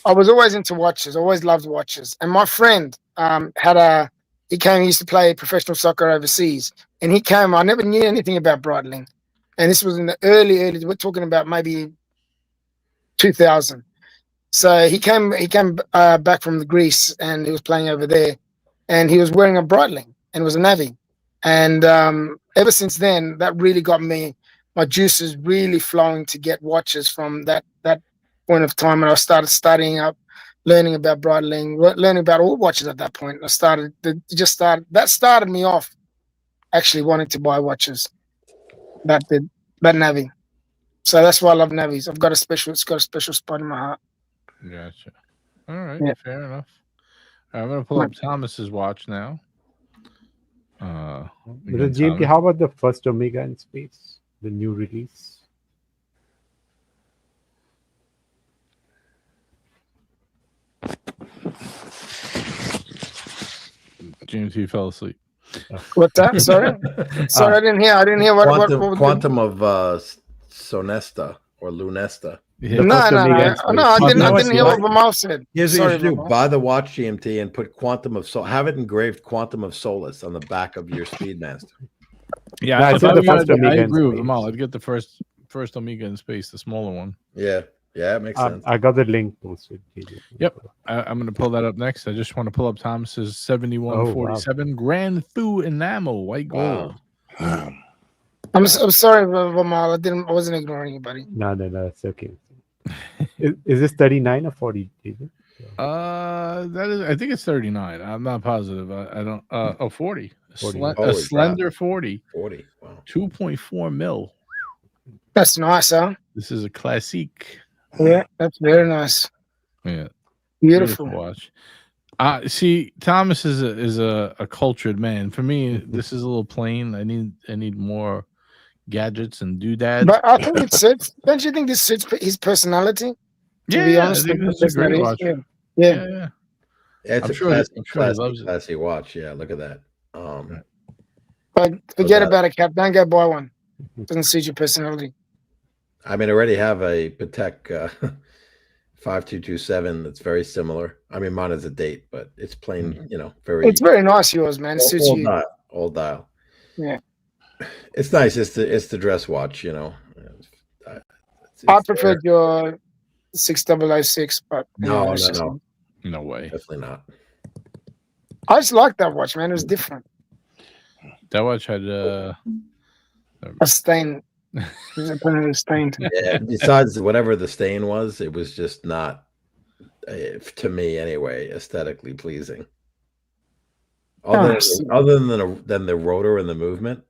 Speaker 6: I was always into watches. I always loved watches. And my friend he used to play professional soccer overseas. And he came, I never knew anything about Breitling. and this was in the early. We're talking about maybe 2000. So he came back from Greece, and he was playing over there, and he was wearing a Breitling, and it was a navy. And ever since then, that really got my juices really flowing to get watches from that point of time. And I started studying up, learning about Breitling, learning about all watches at that point. That started me off actually wanting to buy watches. That navy. So that's why I love navies. It's got a special spot in my heart.
Speaker 1: Gotcha. All right,
Speaker 6: Yeah.
Speaker 1: fair enough. I'm gonna pull up Thomas's watch now.
Speaker 7: With the GMT, how about the first Omega in space, the new release?
Speaker 1: GMT fell asleep.
Speaker 6: What's that? Sorry, I didn't hear. I didn't hear what
Speaker 5: Quantum of Sonesta or Lunesta.
Speaker 1: Yeah.
Speaker 6: No, I didn't hear what Vimal said.
Speaker 5: Here's
Speaker 6: Sorry,
Speaker 5: what you do:
Speaker 6: Vimal.
Speaker 5: buy the watch GMT and put Quantum of have it engraved Quantum of Solace on the back of your Speedmaster.
Speaker 1: Yeah,
Speaker 7: No, I said the first
Speaker 1: I
Speaker 7: Omega in
Speaker 1: agree with
Speaker 7: space.
Speaker 1: Vimal. I'd get the first Omega in space, the smaller one.
Speaker 5: Yeah, it makes sense.
Speaker 7: I got the link posted.
Speaker 1: Yep. I'm going to pull that up next. I just want to pull up Thomas's 7147 Grand Thu enamel white gold.
Speaker 2: Wow.
Speaker 6: I'm sorry, Vimal. I wasn't ignoring you, buddy.
Speaker 7: No, it's okay. Is this 39 or 40?
Speaker 1: That is, I think it's 39. I'm not positive. I don't. 40.
Speaker 7: 40.
Speaker 1: A slender 40.
Speaker 5: 40. Wow.
Speaker 1: 2.4 mil.
Speaker 6: That's nice, huh?
Speaker 1: This is a classique.
Speaker 6: Yeah, that's very nice.
Speaker 1: Yeah.
Speaker 6: Beautiful.
Speaker 1: watch. See, Thomas is a cultured man. For me, this is a little plain. I need more gadgets and doodads.
Speaker 6: But I think it suits. Don't you think this suits his personality? To be honest,
Speaker 1: I think this is a great watch.
Speaker 6: Yeah.
Speaker 5: Yeah, it's
Speaker 1: I'm
Speaker 5: a
Speaker 1: sure he loves it.
Speaker 5: classy watch. Yeah, look at that.
Speaker 6: But forget about it, Cap. Don't go buy one. Doesn't suit your personality.
Speaker 5: I mean, I already have a Patek 5227 that's very similar. I mean, mine is a date, but it's plain, very.
Speaker 6: It's very nice, yours, man. It suits you.
Speaker 5: Old dial.
Speaker 6: Yeah.
Speaker 5: It's nice. It's the dress watch,
Speaker 6: I preferred your 6006, but
Speaker 5: no,
Speaker 1: No way.
Speaker 5: definitely not.
Speaker 6: I just like that watch, man. It was different.
Speaker 1: That watch had
Speaker 6: A stain. It was apparently stained.
Speaker 5: Yeah. Besides whatever the stain was, it was just not, to me anyway, aesthetically pleasing. Other than the rotor and the movement,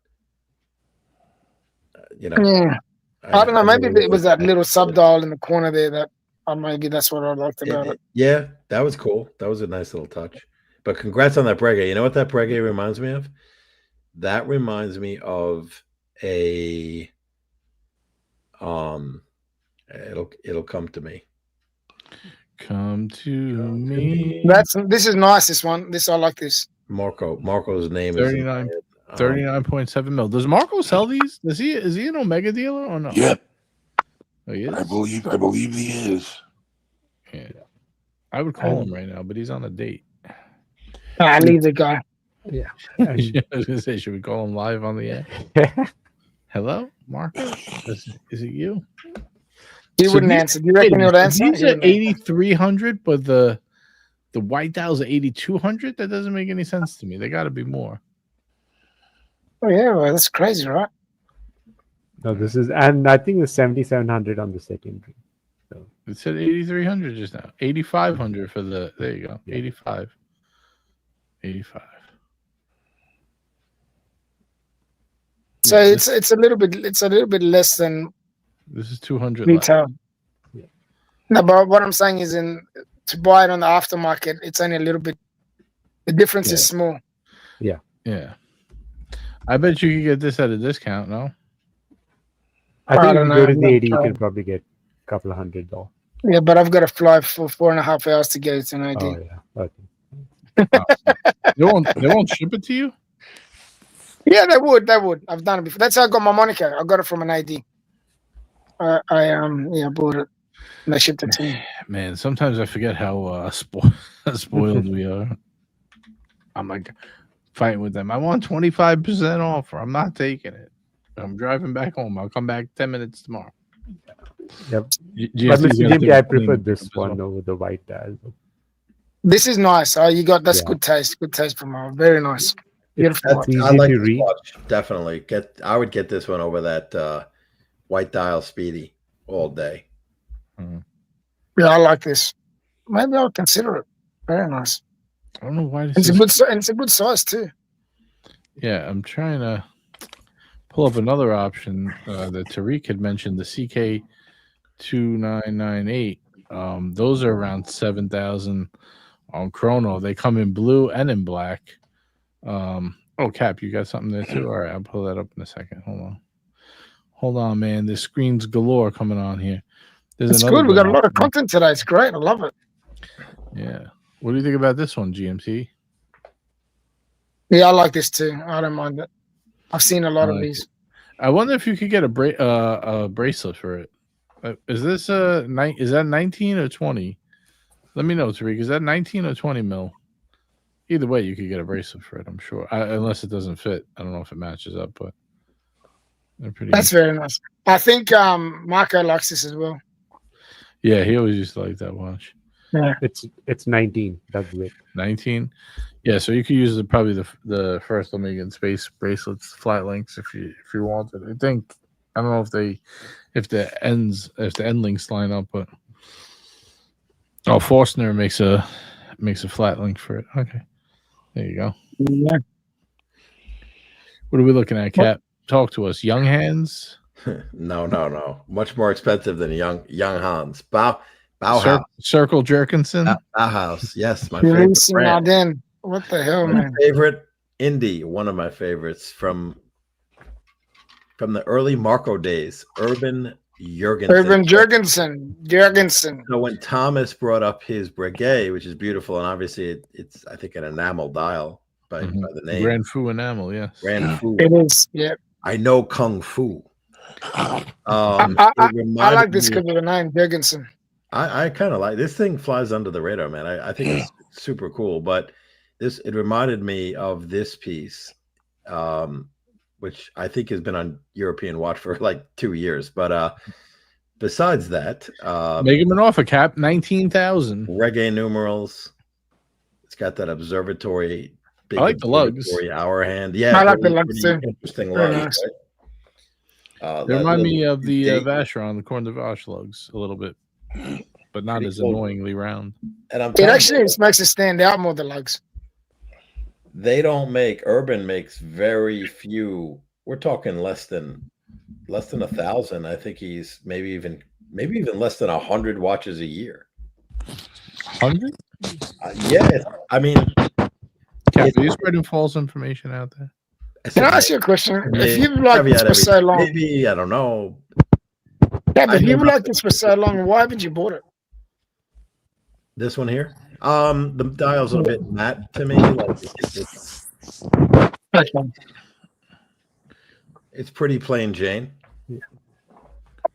Speaker 6: Yeah. I don't know. Maybe it was that little subdial in the corner there that maybe that's what I liked about it.
Speaker 5: Yeah, that was cool. That was a nice little touch. But congrats on that Breguet. You know what that Breguet reminds me of? That reminds me of a it'll come to me.
Speaker 1: Come to me.
Speaker 6: This is nice. This I like this.
Speaker 5: Marco's name
Speaker 1: 39
Speaker 5: is
Speaker 1: 39.7 mil. Does Marco sell these? Is he an Omega dealer or no?
Speaker 2: Yep.
Speaker 1: Oh, he is?
Speaker 2: I believe he is.
Speaker 1: Yeah. I would call him right now, but he's on a date.
Speaker 6: I leave the guy.
Speaker 7: Yeah.
Speaker 1: I was gonna say, should we call him live on the air? Hello, Marco? Is it you?
Speaker 6: He wouldn't answer. Do you reckon he would answer?
Speaker 1: He's at 8,300, but the white dial's at 8,200. That doesn't make any sense to me. They got to be more.
Speaker 6: Oh yeah, well, that's crazy, right?
Speaker 7: No, this is, and I think it's 7,700 on the secondary. So
Speaker 1: It said 8,300 just now. 8,500 for the. There you go.
Speaker 7: Yeah.
Speaker 1: 85.
Speaker 6: So it's a little bit less than
Speaker 1: This is 200 left.
Speaker 6: retail.
Speaker 7: Yeah.
Speaker 6: No, but what I'm saying is, to buy it on the aftermarket, it's only a little bit. The difference is small.
Speaker 1: Yeah. I bet you could get this at a discount, no?
Speaker 7: I think if
Speaker 6: don't
Speaker 7: you
Speaker 6: know.
Speaker 7: go to
Speaker 6: I'm
Speaker 7: the
Speaker 6: not
Speaker 7: 80, you
Speaker 6: sure.
Speaker 7: can probably get a couple of $100.
Speaker 6: Yeah, but I've got to fly for 4.5 hours to get it to an ID.
Speaker 7: Oh yeah. Okay.
Speaker 1: They won't ship it to you?
Speaker 6: Yeah, they would. I've done it before. That's how I got my moniker. I got it from an ID. I bought it. And they shipped it to me.
Speaker 1: Man, sometimes I forget how spoiled we are. I'm like fighting with them. I want 25% off, or I'm not taking it. I'm driving back home. I'll come back 10 minutes tomorrow.
Speaker 7: Yep.
Speaker 1: GMC
Speaker 7: But
Speaker 1: 's
Speaker 7: Mr.
Speaker 1: gonna
Speaker 7: JMP,
Speaker 1: take
Speaker 7: I
Speaker 1: a plane
Speaker 7: prefer
Speaker 1: trip
Speaker 7: this
Speaker 1: as
Speaker 7: one
Speaker 1: well.
Speaker 7: over the white dial.
Speaker 6: This is nice. Oh, you got that's
Speaker 7: Yeah.
Speaker 6: good taste. Good taste from her. Very nice. Beautiful
Speaker 7: It's
Speaker 6: watch.
Speaker 7: easy
Speaker 5: I like
Speaker 7: to
Speaker 5: this
Speaker 7: read.
Speaker 5: watch. Definitely I would get this one over that white dial Speedy all day.
Speaker 6: Yeah, I like this. Maybe I'll consider it. Very nice.
Speaker 1: I don't know why this
Speaker 6: It's a
Speaker 1: is.
Speaker 6: good and it's a good size too.
Speaker 1: Yeah, I'm trying to pull up another option that Tariq had mentioned, the CK2998. Those are around 7,000 on Chrono. They come in blue and in black. Oh, Cap, you got something there too? All right, I'll pull that up in a second. Hold on, man. There's screens galore coming on here. There's
Speaker 6: It's
Speaker 1: another
Speaker 6: good. We got a lot of
Speaker 1: option.
Speaker 6: content today. It's great. I love it.
Speaker 1: Yeah. What do you think about this one, GMT?
Speaker 6: Yeah, I like this too. I don't mind it. I've seen a lot of
Speaker 1: like
Speaker 6: these.
Speaker 1: I wonder if you could get a bracelet for it. Is this is that 19 or 20? Let me know, Tariq. Is that 19 or 20 mil? Either way, you could get a bracelet for it, I'm sure. Unless it doesn't fit. I don't know if it matches up, but they're pretty.
Speaker 6: That's very nice. I think Marco likes this as well.
Speaker 1: Yeah, he always used to like that watch.
Speaker 6: Yeah.
Speaker 7: It's 19. That's it.
Speaker 1: 19. Yeah, so you could use probably the first Omega and Space bracelets, flat links, if you wanted. I don't know if the end links line up, but Forstner makes a flat link for it. Okay, there you go.
Speaker 6: Yeah.
Speaker 1: What are we looking at, Cap? Talk to us. Young Hands.
Speaker 5: No. Much more expensive than young Hans. Bauhaus.
Speaker 1: Circle Jerkinson.
Speaker 5: Bauhaus. Yes, my favorite brand.
Speaker 6: Then what the hell, man?
Speaker 5: Favorite indie. One of my favorites from the early Marco days. Urban Jurgensen. So when Thomas brought up his Breguet, which is beautiful, and obviously it's I think an enamel dial by the name
Speaker 1: Grand Fu enamel. Yes.
Speaker 5: Grand Fu.
Speaker 6: It is. Yeah.
Speaker 5: I know Kung Fu.
Speaker 6: I like this because of the name Jurgensen.
Speaker 5: I kind of like this thing. Flies under the radar, man. I think it's super cool. But it reminded me of this piece, which I think has been on European Watch for like 2 years. But besides that,
Speaker 1: make him an offer, Cap. 19,000
Speaker 5: reggae numerals. It's got that observatory. Big
Speaker 1: I like the lugs.
Speaker 5: Hour hand. Yeah,
Speaker 6: I like the lugs too.
Speaker 5: Interesting
Speaker 6: Very
Speaker 5: lugs.
Speaker 6: nice.
Speaker 5: Right?
Speaker 1: They remind me of the Vacheron, the Corne de Vache lugs, a little bit, but not as annoyingly round.
Speaker 5: And
Speaker 6: it actually makes it stand out more, the lugs.
Speaker 5: They don't make. Urban makes very few. We're talking less than 1,000. I think he's maybe even less than 100 watches a year.
Speaker 1: 100?
Speaker 5: Yeah, I mean,
Speaker 1: Cap, are you spreading false information out there?
Speaker 6: Can I ask you a question? If you've liked this for so long,
Speaker 5: maybe I don't know.
Speaker 6: Yeah, but if you've liked this for so long, why haven't you bought it?
Speaker 5: This one here, the dial's a bit matte to me. Like it's pretty plain Jane.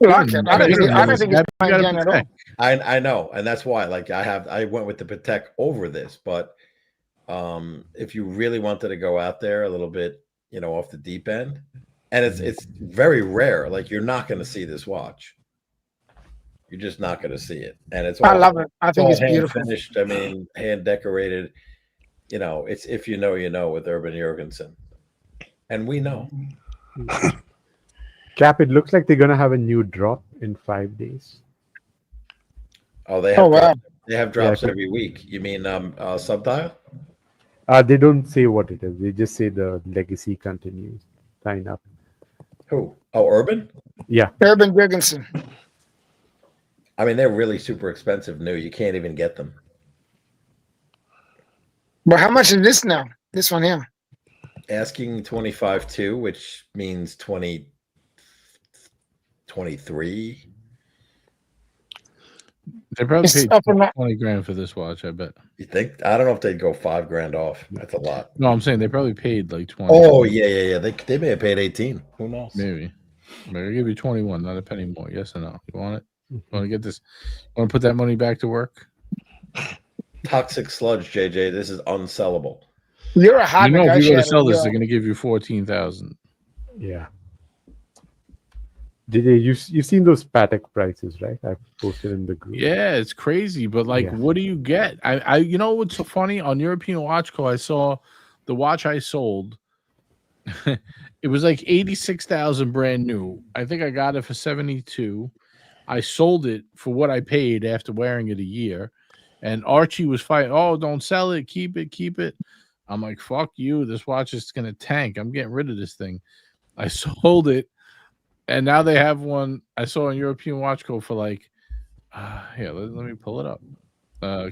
Speaker 6: I like it. I don't think it's plain Jane at all.
Speaker 5: I know, and that's why. Like I went with the Patek over this, but if you really wanted to go out there a little bit, off the deep end, and it's very rare. Like you're not going to see this watch. You're just not going to see it, and it's.
Speaker 6: I love it. I think it's beautiful.
Speaker 5: Finished. I mean, hand decorated. It's if you know with Urban Jurgensen, and we know.
Speaker 7: Cap, it looks like they're going to have a new drop in 5 days.
Speaker 5: Oh, they have. Wow. They have drops every week. You mean Subdial?
Speaker 7: They don't say what it is. They just say the legacy continues. Sign up.
Speaker 5: Who? Oh, Urban?
Speaker 7: Yeah.
Speaker 6: Urban Jurgensen.
Speaker 5: I mean, they're really super expensive new. You can't even get them.
Speaker 6: But how much is this now? This one here?
Speaker 5: Asking 25.2, which means 23.
Speaker 1: They probably paid 20 grand for this watch, I bet.
Speaker 5: You think? I don't know if they'd go $5 grand off. That's a lot.
Speaker 1: No, I'm saying they probably paid like 20.
Speaker 5: Oh, yeah. They may have paid 18. Who knows?
Speaker 1: Maybe. I'll give you 21, not a penny more. Yes or no? You want it? You want to get this? Want to put that money back to work?
Speaker 5: Toxic sludge, JJ. This is unsellable.
Speaker 6: You're a hot
Speaker 1: if you go to sell this, they're going to give you 14,000.
Speaker 7: Yeah. you've seen those Patek prices, right? I posted in the group.
Speaker 1: Yeah, it's crazy. But like,
Speaker 7: Yeah.
Speaker 1: what do you get? You know what's so funny? On European Watch Co, I saw the watch I sold. It was like 86,000 brand new. I think I got it for 72. I sold it for what I paid after wearing it a year. And Archie was fighting, oh, don't sell it, keep it, keep it. I'm like, fuck you. This watch is gonna tank. I'm getting rid of this thing. I sold it, and now they have one I saw on European Watch Co for like here, let me pull it up.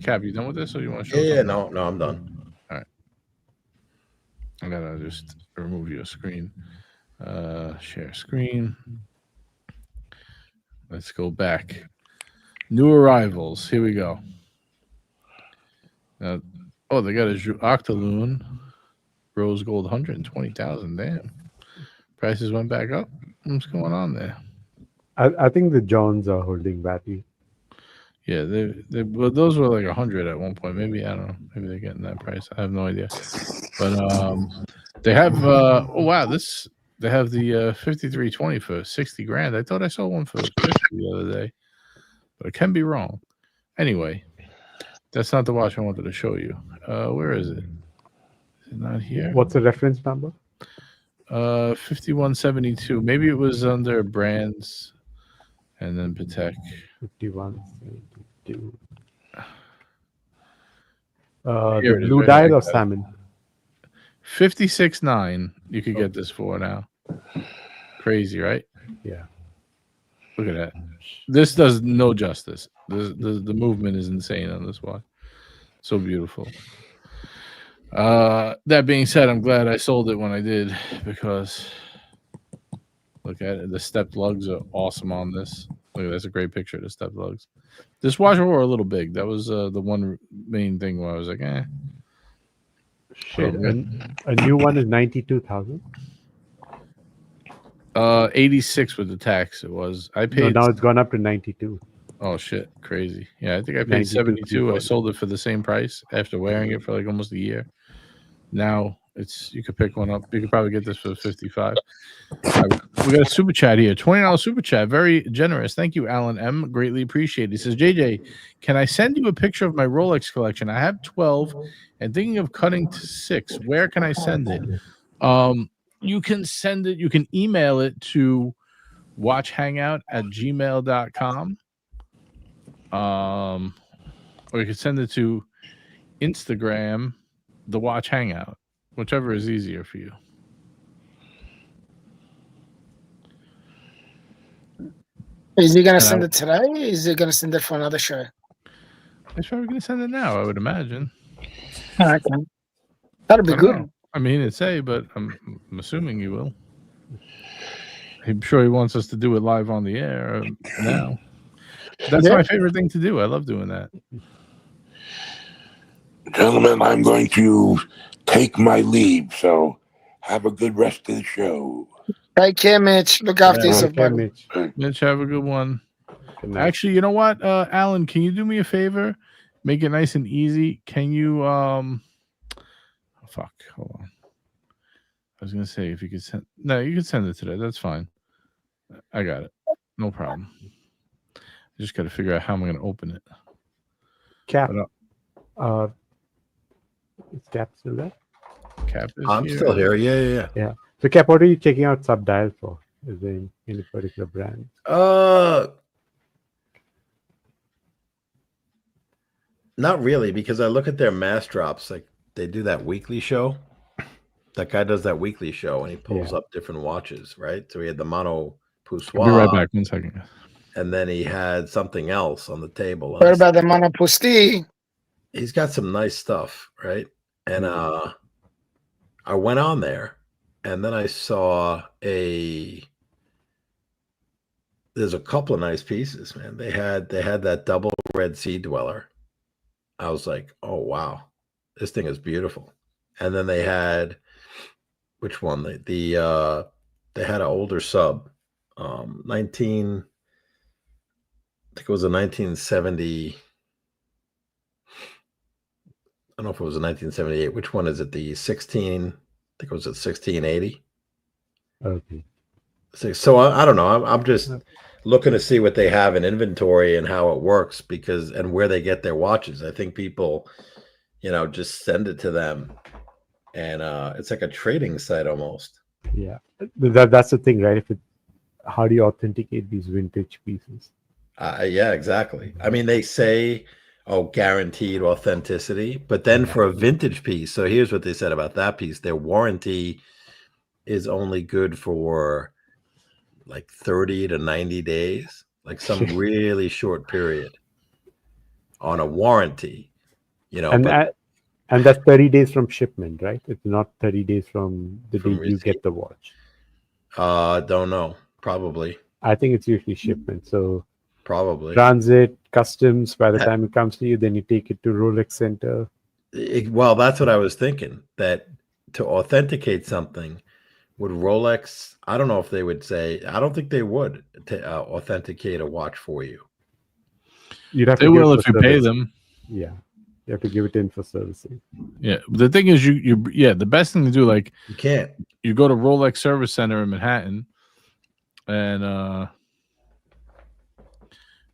Speaker 1: Cap, you done with this or you want to show
Speaker 5: Yeah,
Speaker 1: something?
Speaker 5: no, I'm done.
Speaker 1: All right. I gotta just remove your screen. Share screen. Let's go back. New arrivals. Here we go. Oh, they got a Octaloon rose gold 120,000. Damn. Prices went back up. What's going on there?
Speaker 7: I think the Johns are holding value.
Speaker 1: Yeah, well, those were like 100 at one point. Maybe, I don't know. Maybe they're getting that price. I have no idea. But they have oh wow, they have the 5320 for 60 grand. I thought I saw one for 50 the other day, but I can be wrong. Anyway, that's not the watch I wanted to show you. Where is it? Is it not here?
Speaker 7: What's the reference number?
Speaker 1: 5172. Maybe it was under brands and then Patek.
Speaker 7: 5172.
Speaker 1: Here
Speaker 7: The
Speaker 1: it is,
Speaker 7: blue
Speaker 1: right
Speaker 7: dial
Speaker 1: here.
Speaker 7: or salmon?
Speaker 1: 56.9. You could get this for now. Crazy, right?
Speaker 7: Yeah.
Speaker 1: Look at that. This does no justice. The movement is insane on this watch. So beautiful. That being said, I'm glad I sold it when I did because look at it. The stepped lugs are awesome on this. Look, that's a great picture of the stepped lugs. This watch were a little big. That was the one main thing where I was like,
Speaker 7: Shit. A new one is 92,000.
Speaker 1: 86 with the tax. It was. I
Speaker 7: No,
Speaker 1: paid.
Speaker 7: now it's gone up to 92.
Speaker 1: Oh shit, crazy. Yeah, I think I paid
Speaker 7: 92,
Speaker 1: 72. I
Speaker 7: 340.
Speaker 1: sold it for the same price after wearing it for like almost a year. Now you could pick one up. You could probably get this for 55. We got a super chat here. $20 super chat. Very generous. Thank you, Alan M. Greatly appreciated. He says, JJ, can I send you a picture of my Rolex collection? I have 12 and thinking of cutting to 6. Where can I send it? You can send it, you can email it to watchhangout@gmail.com. Or you can send it to Instagram, the Watch Hangout, whichever is easier for you.
Speaker 6: Is he going to send it today? Or is he going to send it for another show?
Speaker 1: He's probably going to send it now, I would imagine.
Speaker 6: Okay. That'll be
Speaker 1: I don't
Speaker 6: good.
Speaker 1: know. I mean, he didn't say, but I'm assuming he will. I'm sure he wants us to do it live on the air now. That's my favorite thing to do. I love doing that.
Speaker 2: Gentlemen, I'm going to take my leave, so have a good rest of the show.
Speaker 6: Take care, Mitch. Look after yourself,
Speaker 7: Okay,
Speaker 6: buddy.
Speaker 7: Mitch.
Speaker 1: Mitch, have a good one.
Speaker 7: Good night.
Speaker 1: Actually, you know what, Alan, can you do me a favor? Make it nice and easy. Can you fuck, hold on. I was gonna say if you could send you can send it today. That's fine. I got it. No problem. I just gotta figure out how I'm gonna open it.
Speaker 7: Cap.
Speaker 1: But,
Speaker 7: Is Cap still there?
Speaker 1: Cap is
Speaker 5: I'm still here. Yeah.
Speaker 7: So, Cap, what are you checking out Subdial for? Is there any particular brand?
Speaker 5: Not really, because I look at their mass drops. Like they do that weekly show. That guy does that weekly show, and he pulls up different watches, right? So he had the Mono Poussoir.
Speaker 1: I'll be right back. 1 second.
Speaker 5: And then he had something else on the table.
Speaker 6: What about the Monopusti?
Speaker 5: He's got some nice stuff, right? And I went on there, and then I saw there's a couple of nice pieces, man. They had that double red sea dweller. I was like, oh wow, this thing is beautiful. And then they had which one? They had an older sub, 19. I think it was a 1970. I don't know if it was a 1978. Which one is it? The 16. I think it was a 1680.
Speaker 7: Okay.
Speaker 5: So I don't know. I'm just looking to see what they have in inventory and how it works and where they get their watches. I think people, just send it to them, and it's like a trading site almost.
Speaker 7: Yeah, that's the thing, right? How do you authenticate these vintage pieces?
Speaker 5: Yeah, exactly. I mean, they say, guaranteed authenticity, but then for a vintage piece, so here's what they said about that piece: their warranty is only good for like 30 to 90 days, like some really short period on a warranty,
Speaker 7: and that's 30 days from shipment, right? It's not 30 days from the day you get the watch.
Speaker 5: Don't know. Probably.
Speaker 7: I think it's usually shipment. So
Speaker 5: probably
Speaker 7: transit, customs, by the time it comes to you, then you take it to Rolex Center.
Speaker 5: Well, that's what I was thinking, that to authenticate something, would Rolex, I don't know if they would say, I don't think they would authenticate a watch for you.
Speaker 7: You'd have
Speaker 1: they
Speaker 7: to
Speaker 1: will if you pay them.
Speaker 7: Yeah. You have to give it in for servicing.
Speaker 1: Yeah. The thing is, the best thing to do, like,
Speaker 5: you can't.
Speaker 1: You go to Rolex Service Center in Manhattan, and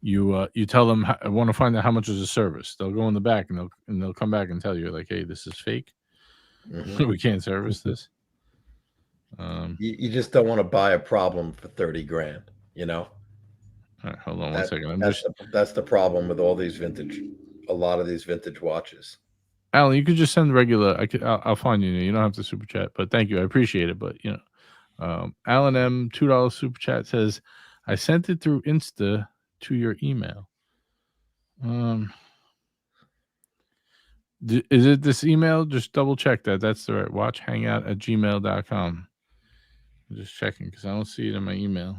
Speaker 1: you tell them, I want to find out how much is a service. They'll go in the back and they'll come back and tell you, like, hey, this is fake. Mm-hmm. We can't service this.
Speaker 5: You just don't want to buy a problem for 30 grand,
Speaker 1: All right, hold on 1 second.
Speaker 5: That's the problem with all these a lot of these vintage watches.
Speaker 1: Alan, you could just send regular. I'll find you. You don't have to super chat, but thank you. I appreciate it. But Alan M, $2 super chat says, I sent it through Insta to your email. Is it this email? Just double check that. That's the right. watchhangout@gmail.com. I'm just checking because I don't see it in my email.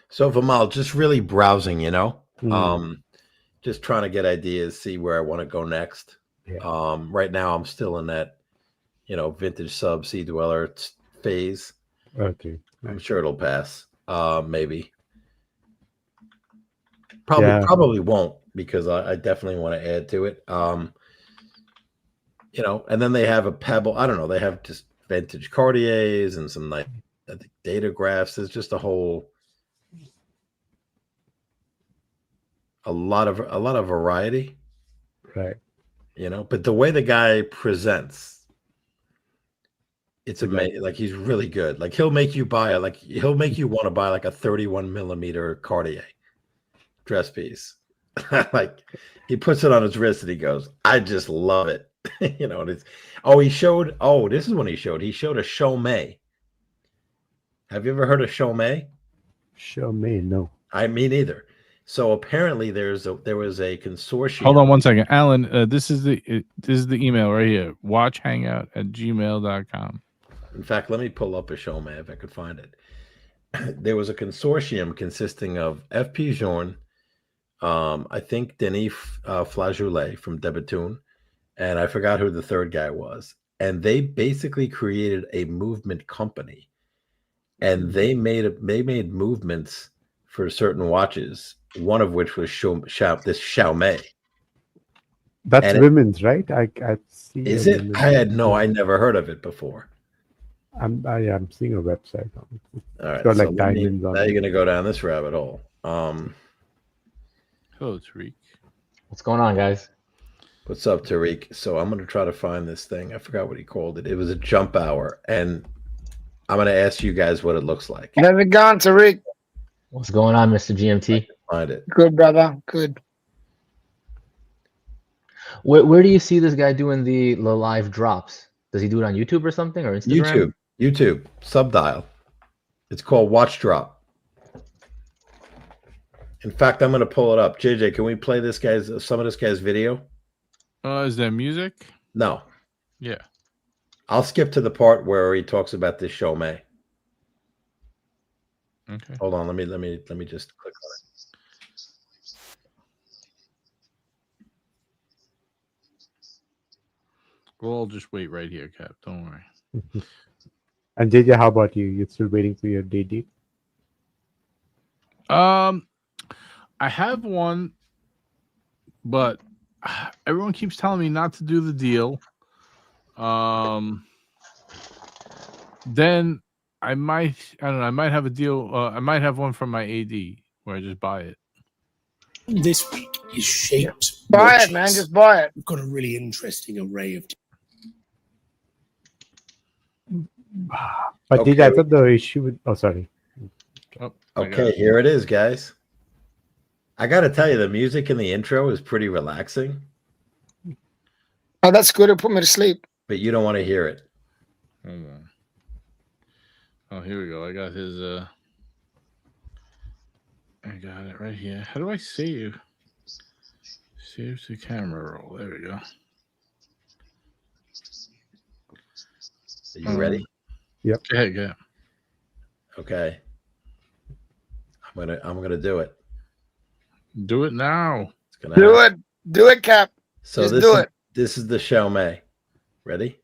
Speaker 5: So Vimal, just really browsing, just trying to get ideas, see where I want to go next. Yeah. Right now I'm still in that, vintage sub sea dweller phase.
Speaker 7: Okay.
Speaker 5: I'm sure it'll pass. Maybe. Probably won't, because I definitely want to add to it. And then they have a Pebble. I don't know. They have just vintage Cartiers and some nice, I think, datagraphs. There's just a lot of variety.
Speaker 7: Right.
Speaker 5: But the way the guy presents, it's amazing. Like, he's really good. Like, he'll make you want to buy like a 31 millimeter Cartier dress piece. Like, he puts it on his wrist and he goes, I just love it. This is when he showed a Chaumet. Have you ever heard of Chaumet?
Speaker 7: Chaumet, no.
Speaker 5: I mean, neither. So apparently there was a consortium.
Speaker 1: Hold on 1 second. Alan, this is the email right here. watchhangout@gmail.com.
Speaker 5: In fact, let me pull up a Chaumet if I could find it. There was a consortium consisting of F.P. Journe, I think Denis Flageolet from Debatoon, and I forgot who the third guy was. And they basically created a movement company, and they made movements for certain watches. One of which was this Chaumet.
Speaker 7: That's women's, right? I see.
Speaker 5: Is it? I never heard of it before.
Speaker 7: I'm seeing a website on it.
Speaker 5: All right,
Speaker 7: got like diamonds on it.
Speaker 5: Now you're gonna go down this rabbit hole.
Speaker 1: Hello, Tariq.
Speaker 9: What's going on, guys?
Speaker 5: What's up, Tariq? So I'm gonna try to find this thing. I forgot what he called it. It was a jump hour, and I'm gonna ask you guys what it looks like.
Speaker 6: How's it going, Tariq?
Speaker 9: What's going on, Mr. GMT?
Speaker 5: Find it.
Speaker 6: Good, brother. Good.
Speaker 9: Where do you see this guy doing the live drops? Does he do it on YouTube or something, or Instagram?
Speaker 5: YouTube. Subdial. It's called Watch Drop. In fact, I'm going to pull it up. JJ, can we play some of this guy's video?
Speaker 1: Is there music?
Speaker 5: No.
Speaker 1: Yeah.
Speaker 5: I'll skip to the part where he talks about this Chaumet.
Speaker 1: Okay.
Speaker 5: Hold on. Let me just click on it.
Speaker 1: We'll just wait right here, Cap. Don't worry.
Speaker 7: And JJ, how about you? You're still waiting for your day date?
Speaker 1: I have one, but everyone keeps telling me not to do the deal. Then I don't know. I might have a deal. I might have one from my AD where I just buy it.
Speaker 10: This week is shaped.
Speaker 6: Buy
Speaker 10: watches.
Speaker 6: it, man. Just buy it.
Speaker 10: We've got a really interesting array of.
Speaker 7: But
Speaker 5: Okay.
Speaker 7: I thought the issue with. Oh, sorry.
Speaker 1: Oh, I got
Speaker 5: Okay,
Speaker 1: it.
Speaker 5: here it is, guys. I got to tell you, the music in the intro is pretty relaxing,
Speaker 6: Oh, that's good. It'll put me to sleep.
Speaker 5: but you don't want to hear it.
Speaker 1: Hold on. Oh, here we go. I got his. I got it right here. How do I save? Save to camera roll. There we go.
Speaker 5: Are you ready?
Speaker 1: Go ahead, go ahead.
Speaker 5: Okay. I'm gonna do it.
Speaker 1: Do it now.
Speaker 5: It's gonna
Speaker 6: Do
Speaker 5: happen.
Speaker 6: it. Do it, Cap.
Speaker 5: So
Speaker 6: Just
Speaker 5: this
Speaker 6: do
Speaker 5: is
Speaker 6: it.
Speaker 5: this is the Xiaomi. Ready?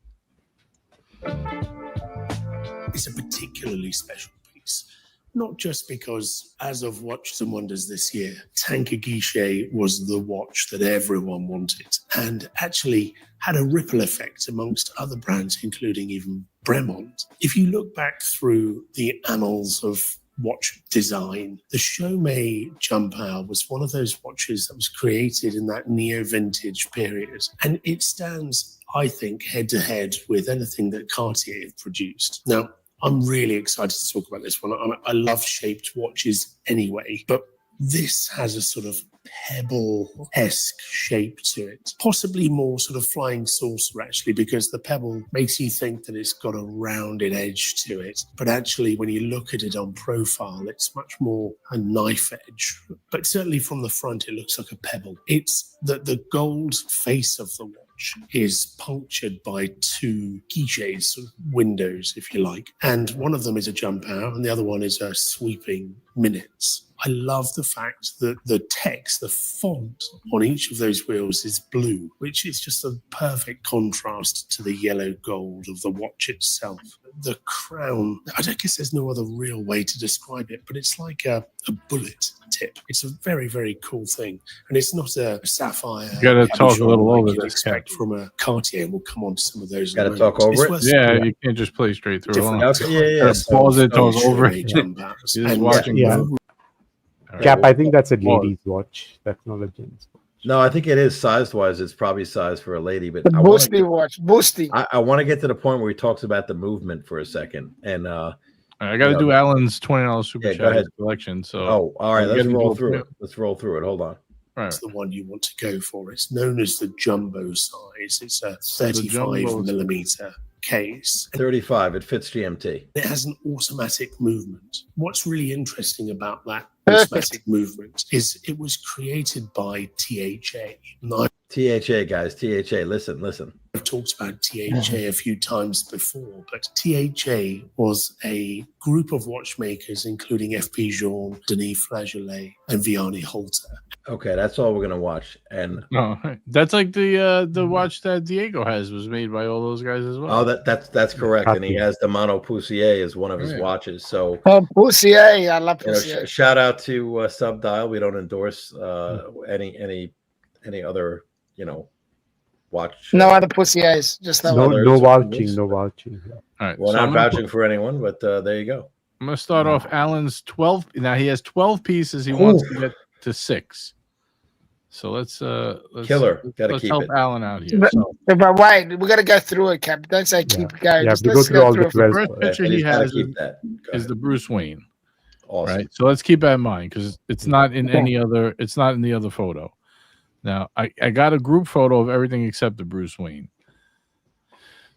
Speaker 10: It's a particularly special piece, not just because, as of Watches and Wonders this year, Tanker Guichet was the watch that everyone wanted, and actually had a ripple effect amongst other brands, including even Bremont. If you look back through the annals of watch design, the Xiaomi Jump Hour was one of those watches that was created in that neo-vintage period, and it stands, I think, head-to-head with anything that Cartier have produced. Now, I'm really excited to talk about this one. I love shaped watches anyway, but this has a sort of pebble-esque shape to it. Possibly more sort of flying saucer, actually, because the pebble makes you think that it's got a rounded edge to it. But actually, when you look at it on profile, it's much more a knife edge. But certainly from the front, it looks like a pebble. It's the gold face of the watch is punctured by two guichets, sort of windows, if you like. And one of them is a jump hour, and the other one is a sweeping minutes. I love the fact that the text, the font on each of those wheels is blue, which is just a perfect contrast to the yellow gold of the watch itself. The crown, I guess there's no other real way to describe it, but it's like a bullet tip. It's a very, very cool thing. And it's not a sapphire.
Speaker 1: You gotta talk a little
Speaker 10: like
Speaker 1: over
Speaker 10: you'd
Speaker 1: this,
Speaker 10: expect from a Cartier. We'll come on to some of those. in a
Speaker 5: Gotta
Speaker 10: moment.
Speaker 5: talk over
Speaker 10: It's
Speaker 5: it?
Speaker 10: worth
Speaker 1: Yeah, you can't just play straight through.
Speaker 10: different.
Speaker 1: Hold on.
Speaker 5: Okay, yeah.
Speaker 1: Gotta
Speaker 5: So,
Speaker 1: pause it, talk
Speaker 10: Xiaomi
Speaker 1: over it.
Speaker 10: jump hours.
Speaker 1: You're just
Speaker 10: And
Speaker 1: watching.
Speaker 7: Yeah.
Speaker 1: All right.
Speaker 7: Cap, I think that's a
Speaker 1: Pause.
Speaker 7: lady's watch. That's not a gent's watch.
Speaker 5: No, I think it is size-wise. It's probably size for a lady, but
Speaker 6: The
Speaker 5: I want
Speaker 6: Boosty watch. Boosty.
Speaker 5: to get to the point where he talks about the movement for a second. And
Speaker 1: All right, I got to
Speaker 5: Yeah.
Speaker 1: do Alan's $20 super
Speaker 5: Yeah, go
Speaker 1: chat
Speaker 5: ahead.
Speaker 1: collection. So,
Speaker 5: oh, all right,
Speaker 1: I'm
Speaker 5: let's
Speaker 1: getting
Speaker 5: roll
Speaker 1: to a
Speaker 5: through
Speaker 1: point-
Speaker 5: it. Let's roll through it. Hold on.
Speaker 1: all right.
Speaker 10: It's the one you want to go for. It's known as the jumbo size. It's a
Speaker 1: jumbo
Speaker 10: 35 millimeter case.
Speaker 5: 35. It fits GMT.
Speaker 10: It has an automatic movement. What's really interesting about that
Speaker 6: Perfect.
Speaker 10: automatic movement is it was created by THA. Now,
Speaker 5: THA, guys. THA. Listen.
Speaker 10: I've talked about THA a few times before, but THA was a group of watchmakers, including FP Journe, Denis Flageolet, and Vianney Halter.
Speaker 5: Okay, that's all we're gonna watch. And
Speaker 1: No, that's like the watch that Diego has was made by all those guys as well.
Speaker 5: oh, that's correct. And he
Speaker 7: Copy.
Speaker 5: has the Mono Poussier as one of his
Speaker 1: Yeah.
Speaker 5: watches. So
Speaker 6: Oh, Poussier. I love
Speaker 5: you know,
Speaker 6: Poussier.
Speaker 5: shout out to Subdial. We don't endorse any other watch.
Speaker 6: No other Poussiers. Just that
Speaker 7: No,
Speaker 6: one.
Speaker 5: others.
Speaker 7: no vouching. No vouching.
Speaker 1: All right,
Speaker 5: We're
Speaker 1: so
Speaker 5: not
Speaker 1: I'm gonna
Speaker 5: vouching for anyone, but there you go.
Speaker 1: I'm gonna start off Alan's 12. Now he has 12 pieces. He wants to get to 6. So let's
Speaker 5: Killer. Gotta
Speaker 1: let's
Speaker 5: keep
Speaker 1: help
Speaker 5: it.
Speaker 1: Alan out here.
Speaker 6: But-
Speaker 1: So
Speaker 6: But wait, we got to go through it, Cap. Don't say keep going.
Speaker 7: Yeah,
Speaker 6: Just
Speaker 7: we go
Speaker 6: let's
Speaker 7: through all the
Speaker 6: it.
Speaker 7: 12.
Speaker 1: first picture
Speaker 5: And
Speaker 1: he
Speaker 5: he's gotta
Speaker 1: has
Speaker 5: keep that. Go
Speaker 1: is
Speaker 5: ahead.
Speaker 1: the Bruce Wayne,
Speaker 5: Awesome.
Speaker 1: right? So let's keep that in mind because it's not in any other. It's not in the other photo. Now I got a group photo of everything except the Bruce Wayne.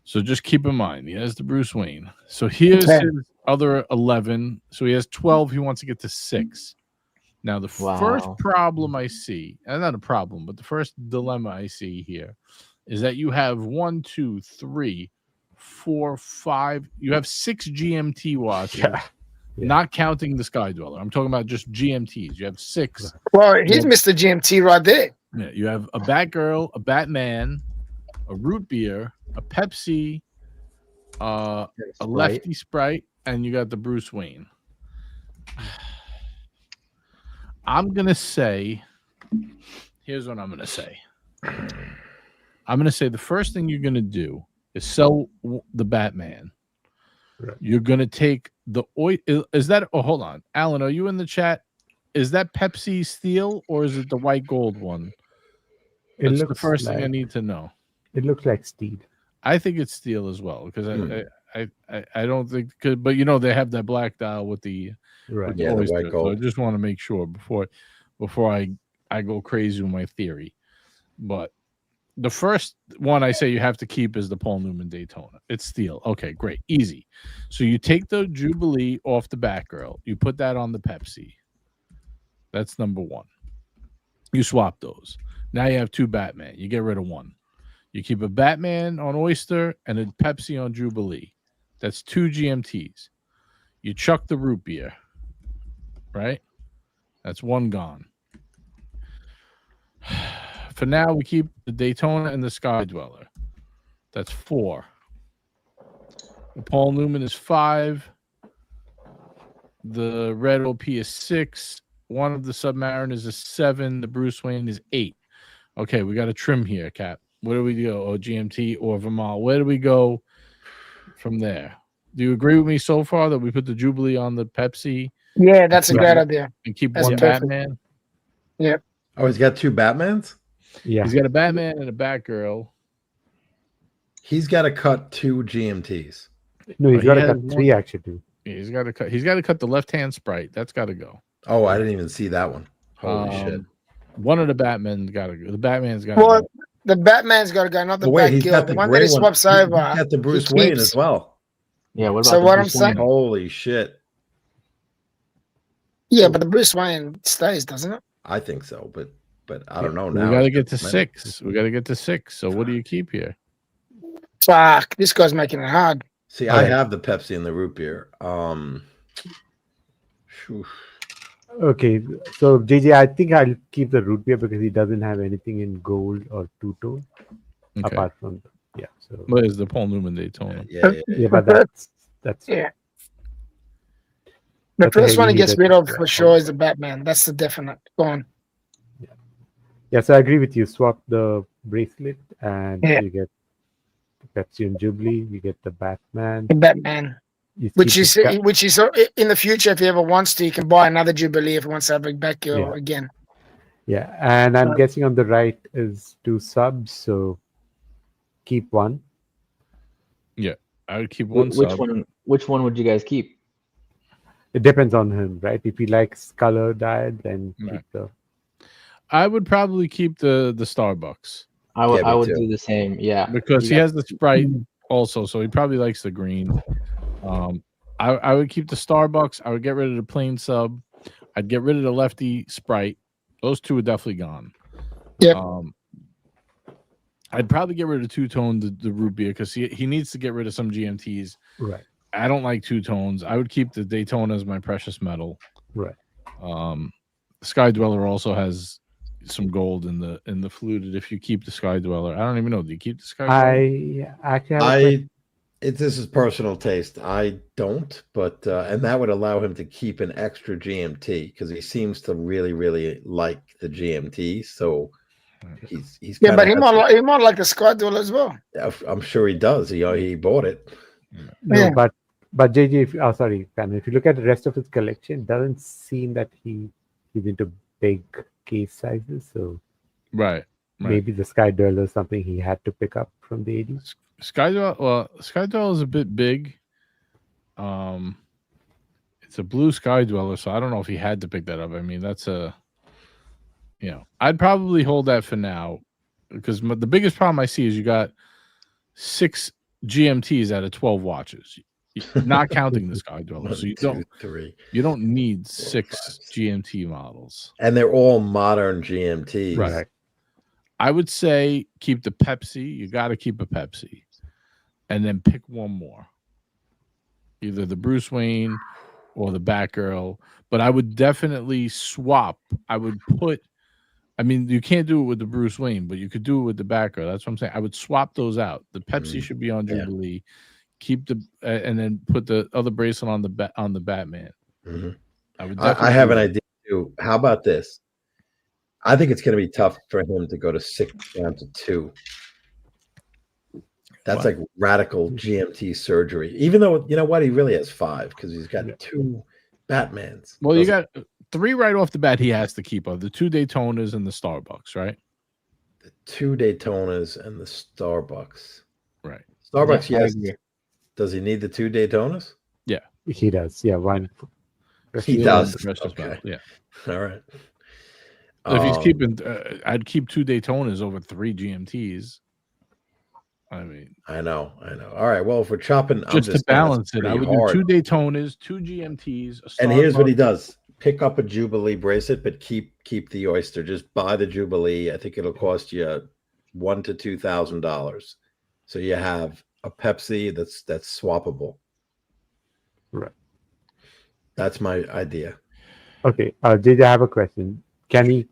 Speaker 1: So just keep in mind he has the Bruce Wayne. So here's
Speaker 6: Okay.
Speaker 1: his other 11. So he has 12. He wants to get to 6. Now the first
Speaker 9: Wow.
Speaker 1: problem I see, and not a problem, but the first dilemma I see here is that you have 1, 2, 3, 4, 5. You have 6 GMT watches,
Speaker 7: Yeah.
Speaker 1: not counting the Sky Dweller. I'm talking about just GMTs. You have 6.
Speaker 6: Well, he's
Speaker 1: Yeah.
Speaker 6: Mr. GMT right there.
Speaker 1: Yeah, you have a Batgirl, a Batman, a Root Beer, a Pepsi, a Lefty Sprite, and you got the Bruce Wayne. I'm gonna say, here's what I'm gonna say. I'm gonna say the first thing you're gonna do is sell the Batman,
Speaker 7: Right.
Speaker 1: You're gonna take the oil. Is that? Oh, hold on, Alan. Are you in the chat? Is that Pepsi steel or is it the white gold one?
Speaker 7: It
Speaker 1: That's the
Speaker 7: looks
Speaker 1: first thing I
Speaker 7: like
Speaker 1: need to know.
Speaker 7: it looks like steel.
Speaker 1: I think it's steel as well because I don't think but you know they have that black dial with the
Speaker 7: Right.
Speaker 5: Yeah, the white
Speaker 1: oyster, so I
Speaker 5: gold.
Speaker 1: just want to make sure before I go crazy with my theory. But the first one I say you have to keep is the Paul Newman Daytona. It's steel. Okay, great, easy. So you take the Jubilee off the Batgirl, you put that on the Pepsi. That's number one. You swap those. Now you have two Batman. You get rid of one. You keep a Batman on Oyster and a Pepsi on Jubilee. That's two GMTs. You chuck the root beer, right? That's one gone. For now, we keep the Daytona and the Sky Dweller. That's 4. The Paul Newman is 5. The Red OP is 6. One of the Submariners is 7. The Bruce Wayne is 8. Okay, we got a trim here, Cap. Where do we go? Oh, GMT or Vermont? Where do we go from there? Do you agree with me so far that we put the Jubilee on the Pepsi?
Speaker 6: Yeah, that's a great idea.
Speaker 1: And keep
Speaker 6: That's
Speaker 1: one
Speaker 6: perfect.
Speaker 1: Batman?
Speaker 6: Yeah.
Speaker 5: Oh, he's got 2 Batmans?
Speaker 7: Yeah.
Speaker 1: He's got a Batman and a Batgirl.
Speaker 5: He's got to cut 2 GMTs.
Speaker 7: No, he's
Speaker 1: He
Speaker 7: got to
Speaker 1: has
Speaker 7: cut
Speaker 1: one.
Speaker 7: 3 actually.
Speaker 1: Yeah, he's got to cut. He's got to cut the left-hand sprite. That's got to go.
Speaker 5: Oh, I didn't even see that one. Holy shit.
Speaker 1: One of the Batman's got to go. The Batman's got to
Speaker 6: Well,
Speaker 1: go.
Speaker 6: the Batman's got to go, not the
Speaker 5: Oh, wait, he's got
Speaker 6: Batgirl.
Speaker 5: the
Speaker 6: The one that
Speaker 5: gray
Speaker 6: he
Speaker 5: one.
Speaker 6: swaps
Speaker 5: He's
Speaker 6: over.
Speaker 5: got the
Speaker 6: he
Speaker 5: Bruce Wayne
Speaker 6: keeps.
Speaker 5: as well.
Speaker 9: Yeah, what about
Speaker 6: So
Speaker 9: the
Speaker 6: what
Speaker 9: Bruce
Speaker 6: I'm saying-
Speaker 9: Wayne?
Speaker 5: Holy shit.
Speaker 6: Yeah, but the Bruce Wayne stays, doesn't it?
Speaker 5: I think so, but I don't know
Speaker 1: We
Speaker 5: now.
Speaker 1: got to
Speaker 5: He's
Speaker 1: get to
Speaker 5: so many.
Speaker 1: 6. We got to get to 6. So what do you keep here?
Speaker 6: Fuck, this guy's making it hard.
Speaker 5: See,
Speaker 7: All
Speaker 5: I
Speaker 7: right.
Speaker 5: have the Pepsi and the root beer. Phew.
Speaker 7: Okay, so JJ, I think I'll keep the root beer because he doesn't have anything in gold or two-tone
Speaker 1: Okay.
Speaker 7: apart from So
Speaker 1: What is the Paul Newman Daytona?
Speaker 7: yeah, but that's
Speaker 6: Yeah. The
Speaker 7: That's a
Speaker 6: first one he
Speaker 7: heavy
Speaker 6: gets
Speaker 7: hitter.
Speaker 6: rid of for sure is the Batman. That's the definite. Go on.
Speaker 7: yeah. So I agree with you. Swap the bracelet and
Speaker 6: Yeah.
Speaker 7: you get the Pepsi and Jubilee. You get the Batman.
Speaker 6: The Batman.
Speaker 7: You
Speaker 6: Which
Speaker 7: keep
Speaker 6: is
Speaker 7: the
Speaker 6: in the future, if he ever wants to, he can buy another Jubilee if he wants to have a Batgirl
Speaker 7: Yeah.
Speaker 6: again.
Speaker 7: Yeah, and I'm guessing on the right is 2 subs, so keep one.
Speaker 1: I would keep one
Speaker 9: Which
Speaker 1: sub.
Speaker 9: one? Which one would you guys keep?
Speaker 7: It depends on him, right? If he likes color dyed, then
Speaker 1: Right.
Speaker 7: keep the.
Speaker 1: I would probably keep the Starbucks
Speaker 9: I would.
Speaker 5: Yeah, me
Speaker 9: I would
Speaker 5: too.
Speaker 9: do the same. Yeah,
Speaker 1: because
Speaker 9: You
Speaker 1: he
Speaker 9: got-
Speaker 1: has the Sprite also, so he probably likes the green. I would keep the Starbucks. I would get rid of the plain sub. I'd get rid of the lefty Sprite. Those 2 are definitely gone.
Speaker 6: Yep.
Speaker 1: I'd probably get rid of two-tone the root beer because he needs to get rid of some GMTs.
Speaker 7: Right.
Speaker 1: I don't like two-tones. I would keep the Daytona as my precious metal.
Speaker 7: Right.
Speaker 1: Sky Dweller also has some gold in the fluted. If you keep the Sky Dweller, I don't even know. Do you keep the Sky Dweller?
Speaker 7: I actually have a question.
Speaker 5: This is personal taste. I don't, but and that would allow him to keep an extra GMT because he seems to really, really like the GMT. So he's
Speaker 6: Yeah, but
Speaker 5: kinda
Speaker 6: he might like the Sky Dweller as well.
Speaker 5: I'm sure he does. He bought it.
Speaker 7: No,
Speaker 6: Yeah.
Speaker 7: but JJ, sorry, Pan, if you look at the rest of his collection, it doesn't seem that he's into big case sizes. So
Speaker 1: Right.
Speaker 7: maybe the Sky Dweller is something he had to pick up from the 80s.
Speaker 1: Sky Dweller is a bit big. It's a blue Sky Dweller, so I don't know if he had to pick that up. I mean, that's I'd probably hold that for now because the biggest problem I see is you got 6 GMTs out of 12 watches, not counting the Sky Dweller.
Speaker 5: 1,
Speaker 1: So you
Speaker 5: 2, 3,
Speaker 1: you don't need
Speaker 5: 4,
Speaker 1: 6
Speaker 5: 5, 6.
Speaker 1: GMT models.
Speaker 5: And they're all modern GMTs.
Speaker 1: Right. I would say keep the Pepsi. You got to keep a Pepsi, and then pick one more, either the Bruce Wayne or the Batgirl. But I would definitely swap. I would put. I mean, you can't do it with the Bruce Wayne, but you could do it with the Batgirl. That's what I'm saying. I would swap those out. The Pepsi should be on
Speaker 5: Yeah.
Speaker 1: Jubilee. Keep the and then put the other bracelet on the Batman.
Speaker 5: Mhm.
Speaker 1: I would.
Speaker 5: I have an idea too. How about this? I think it's going to be tough for him to go to 6 down to 2. That's
Speaker 1: What?
Speaker 5: like radical GMT surgery. Even though, you know what, he really has 5 because he's got 2 Batmans.
Speaker 1: Well, you
Speaker 5: Doesn't-
Speaker 1: got 3 right off the bat. He has to keep up the 2 Daytonas and the Starbucks, right?
Speaker 5: the 2 Daytonas and the Starbucks.
Speaker 1: Right.
Speaker 5: Starbucks,
Speaker 9: Yeah, I
Speaker 5: yes.
Speaker 9: agree.
Speaker 5: Does he need the 2 Daytonas?
Speaker 7: He does. Yeah, one.
Speaker 5: He
Speaker 1: Steel
Speaker 5: does.
Speaker 1: and precious
Speaker 5: Okay.
Speaker 1: metal, yeah.
Speaker 5: All right.
Speaker 1: If he's
Speaker 5: Um,
Speaker 1: keeping, I'd keep 2 Daytonas over 3 GMTs. I mean,
Speaker 5: I know. All right. Well, if we're chopping, I'm
Speaker 1: just to
Speaker 5: just saying that's
Speaker 1: balance it, I
Speaker 5: pretty
Speaker 1: would
Speaker 5: hard.
Speaker 1: do 2 Daytonas, 2 GMTs.
Speaker 5: And here's what he
Speaker 1: Starbucks.
Speaker 5: does: pick up a Jubilee bracelet, but keep the oyster. Just buy the Jubilee. I think it'll cost you $1,000 to $2,000. So you have a Pepsi that's swappable.
Speaker 7: Right.
Speaker 5: That's my idea.
Speaker 7: Okay. JJ, I have a question. Can he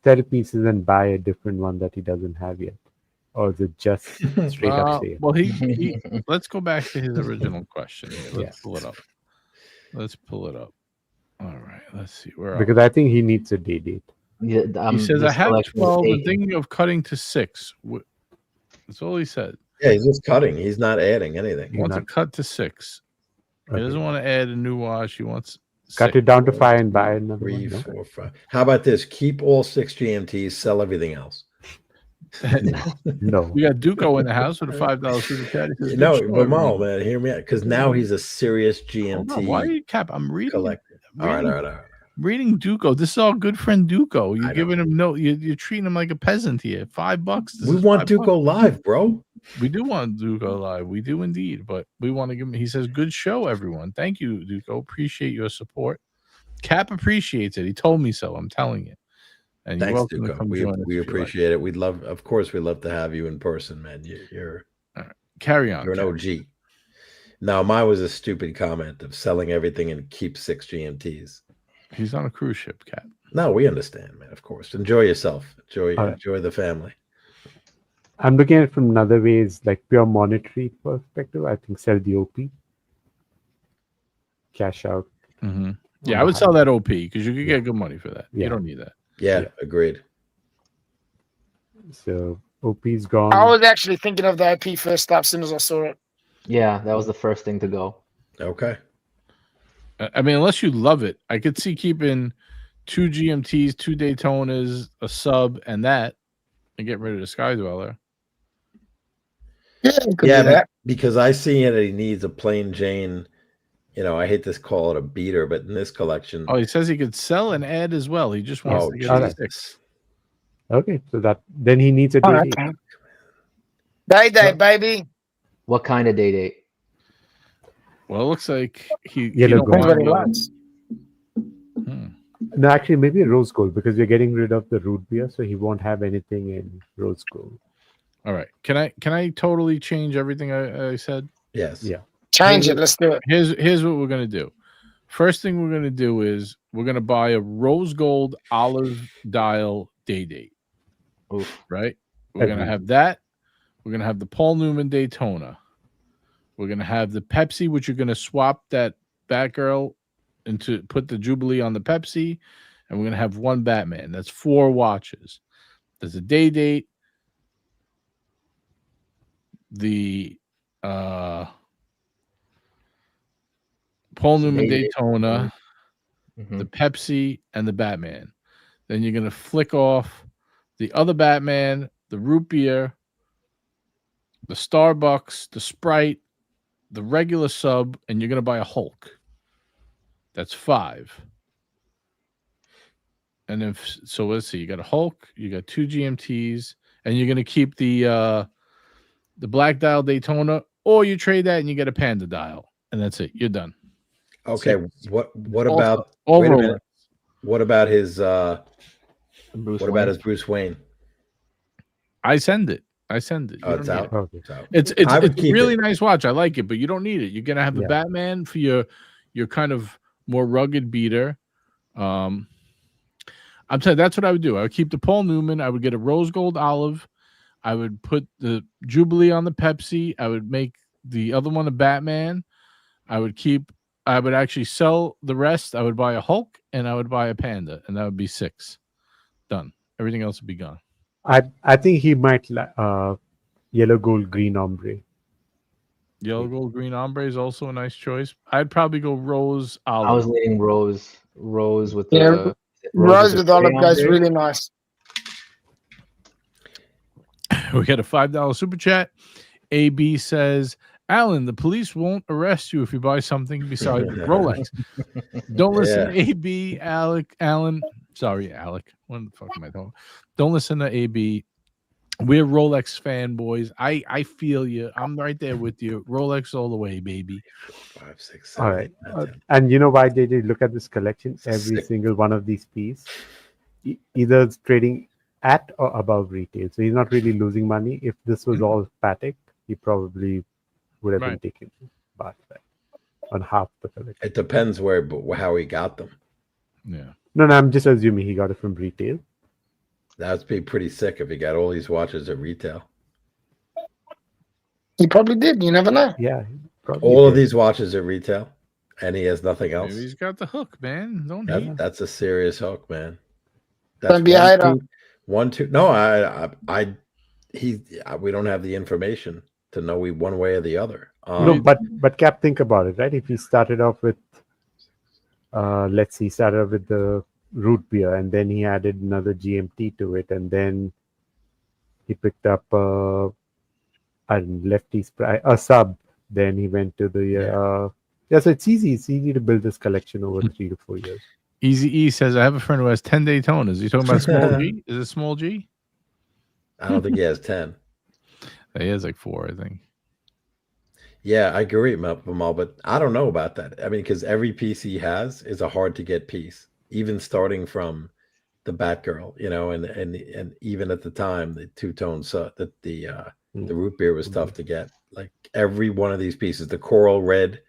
Speaker 7: sell pieces and buy a different one that he doesn't have yet? Or is it just straight up sale?
Speaker 1: Well, he let's go back to his original question. Here. Let's
Speaker 7: Yes.
Speaker 1: pull it up. Let's pull it up. All right. Let's see. Where
Speaker 7: Because I think he needs a day date.
Speaker 9: Yeah,
Speaker 1: he says, I
Speaker 9: this
Speaker 1: have
Speaker 9: collection is
Speaker 1: 12 and
Speaker 9: taken.
Speaker 1: thinking of cutting to 6. That's all he said.
Speaker 5: Yeah, he's just cutting. He's not adding anything.
Speaker 1: He wants to cut to 6. He doesn't want to add a new watch. He wants
Speaker 7: Cut
Speaker 1: 6.
Speaker 7: it down to 5 and buy another
Speaker 5: 3,
Speaker 7: one.
Speaker 5: 4, 5. How about this? Keep all 6 GMTs, sell everything else.
Speaker 7: No.
Speaker 1: We got Duco in the house with a $5 super chat. He says,
Speaker 5: No,
Speaker 1: "Good show,
Speaker 5: but Mal,
Speaker 1: everyone."
Speaker 5: man, hear me out. Because now he's a serious
Speaker 1: Hold on, why are
Speaker 5: GMT
Speaker 1: you cap? I'm reading.
Speaker 5: collector. All right.
Speaker 1: Reading Duco. This is our good friend Duco. You're
Speaker 5: I
Speaker 1: giving him you're treating him like a peasant here. $5. This
Speaker 5: We
Speaker 1: is
Speaker 5: want
Speaker 1: $5.
Speaker 5: Duco live, bro.
Speaker 1: We do want Duco live. We do indeed, but we want to give him. He says, "Good show, everyone. Thank you, Duco. Appreciate your support." Cap appreciates it. He told me so. I'm telling you. And you're
Speaker 5: Thanks,
Speaker 1: welcome to
Speaker 5: Duco.
Speaker 1: come
Speaker 5: We
Speaker 1: join us if you like.
Speaker 5: appreciate it. We'd love, of course, we'd love to have you in person, man. You're
Speaker 1: Carry on.
Speaker 5: You're an OG. No, mine was a stupid comment of selling everything and keep 6 GMTs.
Speaker 1: He's on a cruise ship, Cap.
Speaker 5: No, we understand, man. Of course. Enjoy yourself.
Speaker 7: All right.
Speaker 5: Enjoy the family.
Speaker 7: I'm looking at it from another ways, like pure monetary perspective. I think sell the OP. Cash out.
Speaker 1: Mm-hmm. Yeah, I would sell that OP because you could get good money for that.
Speaker 7: Yeah.
Speaker 1: You don't need that.
Speaker 5: Yeah, agreed.
Speaker 7: So OP's gone.
Speaker 6: I was actually thinking of the IP first up as soon as I saw it.
Speaker 9: Yeah, that was the first thing to go.
Speaker 5: Okay.
Speaker 1: I mean, unless you love it, I could see keeping 2 GMTs, 2 Daytonas, a sub, and that, and get rid of the Sky Dweller.
Speaker 6: Yeah, you could
Speaker 5: Yeah,
Speaker 6: do that.
Speaker 5: because I see it. He needs a plain Jane. You know, I hate to call it a beater, but in this collection,
Speaker 1: Oh, he says he could sell and add as well. He just wants to get to
Speaker 7: Jesus.
Speaker 1: 6.
Speaker 7: Okay, so then he needs a day
Speaker 6: Oh,
Speaker 7: date.
Speaker 6: okay. Day, baby.
Speaker 9: What kind of date?
Speaker 1: Well, it looks like he
Speaker 7: Yellow
Speaker 1: don't
Speaker 7: gold.
Speaker 6: Depends what he
Speaker 1: want-
Speaker 6: wants.
Speaker 7: No, actually, maybe a rose gold because we're getting rid of the root beer, so he won't have anything in rose gold.
Speaker 1: All right. Can I totally change everything I said?
Speaker 5: yes.
Speaker 7: Yeah.
Speaker 6: Change it. Let's do it.
Speaker 1: Here's what we're gonna do. First thing we're gonna do is we're gonna buy a rose gold olive dial day date.
Speaker 9: Oof.
Speaker 1: Right? We're gonna have that. We're gonna have the Paul Newman Daytona. We're gonna have the Pepsi, which you're gonna swap that Batgirl into put the Jubilee on the Pepsi, and we're gonna have one Batman. That's 4 watches. There's a day date. The Paul Newman
Speaker 9: Day date.
Speaker 1: Daytona,
Speaker 9: Mhm.
Speaker 1: the Pepsi, and the Batman. Then you're gonna flick off the other Batman, the root beer, the Starbucks, the Sprite, the regular sub, and you're gonna buy a Hulk. That's 5. And if so, let's see. You got a Hulk, you got 2 GMTs, and you're gonna keep the black dial Daytona, or you trade that and you get a Panda dial, and that's it. You're done.
Speaker 5: Okay. What
Speaker 1: All
Speaker 5: about
Speaker 1: all
Speaker 5: wait a
Speaker 1: Rolex.
Speaker 5: minute. What about his
Speaker 9: Bruce
Speaker 5: what
Speaker 9: Wayne.
Speaker 5: about his Bruce Wayne?
Speaker 1: I send it. You
Speaker 5: Oh,
Speaker 1: don't
Speaker 5: it's
Speaker 1: need
Speaker 5: out.
Speaker 1: it.
Speaker 7: Okay.
Speaker 5: It's out.
Speaker 1: It's
Speaker 5: I would
Speaker 1: a
Speaker 5: keep
Speaker 1: really
Speaker 5: it.
Speaker 1: nice watch. I like it, but you don't need it. You're gonna have the
Speaker 7: Yeah.
Speaker 1: Batman for your kind of more rugged beater. I'm telling you, that's what I would do. I would keep the Paul Newman. I would get a rose gold olive. I would put the Jubilee on the Pepsi. I would make the other one a Batman. I would actually sell the rest. I would buy a Hulk and I would buy a Panda, and that would be 6. Done. Everything else would be gone.
Speaker 7: I think he might yellow gold green ombre.
Speaker 1: Yellow gold green ombre is also a nice choice. I'd probably go rose olive.
Speaker 9: I was leaning rose with
Speaker 6: Yeah,
Speaker 9: the
Speaker 6: Rose with olive
Speaker 9: gray
Speaker 6: goes
Speaker 9: ombre.
Speaker 6: really nice.
Speaker 1: We got a $5 super chat. AB says, Alan, the police won't arrest you if you buy something besides Rolex. Don't listen to AB, Alan. Sorry, Alec. What the fuck am I talking? Don't listen to AB. We're Rolex fanboys. I feel you. I'm right there with you. Rolex all the way, baby.
Speaker 5: 5, 6,
Speaker 7: All
Speaker 5: 7,
Speaker 7: right.
Speaker 5: 8, 9, 10.
Speaker 7: And you know why they did look at this collection? Every
Speaker 5: Sick.
Speaker 7: single one of these pieces, either it's trading at or above retail. So he's not really losing money. If this was all Patek, he probably would have been
Speaker 1: Right.
Speaker 7: taken back on half the collection.
Speaker 5: It depends how he got them.
Speaker 1: Yeah.
Speaker 7: No, I'm just assuming he got it from retail.
Speaker 5: That'd be pretty sick if he got all these watches at retail.
Speaker 6: He probably did. You never know.
Speaker 7: Yeah. Probably
Speaker 5: All of
Speaker 7: did.
Speaker 5: these watches at retail, and he has nothing else.
Speaker 1: Maybe he's got the hook, man. Don't hate.
Speaker 5: That's a serious hook, man. That's
Speaker 6: Don't be a hater.
Speaker 5: one, two. No, we don't have the information to know one way or the other.
Speaker 7: No, but Cap, think about it, right? If he started off with, let's see, started off with the root beer, and then he added another GMT to it, and then he picked up a sub. Then he went to the so it's easy. It's easy to build this collection over 3 to 4 years.
Speaker 1: Easy E says, I have a friend who has 10 Daytonas. You talking about small G? Is it small G?
Speaker 5: I don't think he has 10.
Speaker 1: He has like 4, I think.
Speaker 5: Yeah, I agree, Mamal, but I don't know about that. I mean, because every piece he has is a hard to get piece, even starting from the Batgirl, and even at the time, the two-tone, the root beer was tough to get. Like every one of these pieces, the coral red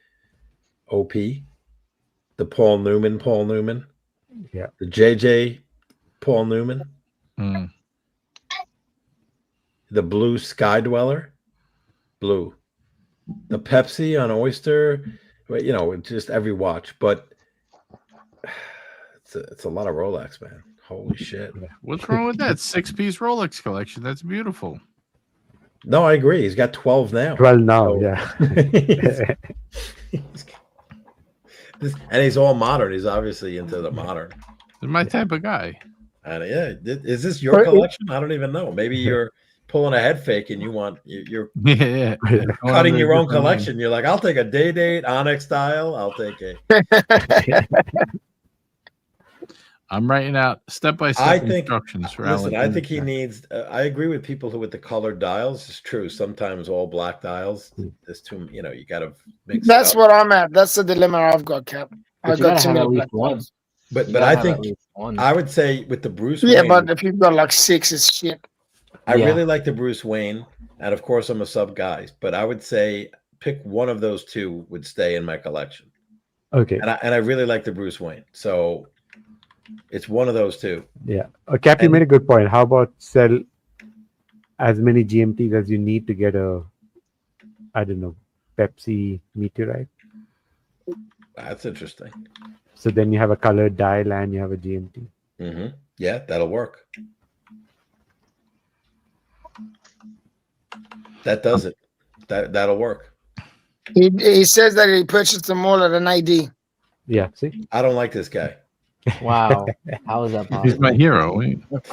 Speaker 5: OP, the Paul Newman,
Speaker 7: yeah,
Speaker 5: the JJ Paul Newman, the blue Sky Dweller, blue, the Pepsi on Oyster, just every watch. But it's a lot of Rolex, man. Holy shit!
Speaker 1: What's wrong with that 6-piece Rolex collection? That's beautiful.
Speaker 5: No, I agree. He's got 12 now.
Speaker 7: 12 now,
Speaker 5: So-
Speaker 7: yeah.
Speaker 5: And he's all modern. He's obviously into the modern.
Speaker 1: He's my type of guy.
Speaker 5: And is this your collection? I don't even know. Maybe you're pulling a head fake and you're
Speaker 1: Yeah.
Speaker 5: cutting your own collection. You're like, I'll take a day-date Onyx style. I'll take a.
Speaker 1: I'm writing out step-by-step instructions for Alan.
Speaker 5: Listen, I think he needs. I agree with people who with the colored dials. It's true. Sometimes all black dials. There's too. You got to mix.
Speaker 6: That's
Speaker 5: it up.
Speaker 6: what I'm at. That's the dilemma I've got, Cap.
Speaker 9: But
Speaker 6: I've
Speaker 9: you
Speaker 6: got
Speaker 9: gotta
Speaker 6: too
Speaker 9: have
Speaker 6: many
Speaker 9: at
Speaker 6: black
Speaker 9: least one.
Speaker 6: ones.
Speaker 5: But I think I would say with the Bruce
Speaker 6: Yeah,
Speaker 5: Wayne,
Speaker 6: but if you've got like 6, it's shit.
Speaker 5: I really like the Bruce Wayne, and of course I'm a sub guy. But I would say pick one of those two would stay in my collection.
Speaker 7: Okay.
Speaker 5: And I really like the Bruce Wayne, so it's one of those two.
Speaker 7: Yeah. Cap, you made a good point. How about sell as many GMTs as you need to get a, I don't know, Pepsi meteorite?
Speaker 5: That's interesting.
Speaker 7: So then you have a colored dial and you have a GMT.
Speaker 5: Mm-hmm. Yeah, that'll work. That does it. That'll work.
Speaker 6: He says that he purchased them all at an AD.
Speaker 7: Yeah, see?
Speaker 5: I don't like this guy.
Speaker 9: Wow. How is that possible?
Speaker 1: He's my hero.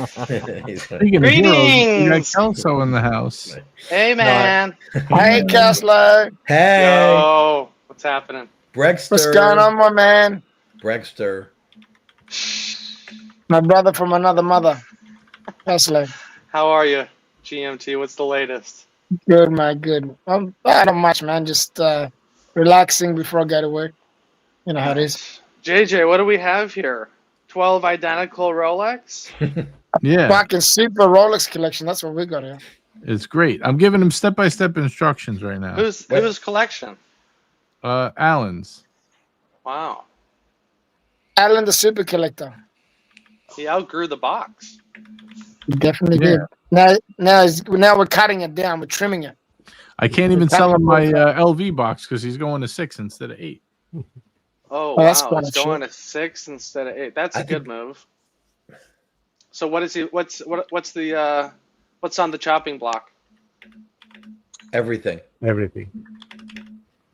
Speaker 1: Speaking of heroes, we got Kelso in the house.
Speaker 11: Hey, man.
Speaker 6: Hey, Kessler.
Speaker 5: Hey.
Speaker 11: Yo, what's happening?
Speaker 5: Bregster.
Speaker 6: What's going on, my man?
Speaker 5: Bregster.
Speaker 6: My brother from another mother. Kessler.
Speaker 11: How are you, GMT? What's the latest?
Speaker 6: Good, man. Good. I don't much, man. Just relaxing before I go to work. You know how it is.
Speaker 11: JJ, what do we have here? 12 identical Rolex?
Speaker 1: Yeah.
Speaker 6: Fucking super Rolex collection. That's what we got here.
Speaker 1: It's great. I'm giving him step-by-step instructions right now.
Speaker 11: Whose collection?
Speaker 1: Alan's.
Speaker 11: Wow.
Speaker 6: Alan, the super collector.
Speaker 11: He outgrew the box.
Speaker 6: He definitely did. Now we're cutting it down. We're trimming it.
Speaker 1: I can't even sell him my LV box because he's going to 6 instead of 8.
Speaker 11: Oh,
Speaker 6: that's
Speaker 11: wow.
Speaker 6: kinda
Speaker 11: It's going to 6 instead of 8. That's a good move. So what is he? What's on the chopping block?
Speaker 5: Everything.
Speaker 7: Everything.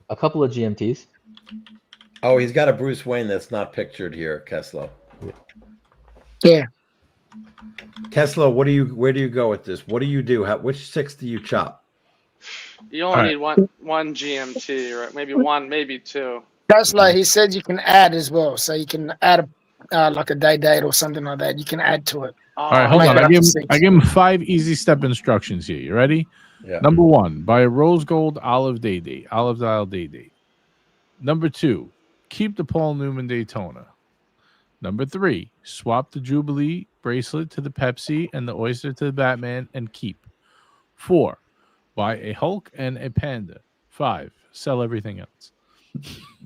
Speaker 9: A couple of GMTs.
Speaker 5: Oh, he's got a Bruce Wayne that's not pictured here, Kessler.
Speaker 6: Yeah.
Speaker 5: Kessler, where do you go with this? What do you do? Which 6 do you chop?
Speaker 11: You only need one GMT, right? Maybe one, maybe 2.
Speaker 6: That's like he said you can add as well. So you can add like a day date or something like that. You can add to it.
Speaker 1: All right, hold
Speaker 6: Make
Speaker 1: on.
Speaker 6: it
Speaker 1: I
Speaker 6: up
Speaker 1: give,
Speaker 6: to 6.
Speaker 1: I give him 5 easy step instructions here. You ready?
Speaker 5: Yeah.
Speaker 1: Number 1, buy a rose gold olive dial day date. Number 2, keep the Paul Newman Daytona. Number 3, swap the Jubilee bracelet to the Pepsi and the oyster to the Batman and keep. 4, buy a Hulk and a Panda. 5, sell everything else.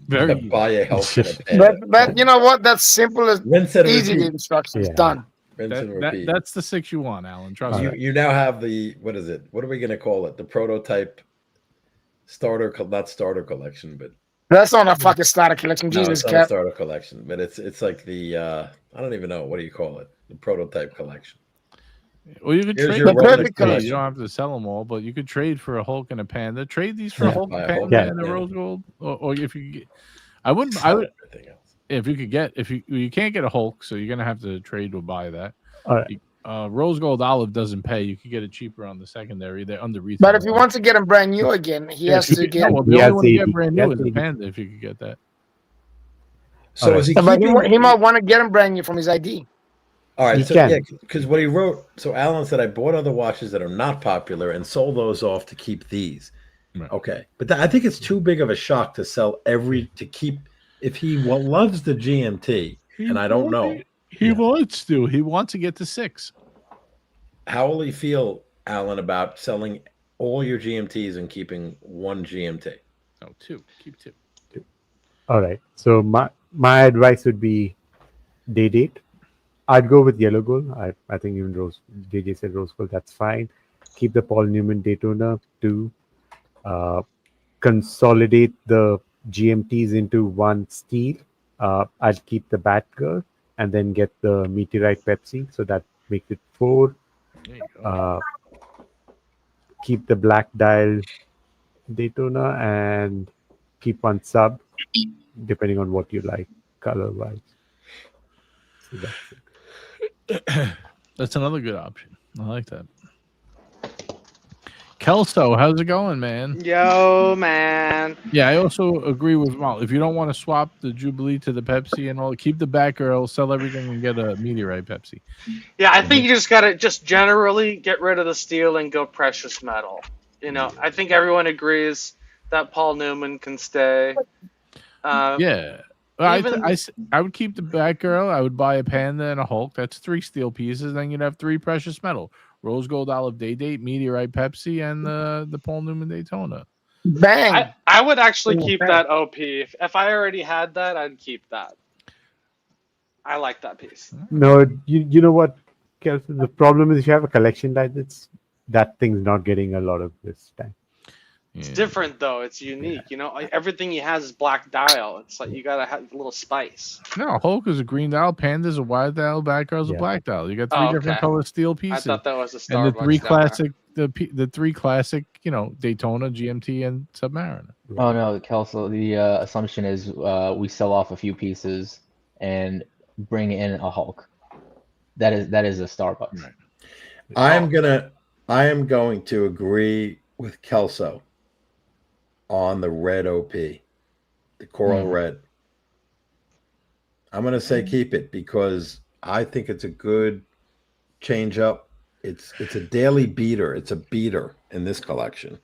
Speaker 1: Very easy.
Speaker 5: Buy a Hulk and a Panda.
Speaker 6: But you know what? That's simple as
Speaker 5: Rinse and
Speaker 6: easy
Speaker 5: repeat.
Speaker 6: instructions.
Speaker 7: Yeah.
Speaker 6: Done.
Speaker 5: Rinse and repeat.
Speaker 1: That's the 6 you want, Alan. Trust me.
Speaker 5: You now have the, what is it? What are we going to call it? The prototype not starter collection, but
Speaker 6: That's not a fucking starter collection.
Speaker 5: no,
Speaker 6: Jesus,
Speaker 5: it's not a
Speaker 6: Cap.
Speaker 5: starter collection, but it's like the I don't even know, what do you call it? The prototype collection.
Speaker 1: Well, you could
Speaker 5: Here's
Speaker 1: trade
Speaker 5: your
Speaker 1: them.
Speaker 6: Rolex
Speaker 1: You
Speaker 5: collection.
Speaker 1: don't have to sell them all, but you could trade for a Hulk and a Panda. Trade these for a
Speaker 5: Yeah,
Speaker 1: Hulk,
Speaker 5: buy
Speaker 1: and
Speaker 5: a Hulk
Speaker 1: Panda,
Speaker 5: and
Speaker 1: and a
Speaker 5: a
Speaker 1: rose gold, or if you get, I wouldn't. I
Speaker 5: Sell
Speaker 1: would
Speaker 5: everything else.
Speaker 1: if you could get if you can't get a Hulk, so you're gonna have to trade or buy that.
Speaker 7: All right.
Speaker 1: Rose gold olive doesn't pay. You could get it cheaper on the secondary. They're under retail.
Speaker 6: But if you want to get him brand new again, he has to get.
Speaker 1: no, well,
Speaker 7: He
Speaker 1: the only
Speaker 7: has
Speaker 1: one to get
Speaker 7: 80.
Speaker 1: brand
Speaker 7: He
Speaker 1: new
Speaker 7: has
Speaker 1: is the
Speaker 7: 80.
Speaker 1: Panda. If you could get that.
Speaker 5: So
Speaker 7: All right.
Speaker 5: is he
Speaker 6: But
Speaker 5: keeping?
Speaker 6: he might want to get him brand new from his ID.
Speaker 5: All right,
Speaker 7: You
Speaker 5: so
Speaker 7: can.
Speaker 5: yeah, because what he wrote, so Alan said, I bought other watches that are not popular and sold those off to keep these.
Speaker 1: Right.
Speaker 5: Okay, but I think it's too big of a shock to sell to keep. If he loves the GMT, and I don't know,
Speaker 1: He wants to. He wants to get to 6.
Speaker 5: how will he feel, Alan, about selling all your GMTs and keeping one GMT?
Speaker 1: No, 2. Keep 2.
Speaker 7: All right. So my advice would be day date. I'd go with yellow gold. I think even JJ said rose gold. That's fine. Keep the Paul Newman Daytona 2. Consolidate the GMTs into one steel. I'd keep the Batgirl and then get the Meteorite Pepsi. So that makes it 4.
Speaker 1: There you go.
Speaker 7: Keep the black dial Daytona and keep one sub, depending on what you like color wise. So that's it.
Speaker 1: That's another good option. I like that. Kelso, how's it going, man?
Speaker 11: Yo, man.
Speaker 1: Yeah, I also agree with Mal. If you don't want to swap the Jubilee to the Pepsi and all, keep the Batgirl, sell everything, and get a Meteorite Pepsi.
Speaker 11: Yeah, I think you just gotta generally get rid of the steel and go precious metal. You know, I think everyone agrees that Paul Newman can stay.
Speaker 1: Yeah. Well,
Speaker 11: Even-
Speaker 1: I would keep the Batgirl. I would buy a Panda and a Hulk. That's 3 steel pieces. Then you'd have 3 precious metal. Rose gold olive day date, Meteorite Pepsi, and the Paul Newman Daytona.
Speaker 6: Bang.
Speaker 11: I would actually
Speaker 6: Ooh,
Speaker 11: keep
Speaker 6: okay.
Speaker 11: that OP. If I already had that, I'd keep that. I like that piece.
Speaker 7: No, you know what, Kelson? The problem is if you have a collection like this, that thing's not getting a lot of this time.
Speaker 11: It's
Speaker 1: Yeah.
Speaker 11: different though. It's unique. You know, like, everything he has is black dial. It's like you gotta have a little spice.
Speaker 1: No, Hulk is a green dial, Panda's a white dial, Batgirl's a
Speaker 7: Yeah.
Speaker 1: black dial. You got 3
Speaker 11: Oh,
Speaker 1: different
Speaker 11: okay.
Speaker 1: color steel
Speaker 11: I
Speaker 1: pieces.
Speaker 11: thought that was a
Speaker 1: And the
Speaker 11: Starbucks
Speaker 1: 3
Speaker 11: down
Speaker 1: classic, the 3 classic, Daytona, GMT, and Submariner.
Speaker 9: Oh no, Kelso. The assumption is we sell off a few pieces and bring in a Hulk. That is a Starbucks.
Speaker 1: Right.
Speaker 5: I am going to agree with Kelso on the red OP, the coral red. I'm going to say keep it because I think it's a good change up. It's a daily beater. It's a beater in this collection,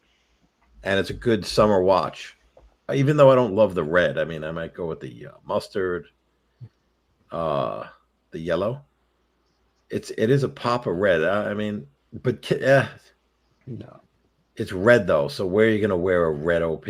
Speaker 5: and it's a good summer watch. Even though I don't love the red, I mean, I might go with the mustard, the yellow. It is a pop of red. I mean, but
Speaker 7: No.
Speaker 5: it's red though. So where are you going to wear a red OP?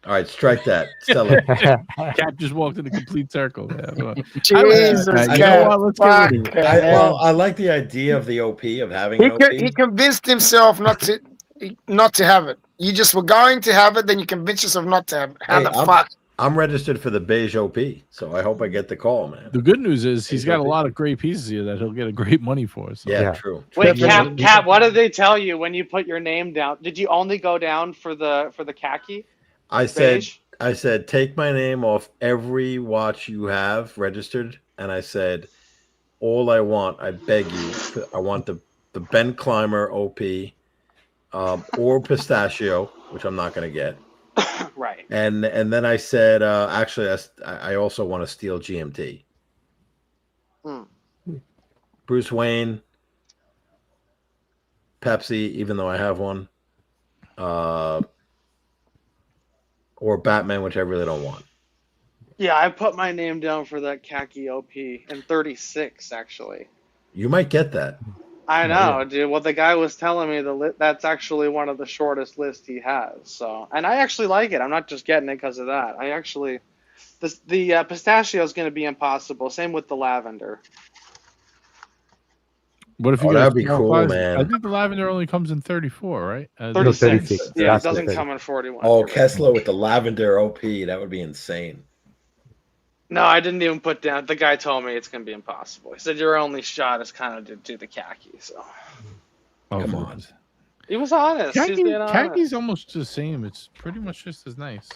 Speaker 5: All right, strike that. Sell it.
Speaker 1: Cap just walked in a complete circle. Yeah.
Speaker 6: Jesus,
Speaker 1: You know
Speaker 6: Cap.
Speaker 1: what? Let's get rid of it.
Speaker 5: I like the idea of the OP of having an OP.
Speaker 6: He convinced himself not to have it. You just were going to have it, then you convinced yourself not to have it. How
Speaker 5: Hey,
Speaker 6: the fuck?
Speaker 5: I'm registered for the beige OP, so I hope I get the call, man.
Speaker 1: The good news is he's got a
Speaker 5: HOP.
Speaker 1: lot of great pieces here that he'll get a great money for. So.
Speaker 5: Yeah,
Speaker 7: Yeah.
Speaker 5: true.
Speaker 11: Wait,
Speaker 1: Yeah.
Speaker 11: Cap, what did they tell you when you put your name down? Did you only go down for the khaki?
Speaker 5: I
Speaker 11: Beige?
Speaker 5: said, take my name off every watch you have registered, and I said, all I want, I beg you, I want the Ben Clymer OP, or pistachio, which I'm not going to get.
Speaker 11: Right.
Speaker 5: And then I said, actually, I also want to steal GMT. Bruce Wayne, Pepsi, even though I have one, or Batman, which I really don't want.
Speaker 11: Yeah, I put my name down for that khaki OP in 36, actually.
Speaker 5: You might get that.
Speaker 11: I know, dude. Well, the guy was telling me that's actually one of the shortest lists he has. So, and I actually like it. I'm not just getting it because of that. I actually, the pistachio is going to be impossible. Same with the lavender.
Speaker 1: What if you
Speaker 5: that'd be cool,
Speaker 1: size?
Speaker 5: man.
Speaker 1: I think the lavender only comes in 34, right?
Speaker 11: 36.
Speaker 7: 36.
Speaker 11: Yeah, it
Speaker 7: That's
Speaker 11: doesn't
Speaker 7: the
Speaker 11: come in 41.
Speaker 5: Oh,
Speaker 11: You're right.
Speaker 5: Kessler with the lavender OP, that would be insane.
Speaker 11: No, I didn't even put down. The guy told me it's going to be impossible. He said your only shot is kind of to do the khaki. So,
Speaker 5: Come on.
Speaker 11: he was honest. He's being honest.
Speaker 1: Khaki's almost the same. It's pretty much just as nice.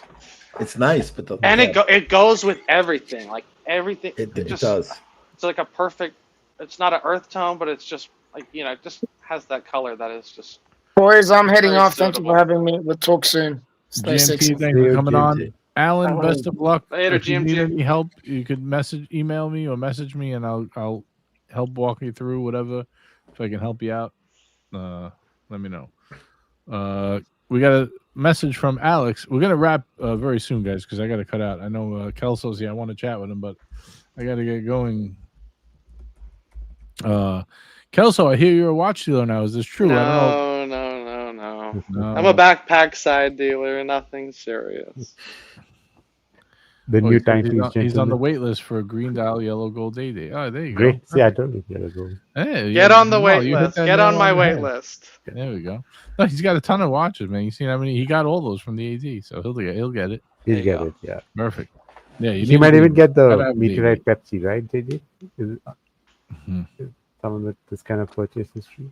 Speaker 5: It's nice, but
Speaker 11: it goes with everything. Like everything.
Speaker 5: It
Speaker 11: just,
Speaker 5: does.
Speaker 11: It's like a perfect. It's not an earth tone, but it's just like it just has that color that is just.
Speaker 6: Boys, I'm heading
Speaker 11: Very
Speaker 6: off. Thank you
Speaker 11: suitable.
Speaker 6: for having me. We'll talk soon. Stay safe.
Speaker 1: GMT, thanks for coming on.
Speaker 5: GMT.
Speaker 1: Alan,
Speaker 6: Bye.
Speaker 1: best of luck.
Speaker 11: Later,
Speaker 1: if you need
Speaker 11: GMT.
Speaker 1: any help, you could email me or message me, and I'll help walk you through whatever. If I can help you out, let me know. We got a message from Alex. We're gonna wrap very soon, guys, because I got to cut out. I know Kelso's here. I want to chat with him, but I got to get going. Kelso, I hear you're a watch dealer now. Is this true? I don't know.
Speaker 11: No. I'm a backpack side dealer. Nothing serious.
Speaker 7: The new timepiece.
Speaker 1: He's on the
Speaker 7: gentlemen.
Speaker 1: wait list for a green dial, yellow gold day. Oh, there you
Speaker 7: Great.
Speaker 1: go.
Speaker 7: See, I told you. Yeah, go.
Speaker 1: Hey,
Speaker 11: Get on the
Speaker 1: no,
Speaker 11: wait
Speaker 1: you hit
Speaker 11: list.
Speaker 1: that
Speaker 11: Get
Speaker 1: nail
Speaker 11: on my
Speaker 1: the
Speaker 11: wait
Speaker 1: head.
Speaker 11: list.
Speaker 1: There we go. No, he's got a ton of watches, man. You seen how many? He got all those from the AD, so he'll get it.
Speaker 7: He'll
Speaker 11: you
Speaker 7: get
Speaker 11: go.
Speaker 7: it. Yeah.
Speaker 1: Perfect. Yeah,
Speaker 7: You might even get the
Speaker 1: Gotta have the
Speaker 7: meteorite Pepsi, right, JJ? Is it
Speaker 1: Mhm.
Speaker 7: someone with this kind of purchase history?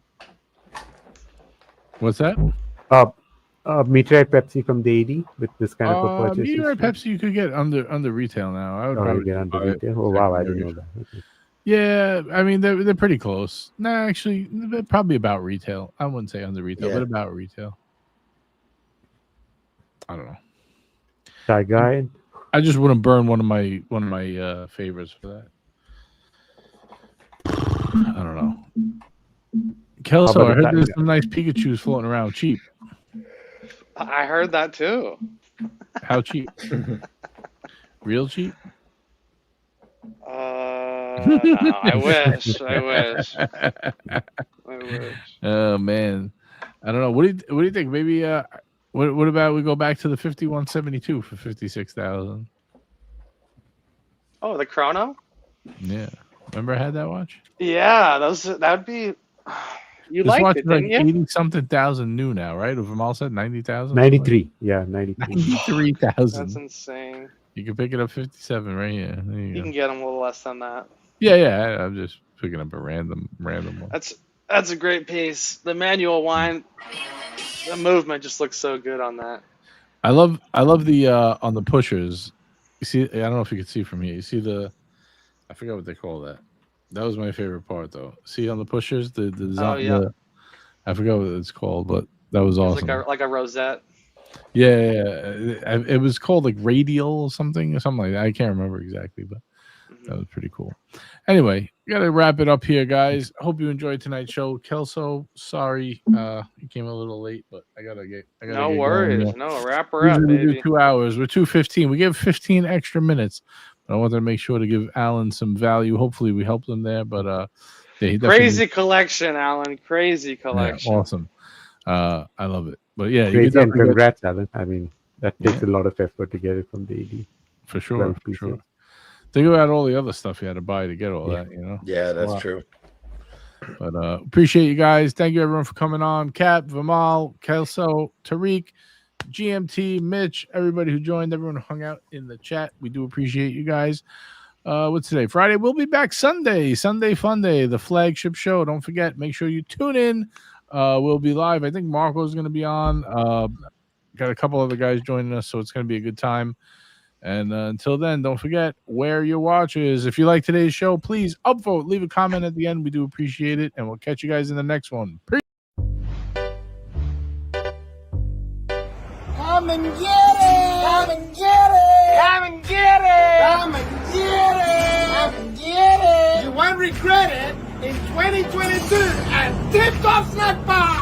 Speaker 1: What's that?
Speaker 7: Meteorite Pepsi from the AD with this kind of a purchase
Speaker 1: Meteorite
Speaker 7: history.
Speaker 1: Pepsi you could get under retail now. I would
Speaker 7: Oh, you
Speaker 1: probably
Speaker 7: get under
Speaker 1: buy it
Speaker 7: retail. Oh wow, I didn't
Speaker 1: secondary.
Speaker 7: know that. Okay.
Speaker 1: Yeah, I mean they're pretty close. No, actually, they're probably about retail. I wouldn't say under retail,
Speaker 5: Yeah.
Speaker 1: but about retail. I don't know.
Speaker 7: Shy guy.
Speaker 1: I just wouldn't burn one of my favorites for that. I don't know. Kelso,
Speaker 7: about
Speaker 1: I heard
Speaker 7: the
Speaker 1: there's
Speaker 7: tiger?
Speaker 1: some nice Pikachu's floating around cheap.
Speaker 11: I heard that too.
Speaker 1: How cheap? Real cheap?
Speaker 11: No, I wish. I wish.
Speaker 1: Oh man, I don't know. What do you think? Maybe what about we go back to the 5172 for 56,000?
Speaker 11: Oh, the chrono?
Speaker 1: Yeah, remember I had that watch.
Speaker 11: Yeah, that'd be. You
Speaker 1: This watch
Speaker 11: liked
Speaker 1: is
Speaker 11: it,
Speaker 1: like
Speaker 11: didn't you?
Speaker 1: 80 something thousand new now, right? If I'm all set, 90,000.
Speaker 7: 93. Yeah, 93.
Speaker 1: 93,000.
Speaker 11: That's insane.
Speaker 1: You can pick it up 57 right here. There you
Speaker 11: You
Speaker 1: go.
Speaker 11: can get them a little less than that.
Speaker 1: Yeah. I'm just picking up a random one.
Speaker 11: That's a great piece. The manual wine, the movement just looks so good on that.
Speaker 1: I love the on the pushers. You see, I don't know if you can see from here. You see I forgot what they call that. That was my favorite part, though. See on the pushers, the
Speaker 11: Oh, yeah.
Speaker 1: I forgot what it's called, but that was
Speaker 11: It's
Speaker 1: awesome.
Speaker 11: like a rosette.
Speaker 1: Yeah. It was called like radial or something like that. I can't remember exactly, but that was pretty cool. Anyway, gotta wrap it up here, guys. Hope you enjoyed tonight's show. Kelso, sorry you came a little late, but I gotta get
Speaker 11: No
Speaker 1: get going
Speaker 11: worries.
Speaker 1: here.
Speaker 11: No, wrap her up,
Speaker 1: Usually we
Speaker 11: baby.
Speaker 1: do 2 hours. We're 2:15. We give 15 extra minutes. But I wanted to make sure to give Alan some value. Hopefully we helped him there. But yeah, he definitely-
Speaker 11: Crazy collection, Alan. Crazy
Speaker 1: yeah,
Speaker 11: collection.
Speaker 1: awesome. I love it. But yeah, you
Speaker 7: Great
Speaker 1: could
Speaker 7: and
Speaker 1: definitely get-
Speaker 7: congrats, Alan. I mean, that takes a lot of effort to get it from the AD.
Speaker 1: for sure.
Speaker 7: 12
Speaker 1: For
Speaker 7: pieces.
Speaker 1: sure. Think about all the other stuff you had to buy to get all that.
Speaker 5: Yeah, that's
Speaker 1: Wow.
Speaker 5: true.
Speaker 1: But appreciate you guys. Thank you everyone for coming on. Kat, Vimal, Kelso, Tariq, GMT, Mitch, everybody who joined, everyone who hung out in the chat. We do appreciate you guys. What's today? Friday. We'll be back Sunday Fun Day, the flagship show. Don't forget, make sure you tune in. We'll be live. I think Marco's going to be on. Got a couple other guys joining us, so it's going to be a good time. And until then, don't forget, wear your watches. If you like today's show, please upvote, leave a comment at the end. We do appreciate it, and we'll catch you guys in the next one. Peace.
Speaker 6: Come and get it! Come and get it! Come and get it! Come and get it! Come and get it! You won't regret it in 2022 at Tip Top Snack Bar!